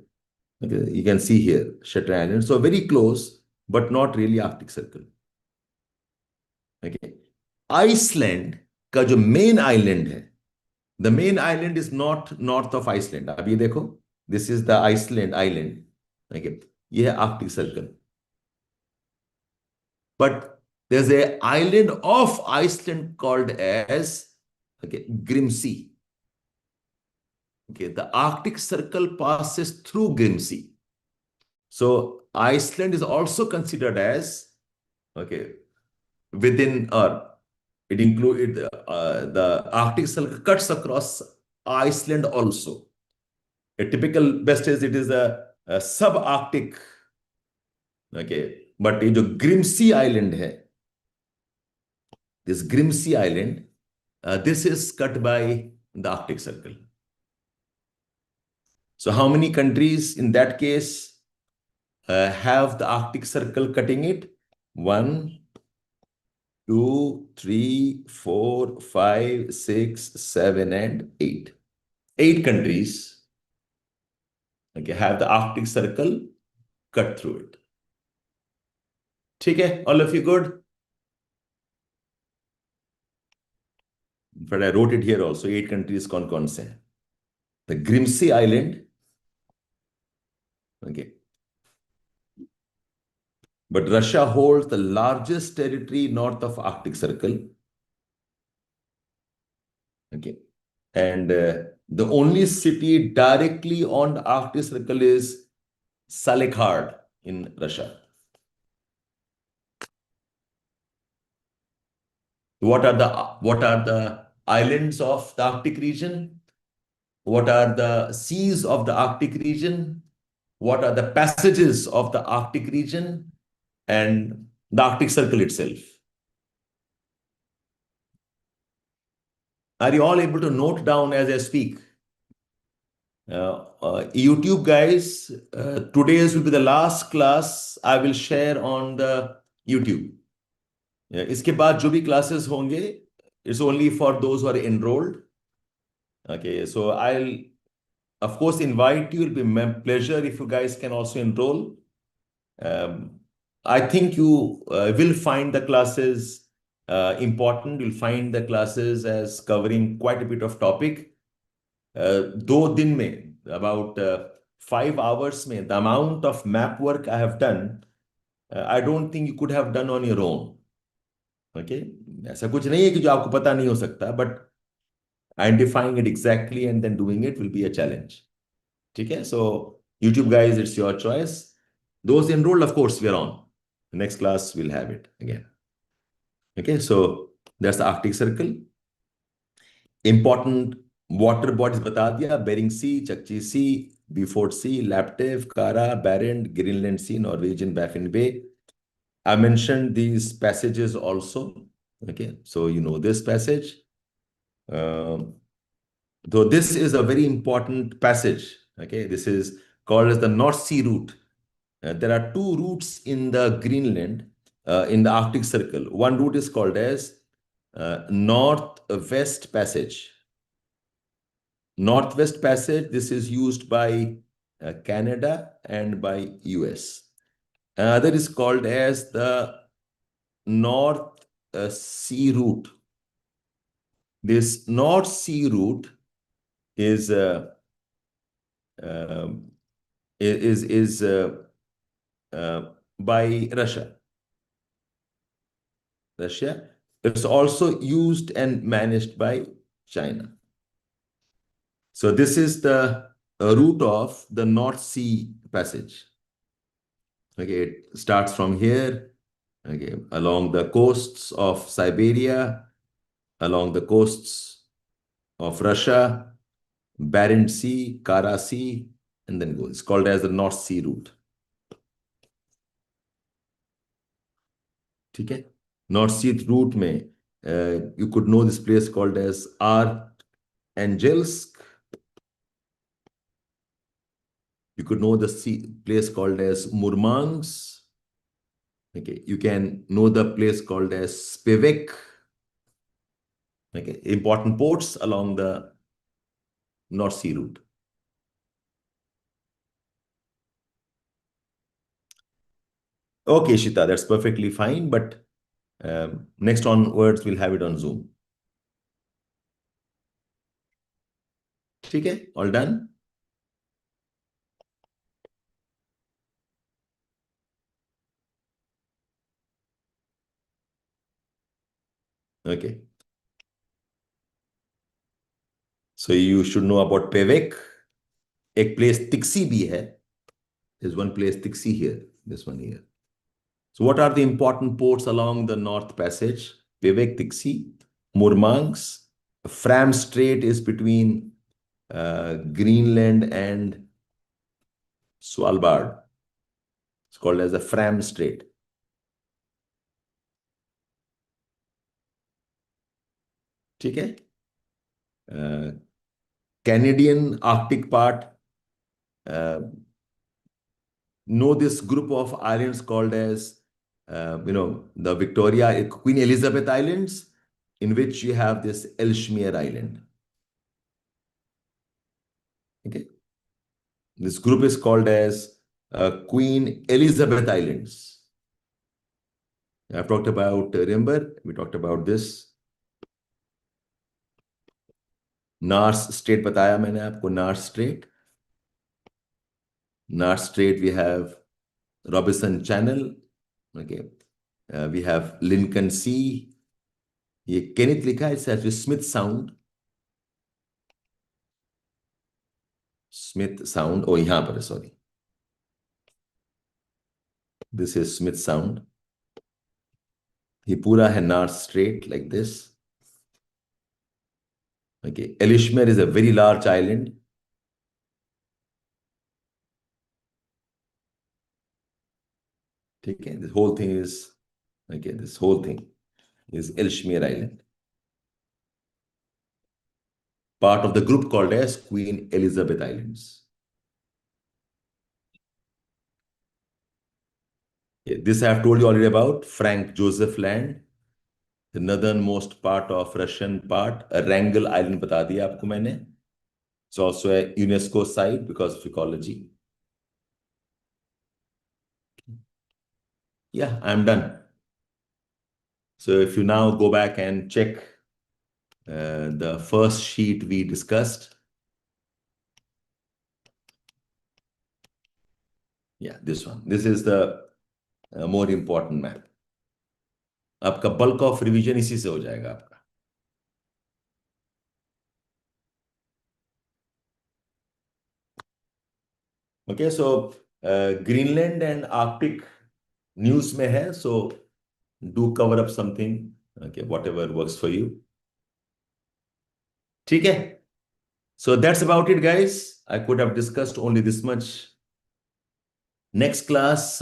Okay, you can see here Shetland Islands, so very close, but not really Arctic Circle. Okay, Iceland का जो main island है, the main island is not north of Iceland. अब ये देखो, this is the Iceland island. Okay, ये है Arctic Circle. But there's a island of Iceland called as, okay, Grimsey. Okay, the Arctic Circle passes through Grimsey. So Iceland is also considered as, okay, within, or it includes the Arctic Circle cuts across Iceland also. A typical best is it is a sub-Arctic. Okay, but ये जो Grimsey Island है, this Grimsey Island, this is cut by the Arctic Circle. So how many countries in that case have the Arctic Circle cutting it? 1, 2, 3, 4, 5, 6, 7, and 8. 8 countries, okay, have the Arctic Circle cut through it. ठीक है? All of you good? But I wrote it here also. 8 countries कौन-कौन से हैं? The Grimsey Island. Okay. But Russia holds the largest territory north of Arctic Circle. Okay. And the only city directly on the Arctic Circle is Salekhard in Russia. What are the islands of the Arctic region? What are the seas of the Arctic region? what are the passages of the Arctic region and the Arctic Circle itself. Are you all able to note down as I speak? YouTube guys, today's will be the last class I will share on the YouTube. इसके बाद जो भी classes होंगे, it's only for those who are enrolled. Okay, so I'll of course invite you. It'll be my pleasure if you guys can also enroll. I think you will find the classes important. You'll find the classes as covering quite a bit of topic. 2 दिन में, about 5 hours में, the amount of map work I have done, I don't think you could have done on your own. Okay, ऐसा कुछ नहीं है कि जो आपको पता नहीं हो सकता, but identifying it exactly and then doing it will be a challenge. ठीक है, so YouTube guys, it's your choice. Those enrolled, of course, we are on. The next class we'll have it again. Okay, so that's the Arctic Circle. Important water bodies बता दिया: Bering Sea, Chukchi Sea, Beaufort Sea, Laptev, Kara, Barents, Greenland Sea, Norwegian Baffin Bay. I mentioned these passages also. Okay, so you know this passage. Though this is a very important passage. Okay, this is called as the North Sea route. There are two routes in the Greenland, in the Arctic Circle. One route is called as Northwest Passage. Northwest Passage, this is used by Canada and by US. Another is called as the North Sea route. This North Sea route is um, is by Russia. Russia. It's also used and managed by China. So this is the route of the North Sea Passage. Okay, it starts from here, okay, along the coasts of Siberia, along the coasts of Russia, Barents Sea, Kara Sea, and then goes. It's called as the North Sea route. ठीक है, North Sea route में you could know this place called as Archangelsk. You could know the place called as Murmansk. Okay, you can know the place called as Spivak. Okay, important ports along the North Sea route. Okay, Shita, that's perfectly fine, but next onwards we'll have it on Zoom. ठीक है, all done? Okay. So you should know about Pevek. एक place Tiksi भी है. There's one place Tiksi here, this one here. So what are the important ports along the North Passage? Pevek, Tiksi, Murmansk. Fram Strait is between Greenland and Svalbard. It's called as the Fram Strait. ठीक है? Canadian Arctic part. Know this group of islands called as, the Victoria, Queen Elizabeth Islands, in which you have this Ellesmere Island. Okay. This group is called as Queen Elizabeth Islands. I've talked about, remember, we talked about this. Nares Strait बताया मैंने आपको, Nares Strait. Nares Strait, we have Robinson Channel. Okay. We have Lincoln Sea. ये Kenneth लिखा है, it's Smith Sound. Smith Sound. Oh, यहाँ पर, sorry. This is Smith Sound. ये पूरा है Nares Strait, like this. Okay. Ellesmere is a very large island. ठीक है, this whole thing is, okay, this whole thing is Ellesmere Island, part of the group called as Queen Elizabeth Islands. Yeah, this I have told you already about Frank Joseph Land, the northernmost part of Russian part. Wrangel Island बता दिया आपको मैंने. It's also a UNESCO site because of ecology. Yeah, I'm done. So if you now go back and check the first sheet we discussed. Yeah, this one. This is the more important map. आपका bulk of revision इसी से हो जाएगा आपका. Okay, so Greenland and Arctic news में है, so do cover up something, okay, whatever works for you. ठीक है? So that's about it, guys. I could have discussed only this much. Next class,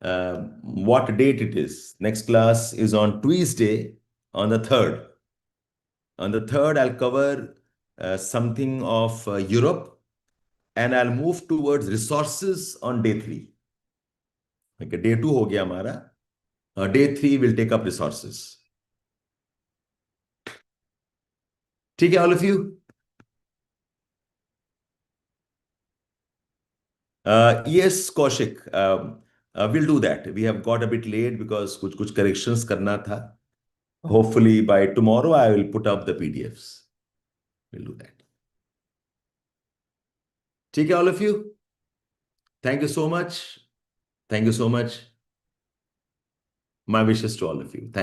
what date it is? Next class is on Tuesday, on the 3rd. On the 3rd, I'll cover something of Europe, and I'll move towards resources on day 3. Okay, day 2 हो गया हमारा. Day 3 will take up resources. ठीक है, all of you? Yes, Kaushik. We'll do that. We have got a bit late because कुछ corrections करना था. Hopefully by tomorrow I will put up the PDFs. We'll do that. ठीक है, all of you? Thank you so much. Thank you so much. My wishes to all of you. Thank